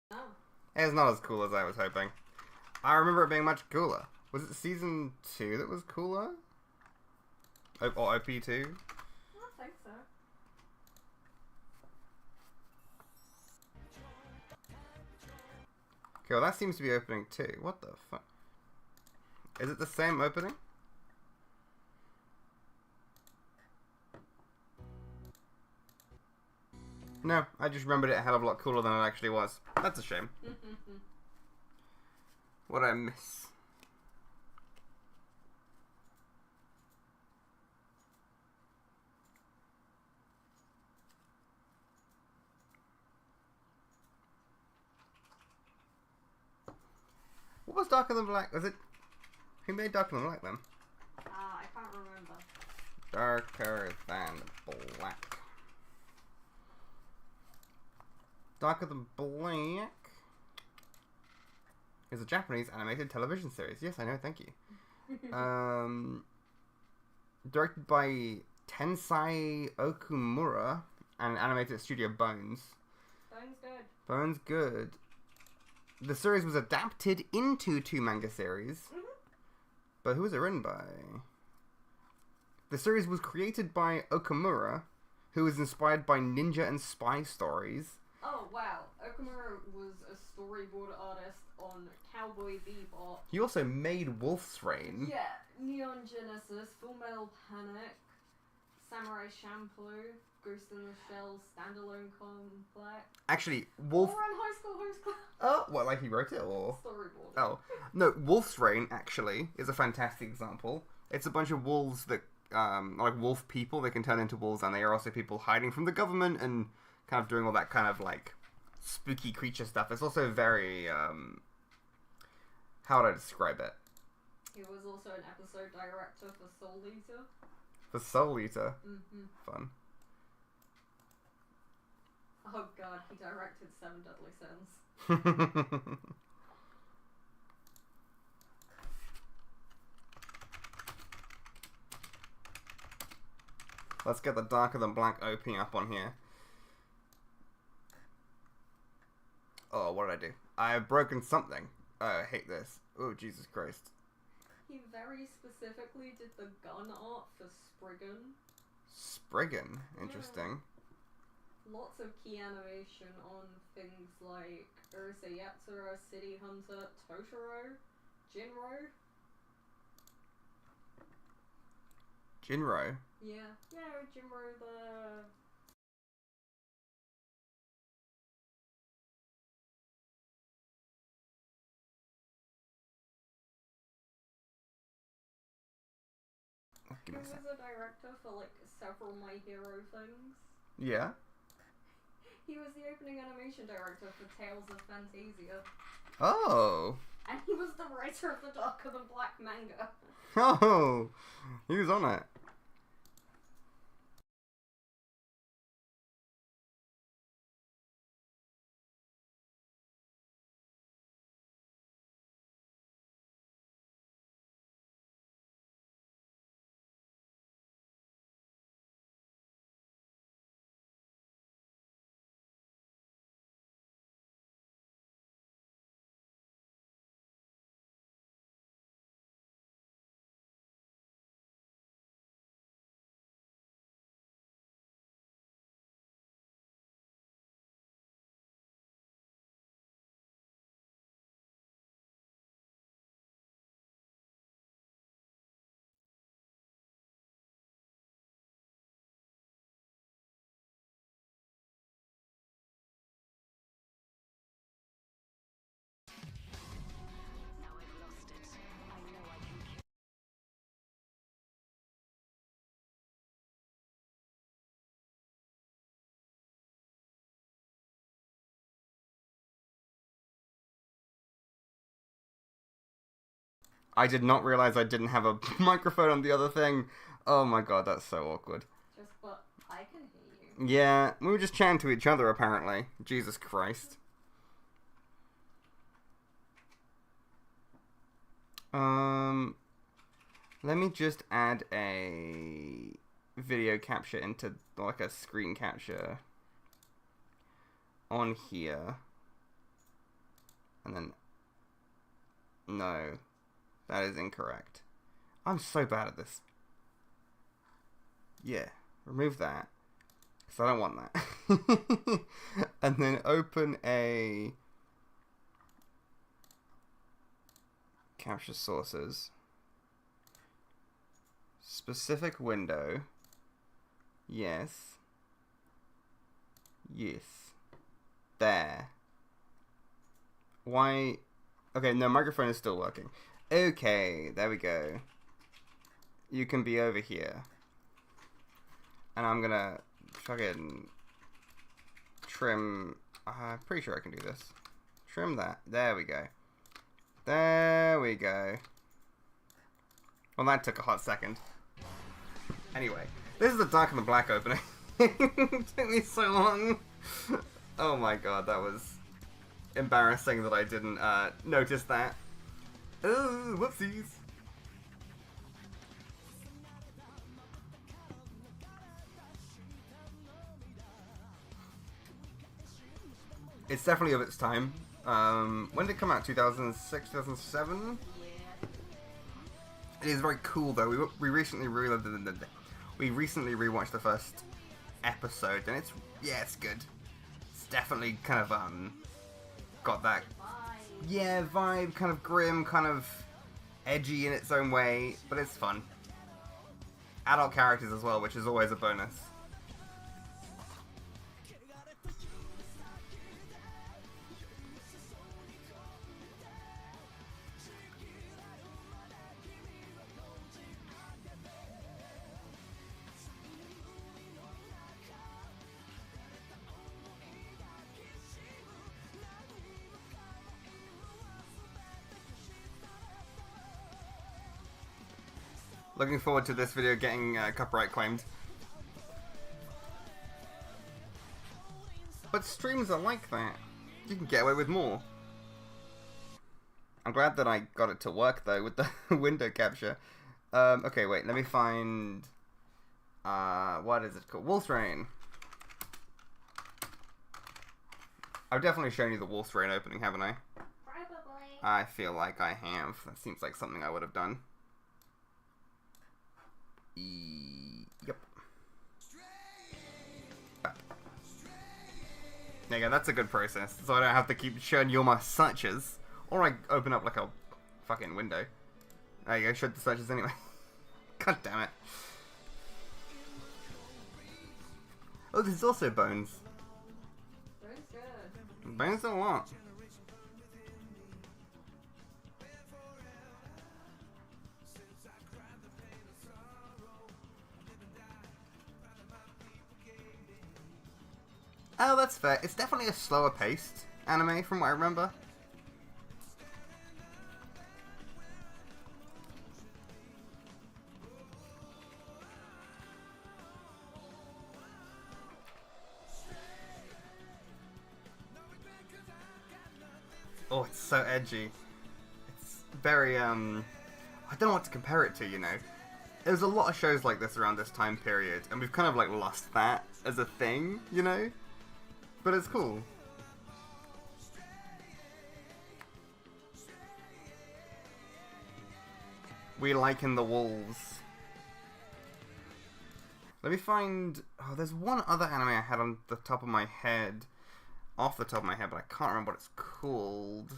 No. It's not as cool as I was hoping. I remember it being much cooler. Was it season 2 that was cooler? Or OP2? I don't think so. Okay, well that seems to be opening 2. What the fuck? Is it the same opening? No, I just remembered it a hell of a lot cooler than it actually was. That's a shame. What did I miss? What was Darker Than Black? Was it... Who made Darker Than Black then? I can't remember. Darker Than Black. Darker Than Black is a Japanese animated television series. Yes, I know, thank you. Directed by Tensai Okumura and animated at Studio Bones. Bones good. Bones good. The series was adapted into 2 manga series. But who was it written by? The series was created by Okumura, who was inspired by ninja and spy stories. Oh wow, Okamura was a storyboard artist on Cowboy Bebop. He also made Wolf's Rain. Yeah, Neon Genesis, Full Metal Panic, Samurai Champloo, Ghost in the Shell, Standalone Complex. Actually, Wolf... Or on High School Host Club. Oh, what, like he wrote it, or...? Storyboard. Oh. No, Wolf's Rain, actually, is a fantastic example. It's a bunch of wolves that, like wolf people, they can turn into wolves, and they are also people hiding from the government and kind of doing all that kind of, like, spooky creature stuff. It's also very, how would I describe it? He was also an episode director for Soul Eater. For Soul Eater. Mm-hmm. Fun. Oh god, he directed Seven Deadly Sins. Let's get the Darker Than Black OP up on here. Oh, what did I do? I have broken something. Oh, I hate this. Oh, Jesus Christ. He very specifically did the gun art for Spriggan. Spriggan? Interesting. Lots of key animation on things like Ursa Yatsura, City Hunter, Totoro, Jinro. Jinro? Yeah, Jinro the... Give He me a was sec. a director for like several My Hero things. Yeah? He was the opening animation director for Tales of Fantasia. Oh! And he was the writer of the Darker Than Black manga. Oh! He was on it. I did not realize I didn't have a microphone on the other thing. Oh my god, that's so awkward. But I can hear you. Yeah, we were just chatting to each other apparently. Jesus Christ. Let me just add a video capture into like a screen capture on here. And then no, that is incorrect. I'm so bad at this. Yeah, remove that. Because I don't want that. And then open a capture sources. Specific window. Yes. Yes. There. Why? Okay, no, microphone is still working. Okay, there we go. You can be over here. And I'm gonna fucking trim. I'm pretty sure I can do this. Trim that. There we go. There we go. Well, that took a hot second. Anyway, this is the Darker Than Black opening. It took me so long. Oh my god, that was embarrassing that I didn't notice that. Oh, whoopsies. It's definitely of its time. When did it come out? 2006, 2007? Yeah. It is very cool though. We recently rewatched the first episode, and it's good. It's definitely kind of got that vibe, kind of grim, kind of edgy in its own way, but it's fun. Adult characters as well, which is always a bonus. Looking forward to this video getting copyright claimed. But streams are like that. You can get away with more. I'm glad that I got it to work though with the window capture. Okay, wait, let me find... what is it called? Wolf's Rain. I've definitely shown you the Wolf's Rain opening, haven't I? Probably. I feel like I have. That seems like something I would have done. Yep. There you go, that's a good process. So I don't have to keep showing you all my searches. Or I open up like a fucking window. There you go, showed the searches anyway. God damn it. Oh, there's also Bones. Bones good. Bones a lot. Oh, that's fair. It's definitely a slower paced anime from what I remember. Oh, it's so edgy. It's very, I don't know what to compare it to, you know. There's a lot of shows like this around this time period, and we've kind of, like, lost that as a thing, you know? But it's cool. We liken the wolves. Let me find... Oh, there's one other anime I had on the top of my head. Off the top of my head, but I can't remember what it's called.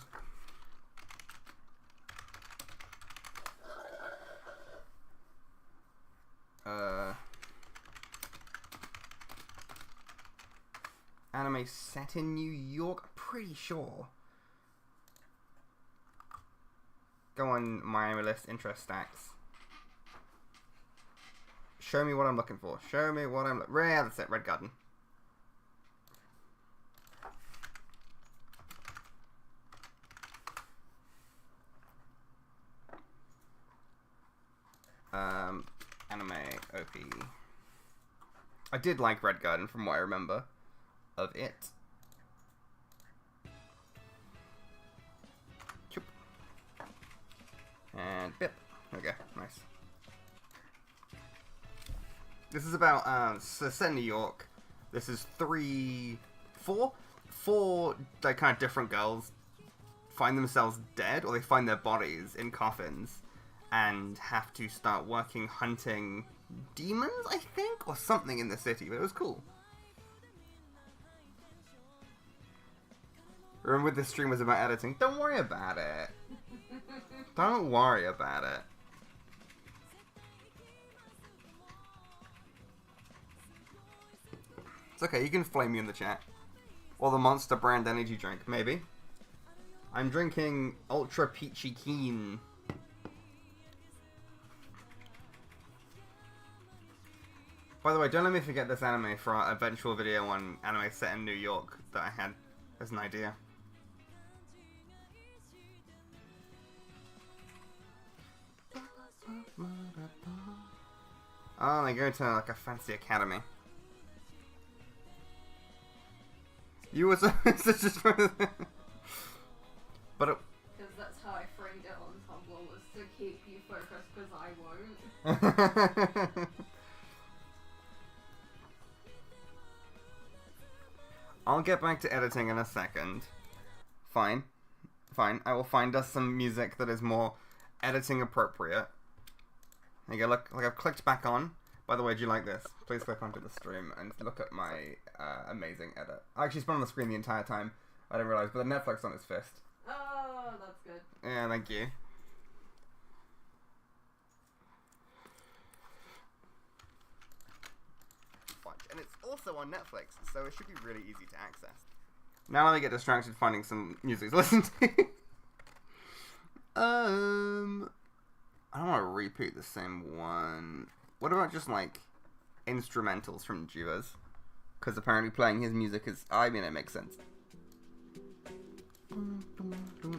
Anime set in New York? I'm pretty sure. Go on my anime list, interest stacks. Show me what I'm looking for. Show me what I'm... Yeah, that's it, Red Garden. Anime OP. I did like Red Garden from what I remember of it. Choop. And bip. Okay, nice. This is about, so set in New York. This is four like kind of different girls find themselves dead, or they find their bodies in coffins and have to start working hunting demons, I think, or something in the city, but it was cool. Remember this stream was about editing? Don't worry about it. Don't worry about it. It's okay, you can flame me in the chat. Or the Monster brand energy drink, maybe. I'm drinking Ultra Peachy Keen. By the way, don't let me forget this anime for our eventual video on anime set in New York that I had as an idea. Oh, they go to like a fancy academy. You were so but Because that's how I framed it on Tumblr, was to keep you focused, because I won't. I'll get back to editing in a second. Fine. Fine. I will find us some music that is more editing appropriate. There you go, look, like I've clicked back on. By the way, do you like this? Please click onto the stream and look at my amazing edit. I actually spun on the screen the entire time. I didn't realize, but the Netflix on his fist. Oh, that's good. Yeah, thank you. And it's also on Netflix, so it should be really easy to access. Now let me get distracted finding some music to listen to. I don't want to repeat the same one. What about just like instrumentals from Juvas? Because apparently playing his music is... I mean, it makes sense.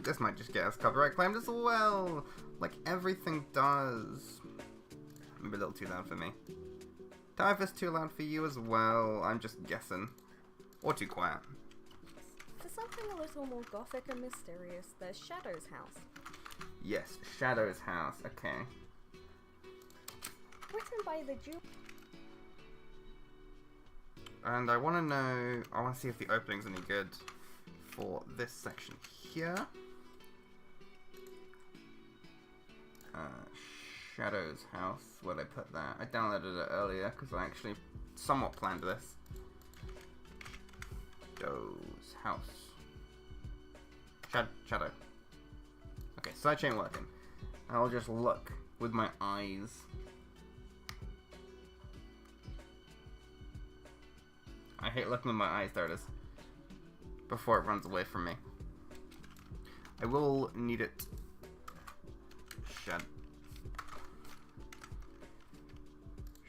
This might just get us copyright claimed as well. Like everything does. Maybe a little too loud for me. Typhus too loud for you as well. I'm just guessing. Or too quiet. For something a little more gothic and mysterious, there's Shadow's house. Yes, Shadow's house. Okay. Written by the Jew. And I want to know... I want to see if the opening's any good for this section here. Shadow's house. Where'd I put that? I downloaded it earlier because I actually somewhat planned this. Shadow's house. Shadow. Okay, sidechain working. I'll just look with my eyes. I hate looking with my eyes. There it is. Before it runs away from me. I will need it.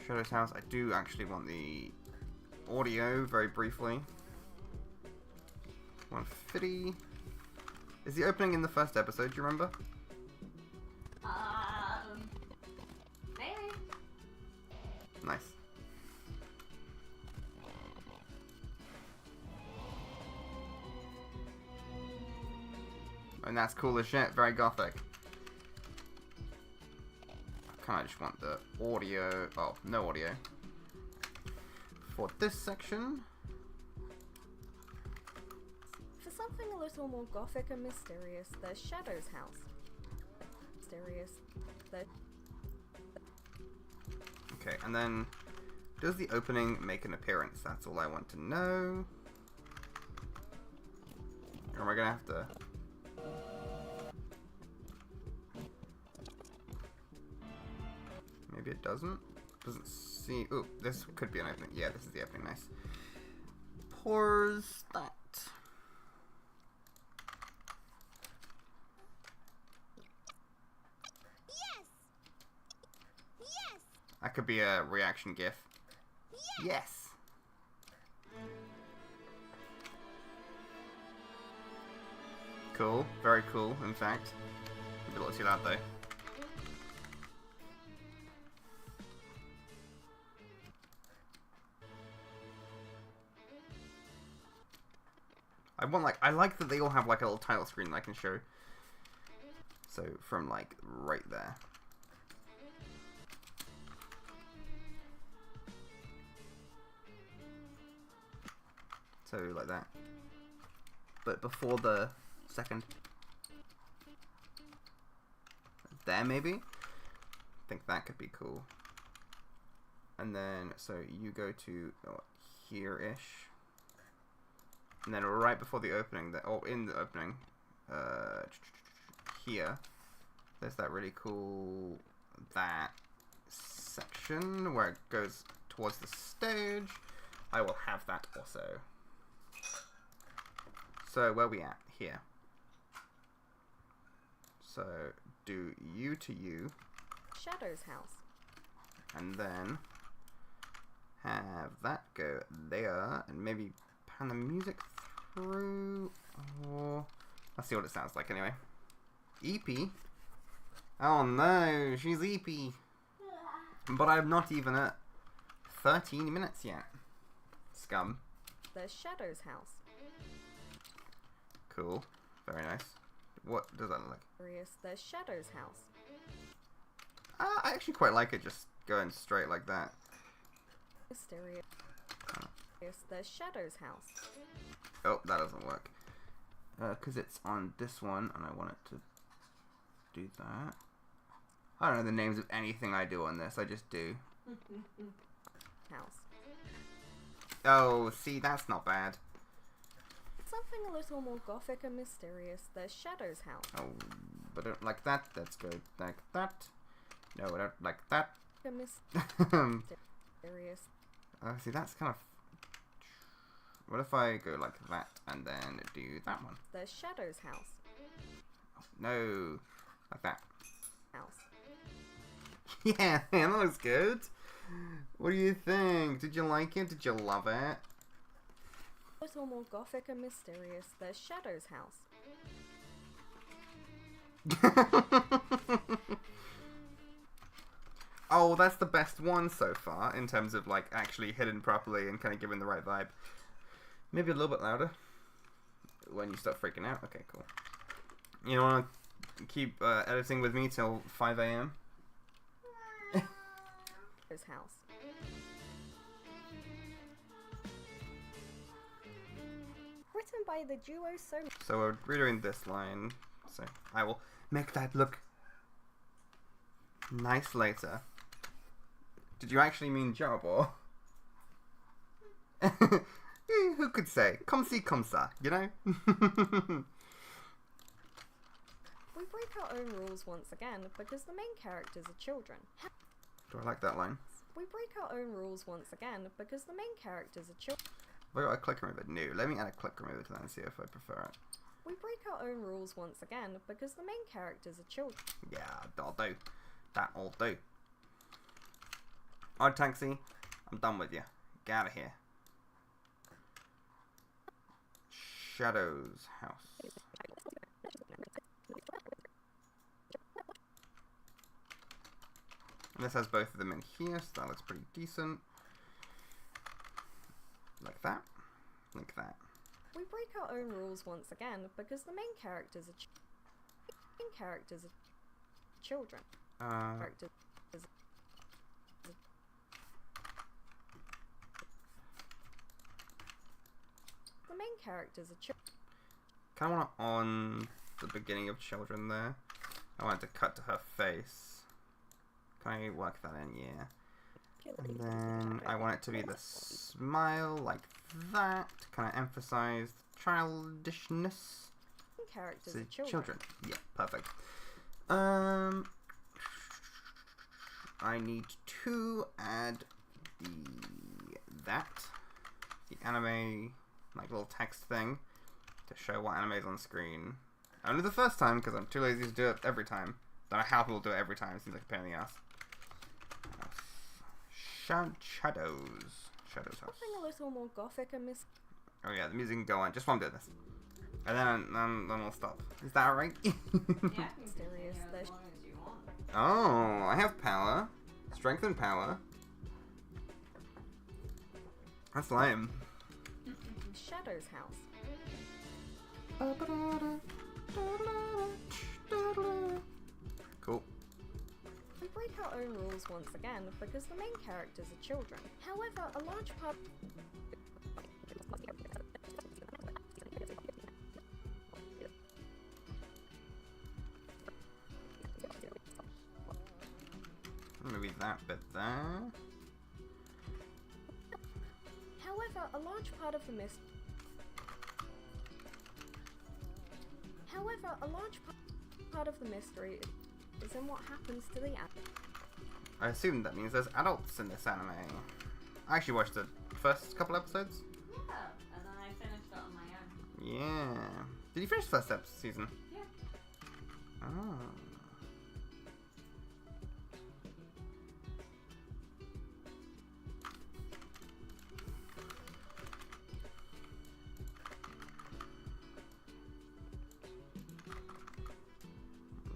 Shadow's house. I do actually want the audio very briefly. 150. Is the opening in the first episode? Do you remember? Maybe. Nice. And that's cool as shit. Very gothic. Kind of just want the audio. Oh, no audio. For this section. For something a little more gothic and mysterious, there's Shadow's house. Mysterious. Okay, and then does the opening make an appearance? That's all I want to know. Or am I gonna have to? Maybe it doesn't. Doesn't see. Ooh, this could be an opening. Yeah, this is the opening. Nice. Pause that. Yes. Yes. That could be a reaction GIF. Yes. Cool. Very cool. In fact, maybe a little too loud though. I like that they all have like a little title screen that I can show. So from like right there. So like that. But before the second. There maybe? I think that could be cool. And then so you go to here-ish. And then right before the opening, in the opening, here, there's that really cool, that section where it goes towards the stage. I will have that also. So where are we at? Here. So do you to you. Shadow's house. And then have that go there, and maybe pan the music through, or let's see what it sounds like anyway. EP? Oh no, she's EP. But I'm not even at 13 minutes yet. Scum. There's Shadow's house. Cool. Very nice. What does that look like? There's Shadow's house. I actually quite like it just going straight like that. Mysterious. There's Shadow's house. Oh, that doesn't work. Because it's on this one, and I want it to do that. I don't know the names of anything I do on this, I just do. House. Oh, see, that's not bad. Something a little more gothic and mysterious, there's Shadow's house. Oh, but I don't like that. Let's go like that. No, I don't like that. Mysterious. See, that's kind of... What if I go like that, and then do that one? There's Shadow's house. No, like that. House. Yeah, that looks good. What do you think? Did you like it? Did you love it? A little more gothic and mysterious, there's Shadow's house. Oh, that's the best one so far in terms of like actually hidden properly and kind of giving the right vibe. Maybe a little bit louder when you start freaking out. Okay, cool. You want to keep editing with me till 5 a.m.? His house. Written by the duo So. So we're redoing this line. So I will make that look nice later. Did you actually mean job or? Who could say? Comme ci, comme ça, you know? We break our own rules once again because the main characters are children. Do I like that line? We break our own rules once again because the main characters are children. Have I got a click remover? No. Let me add a click remover to that and see if I prefer it. We break our own rules once again because the main characters are children. Yeah, that'll do. That'll do. Alright, Taxi. I'm done with you. Get out of here. Shadow's house. And this has both of them in here, so that looks pretty decent. Like that. Like that. We break our own rules once again because the main characters are children. Characters. The main characters are children. Kind of want it on the beginning of children there. I want it to cut to her face. Can I work that in? Yeah. And then I want it to be the smile like that. To kind of emphasize childishness. Characters So are children. Yeah, perfect. I need to add the anime like little text thing to show what anime is on screen. Only the first time because I'm too lazy to do it every time. Don't know how people do it every time. It seems like a pain in the ass. Shadows house. Something a little more gothic and Oh yeah, the music can go on just while I'm doing this, and then we'll stop. Is that alright? Yeah, I can Mysterious. continue as long as you want. Oh, I have power, strength and power. That's lame. Shadow's house. Cool. We break our own rules once again because the main characters are children. However, a large part. Maybe that bit there. However, a large part of the part of the mystery is in what happens to the I assume that means there's adults in this anime. I actually watched the first couple episodes. Yeah, and then I finished it on my own. Yeah. Did you finish the first season? Yeah. Oh.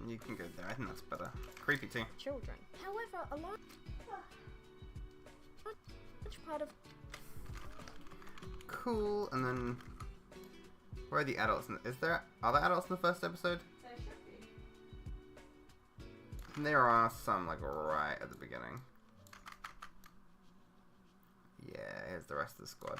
You can go there. I think that's better. Creepy too. children. However, a large part of Cool. And then where are the adults? Are there adults in the first episode? There should be. And there are some like right at the beginning. Yeah, here's the rest of the squad.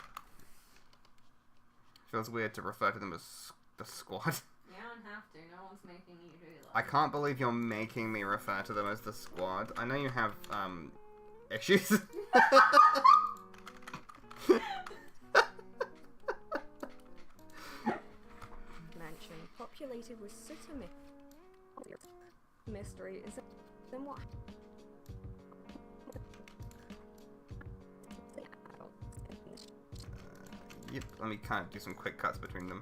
Feels weird to refer to them as the squad. You don't have to. No one's making you do that. I can't believe you're making me refer to them as the squad. I know you have issues. mansion populated with Sutami. Mystery is then what? Yep, let me kind of do some quick cuts between them.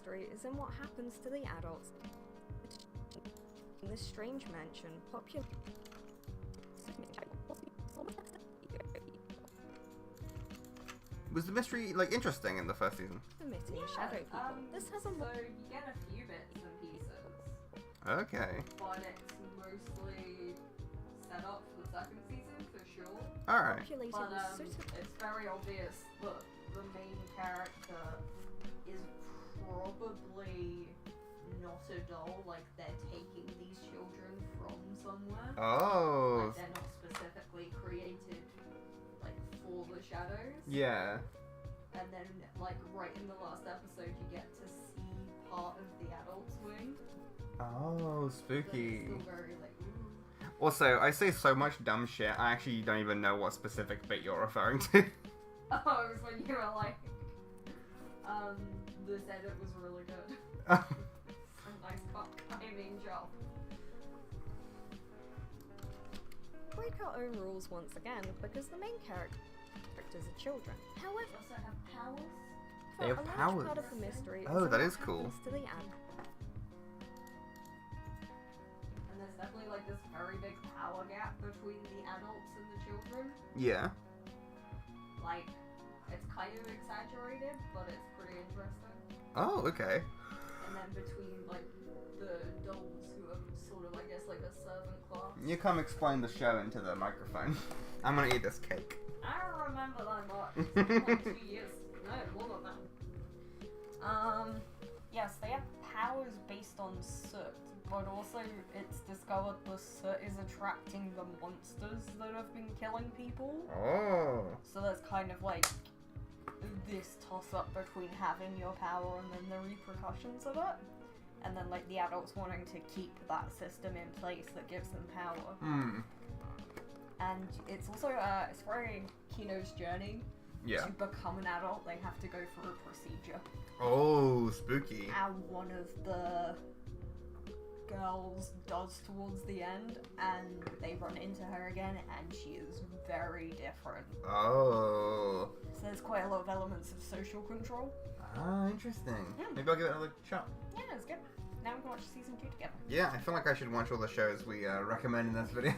Mystery is in what happens to the adults in this strange mansion populated. Was the mystery like interesting in the first season? Committing shadow people. This has a So you get a few bits and pieces, Okay. but it's mostly set up for the second season. sure. Alright. Populated But with suitable. it's very obvious that the main character is probably not a doll. Like they're taking these children from somewhere. Oh. Like they're not specifically created like for the shadows. Yeah. And then like right in the last episode, you get to see part of the adult's wing. Oh, But spooky. it's still very like. Ooh. Also, I say so much dumb shit, I actually don't even know what specific bit you're referring to. Oh, it was when you were like, this edit was really good. Nice timing job. Break our own rules once again because the main characters are children. We However, also have powers. They have a large powers. part of the mystery Oh, is that what is cool. happens to the And there's definitely like this very big power gap between the adults and the children. Yeah. Like, it's kind of exaggerated, but it's pretty interesting. Oh, okay. And then between like the dolls who are sort of, I guess, like a servant class. You come explain the show into the microphone. I'm gonna eat this cake. I don't remember that much. It's been like 2 years. No, more than that. Yes, they have powers based on soot, but also it's discovered the soot is attracting the monsters that have been killing people. Oh. So there's kind of like this toss-up between having your power and then the repercussions of it. And then like the adults wanting to keep that system in place that gives them power. Hmm. And it's also, it's very Kino's journey. Yeah. To become an adult, they have to go through a procedure. Oh, spooky. And one of the girls does towards the end, and they run into her again, and she is very different. Oh. So there's quite a lot of elements of social control. Ah, interesting. Yeah. Maybe I'll give it another shot. Yeah, it's good. Now we can watch season 2 together. Yeah, I feel like I should watch all the shows we recommend in this video.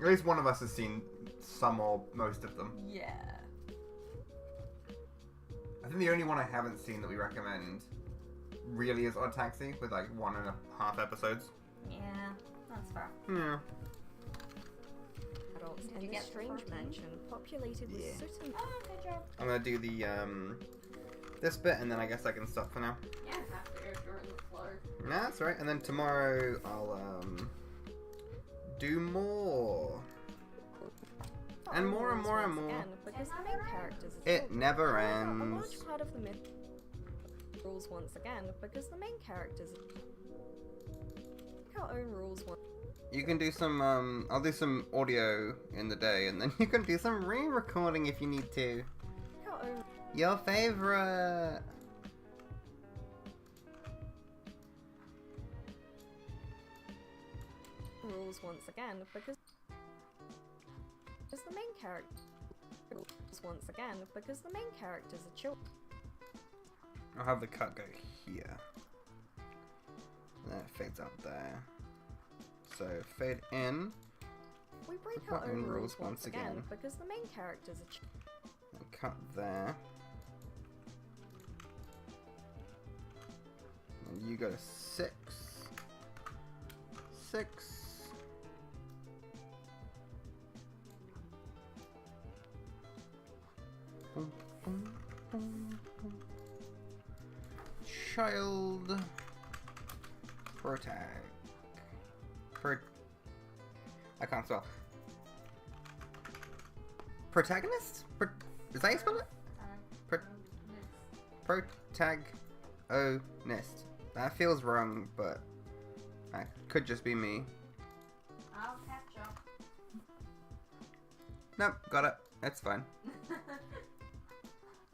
At least one of us has seen some or most of them. Yeah. I think the only one I haven't seen that we recommend really is Odd Taxi, with like 1.5 episodes. Yeah, that's fair. Yeah. adults Did in you this get the strange 14? mansion populated with Yeah. soot and Oh, good job. I'm gonna do the this bit, and then I guess I can stop for now. Yeah, have to go during the flow. Nah, that's right. And then tomorrow I'll do more. And more and more and more. Again, because the main characters are It children. never However, a ends. large part of the myth rules once again because the main characters our own rules once You can do some I'll do some audio in the day, and then you can do some re-recording if you need to. our own Your favorite. rules once again because the main character rules once again because the main characters are children. I'll have the cut go here. And then it fades out there. So fade in. We break Our our own own rules rules once once again again. because the main characters are children. And cut there. And you go to 6. 6. Boom, boom, boom, boom. Child I can't spell. Protagonist? Is that how you spell it? Protagonist. That feels wrong, but that could just be me. I'll catch up. Nope, got it. It's fine.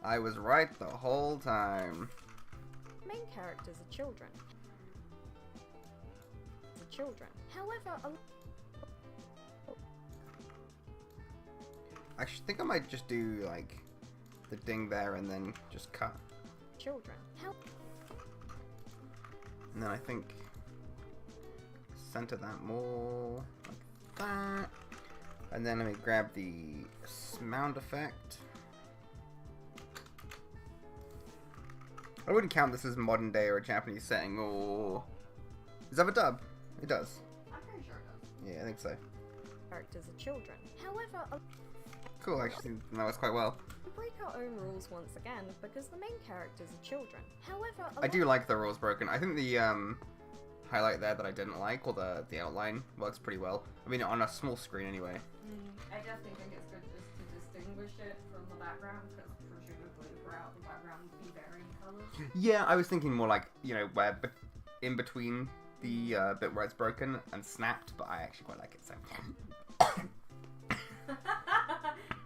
I was right the whole time. Main characters are children. Children. However, I think I might just do like the ding there and then just cut. children. And then I think center that more like that. And then let me grab the sound effect. I wouldn't count this as modern day or a Japanese setting, or does that have a dub? It does. I'm pretty sure it does. Yeah, I think so. characters are children. However, Cool, actually, that was quite well. we break our own rules once again because the main characters are children. However, I do like the rules broken. I think the highlight there that I didn't like, or the outline, works pretty well. I mean, on a small screen anyway. I definitely think it's good just to distinguish it from the background, because presumably throughout the background would be varying colours. Yeah, I was thinking more like, you know, where in between the bit where it's broken and snapped, but I actually quite like it, so.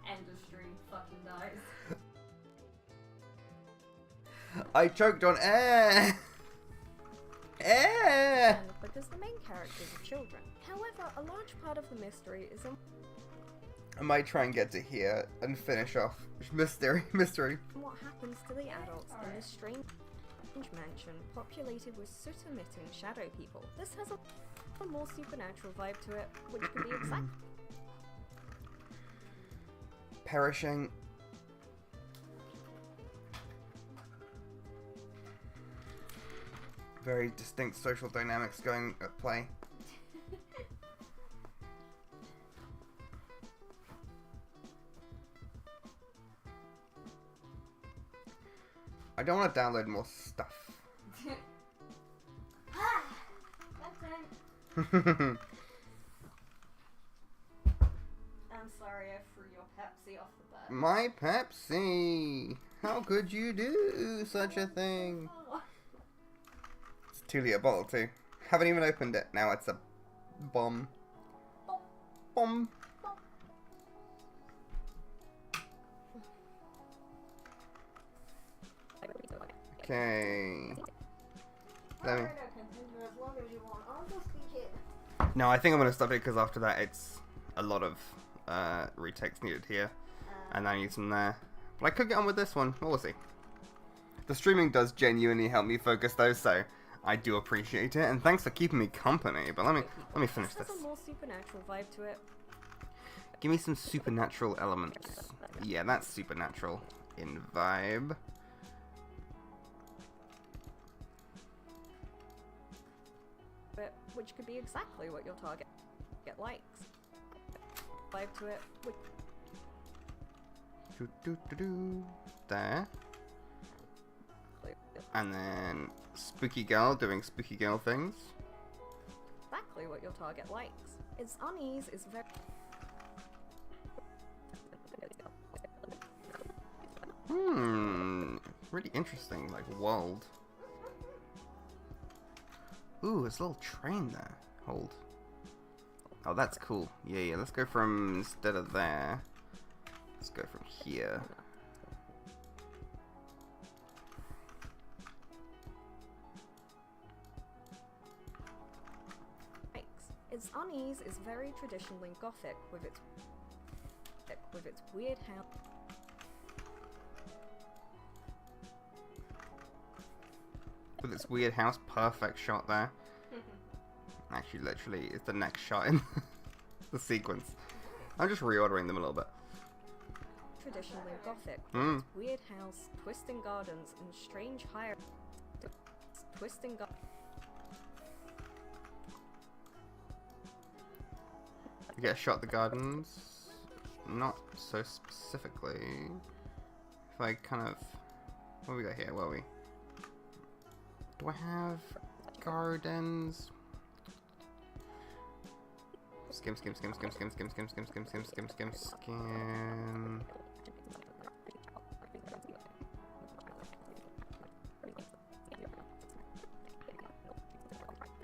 Industry fucking dies. I choked on air! Air! and because the main characters are children. However, a large part of the mystery is in I might try and get to here and finish off mystery. what happens to the adults in this strange mansion populated with soot-emitting shadow people. This has a more supernatural vibe to it, which could be exact. Perishing. Very distinct social dynamics going at play. I don't want to download more stuff. I'm sorry I threw your Pepsi off the bed. My Pepsi! How could you do such a thing? It's a 2-litre bottle too. Haven't even opened it. Now it's a bomb. Bomb. Okay. Let me... No, I think I'm gonna stop it because after that it's a lot of retakes needed here, and I need some there. But I could get on with this one. We'll see. The streaming does genuinely help me focus though, so I do appreciate it. And thanks for keeping me company. But let me finish This this. has a more supernatural vibe to it. Give me some supernatural elements. Yeah, that's supernatural in vibe. Which could be exactly what your target likes. Vibe to it, which There. And then spooky girl doing spooky girl things. exactly what your target likes. Its unease is very Really interesting, like, world. Ooh, there's a little train there. Hold. Oh, that's cool. Yeah, let's go from, instead of there, let's go from here. likes. Its unease is very traditionally gothic with its weird house. With its weird house, perfect shot there. Actually, literally, it's the next shot in the sequence. I'm just reordering them a little bit. Traditionally gothic with Mm. its weird house, twisting gardens, and strange twisting You get a shot at the gardens. Not so specifically. If I kind of... What we got here? Where are we? Do I have gardens? Skim.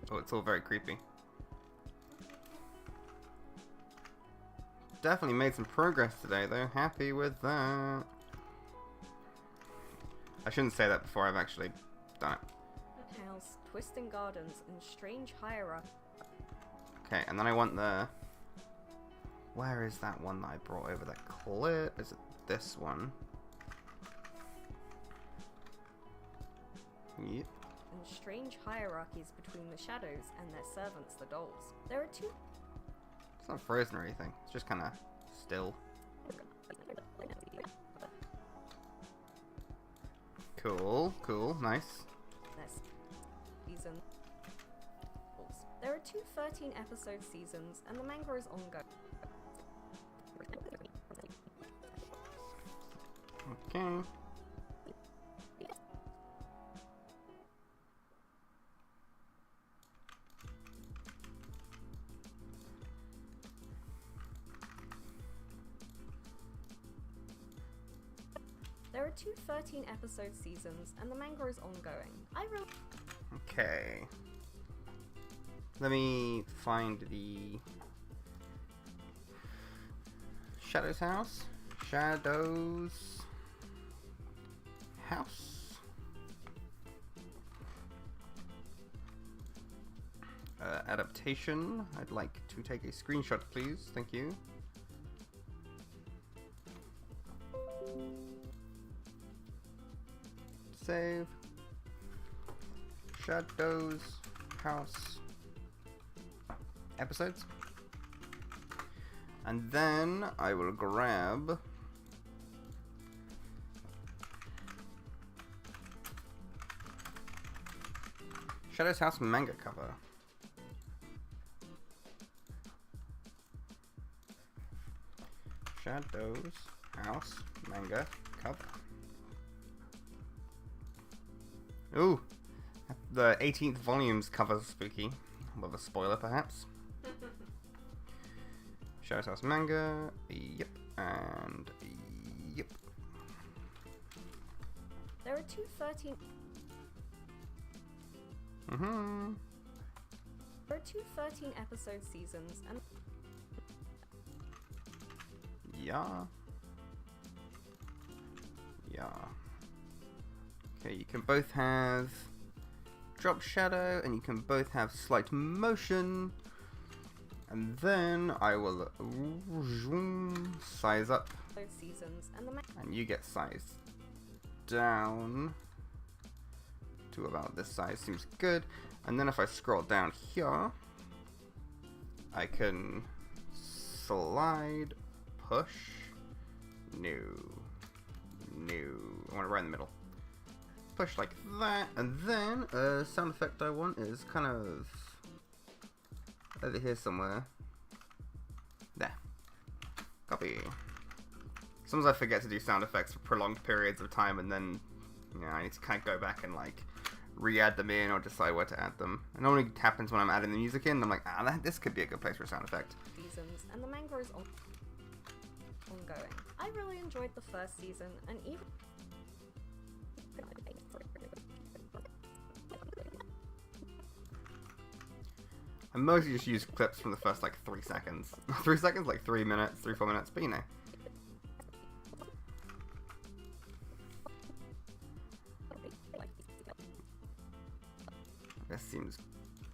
Oh, it's all very creepy. Definitely made some progress today, though. Happy with that. I shouldn't say that before I've actually done it. house, twisting gardens, and strange hierarchy. Okay, and then I want the... Where is that one that I brought over that clip? Is it this one? Yep. And strange hierarchies between the shadows and their servants, the dolls. There are two It's not frozen or anything. It's just kind of still. Cool, nice. season. There are two 13-episode seasons, and the manga is ongoing. Okay. There are two 13-episode seasons, and the manga is ongoing. I really Okay. Let me find the Shadow's house. Shadow's house. Adaptation. I'd like to take a screenshot, please. Thank you. Save. Shadow's house episodes. And then I will grab Shadow's house manga cover. Shadow's house manga cover. Ooh, the 18th volume's cover's spooky. Well, a spoiler, perhaps. Shadow's house manga. Yep. And yep. There are two 13. There are two 13-episode seasons, and Yeah. Yeah. Okay, you can both have drop shadow, and you can both have slight motion. And then I will size up, both seasons, and the and you get sized down to about this size. Seems good. And then if I scroll down here, I can slide, push, no. I want it right in the middle. Push like that, and then a sound effect I want is kind of over here somewhere. There. Copy. Sometimes I forget to do sound effects for prolonged periods of time, and then I need to kind of go back and like re-add them in or decide where to add them. It normally happens when I'm adding the music in, and I'm like, this could be a good place for a sound effect. seasons, and the manga is ongoing. I really enjoyed the first season, and even I mostly just use clips from the first like 3 seconds. 3 seconds? Like 3 minutes, 3-4 minutes, but you know. That seems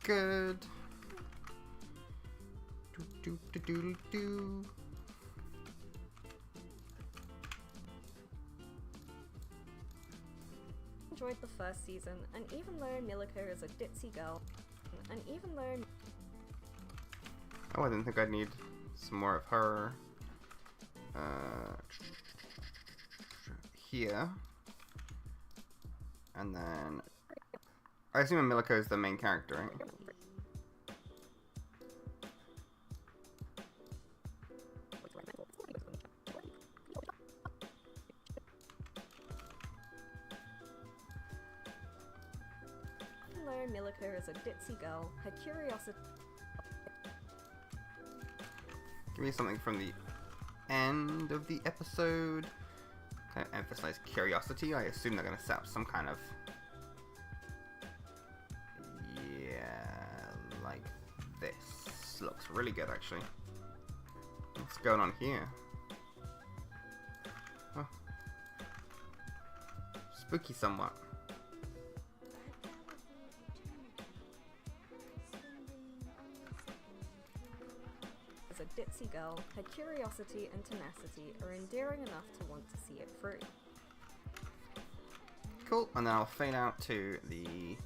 good. Do. enjoyed the first season, and even though Miliko is a ditzy girl, and even though Oh, I didn't think I'd need some more of her. Here. And then I assume Miliko is the main character, right? even though Miliko is a ditzy girl, her curiosity Give me something from the end of the episode. Kind of emphasize curiosity. I assume they're going to set up some kind of... Yeah, like this. Looks really good, actually. What's going on here? Oh. Spooky somewhat. is a ditzy girl, her curiosity and tenacity are endearing enough to want to see it through. Cool, and then I'll fade out to the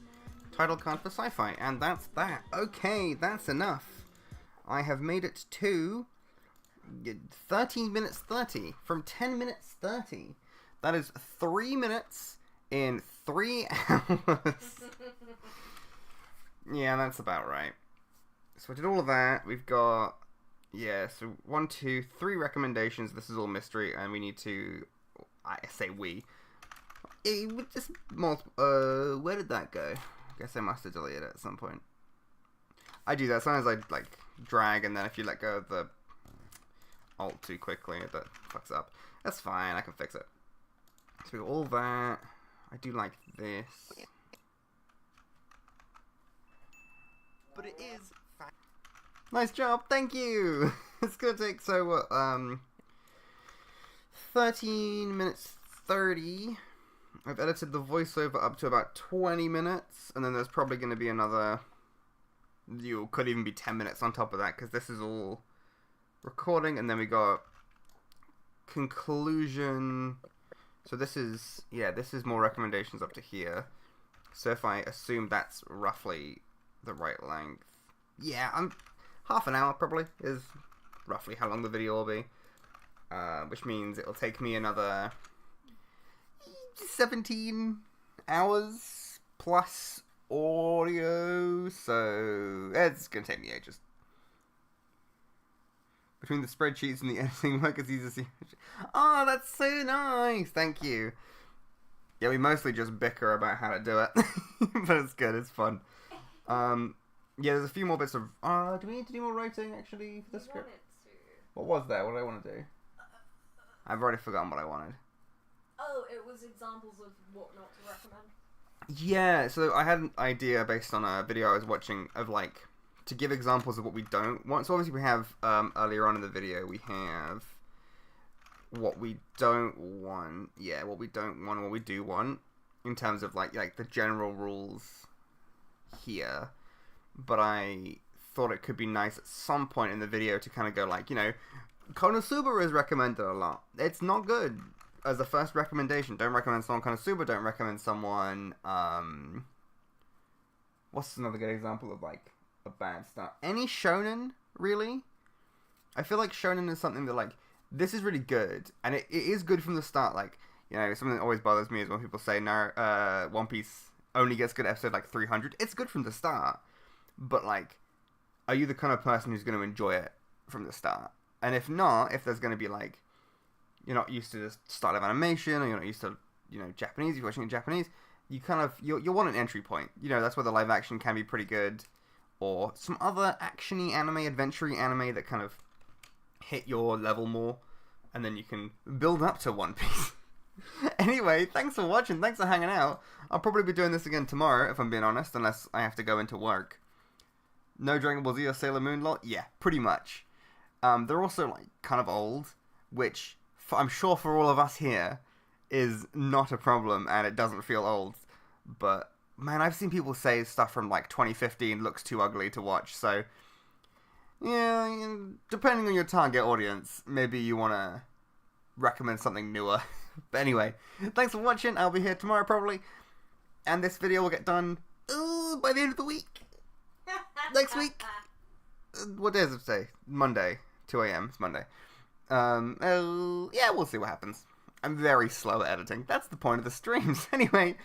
title card for sci-fi, and that's that. Okay, that's enough. I have made it to 13 minutes 30 from 10 minutes 30. That is 3 minutes in 3 hours. Yeah, that's about right. So I did all of that. We've got, yeah, so 1, 2, 3 recommendations. This is all mystery, and we need to I say we. It would just multiple. Where did that go? I guess I must have deleted it at some point. I do that sometimes. I like drag, and then if you let go of the Alt too quickly, that fucks up. That's fine. I can fix it. So we got all that. I do like this. But it is Nice job, thank you! It's gonna take, 13 minutes 30. I've edited the voiceover up to about 20 minutes, and then there's probably gonna be another, could even be 10 minutes on top of that, because this is all recording, and then we got conclusion. So this is more recommendations up to here. So if I assume that's roughly the right length, yeah, half an hour probably is roughly how long the video will be, which means it'll take me another 17 hours plus audio, so it's gonna take me ages. Between the spreadsheets and the editing work, it's easy to see. Oh, that's so nice! Thank you. Yeah, we mostly just bicker about how to do it, but it's good. It's fun. Yeah, there's a few more bits of. Do we need to do more writing actually for the script? What was that? What did I want to do? I've already forgotten what I wanted. Oh, it was examples of what not to recommend. Yeah, so I had an idea based on a video I was watching of like to give examples of what we don't want. So obviously we have earlier on in the video we have what we don't want. Yeah, what we don't want, what we do want in terms of like the general rules here. But I thought it could be nice at some point in the video to kind of go like, Konosuba is recommended a lot. It's not good as a first recommendation. Don't recommend someone Konosuba. Don't recommend someone. What's another good example of like a bad start? Any shonen, really? I feel like shonen is something that like this is really good, and it is good from the start. Like something that always bothers me is when people say no, One Piece only gets good at episode like 300. It's good from the start, but like, are you the kind of person who's going to enjoy it from the start? And if not, if there's going to be like, you're not used to this style of animation, or you're not used to, Japanese, if you're watching in Japanese, you kind of, you'll want an entry point. That's where the live action can be pretty good, or some other action-y anime, adventure-y anime that kind of hit your level more, and then you can build up to One Piece. Anyway, thanks for watching, thanks for hanging out. I'll probably be doing this again tomorrow, if I'm being honest, unless I have to go into work. No Dragon Ball Z or Sailor Moon lot? Yeah, pretty much. They're also, like, kind of old, which I'm sure for all of us here is not a problem, and it doesn't feel old. But, man, I've seen people say stuff from, like, 2015 looks too ugly to watch, so, yeah, depending on your target audience, maybe you want to recommend something newer. But anyway, thanks for watching. I'll be here tomorrow, probably, and this video will get done by the end of the week. Next week. What day is it today? Monday. 2 a.m. It's Monday. Yeah, we'll see what happens. I'm very slow at editing. That's the point of the streams. Anyway.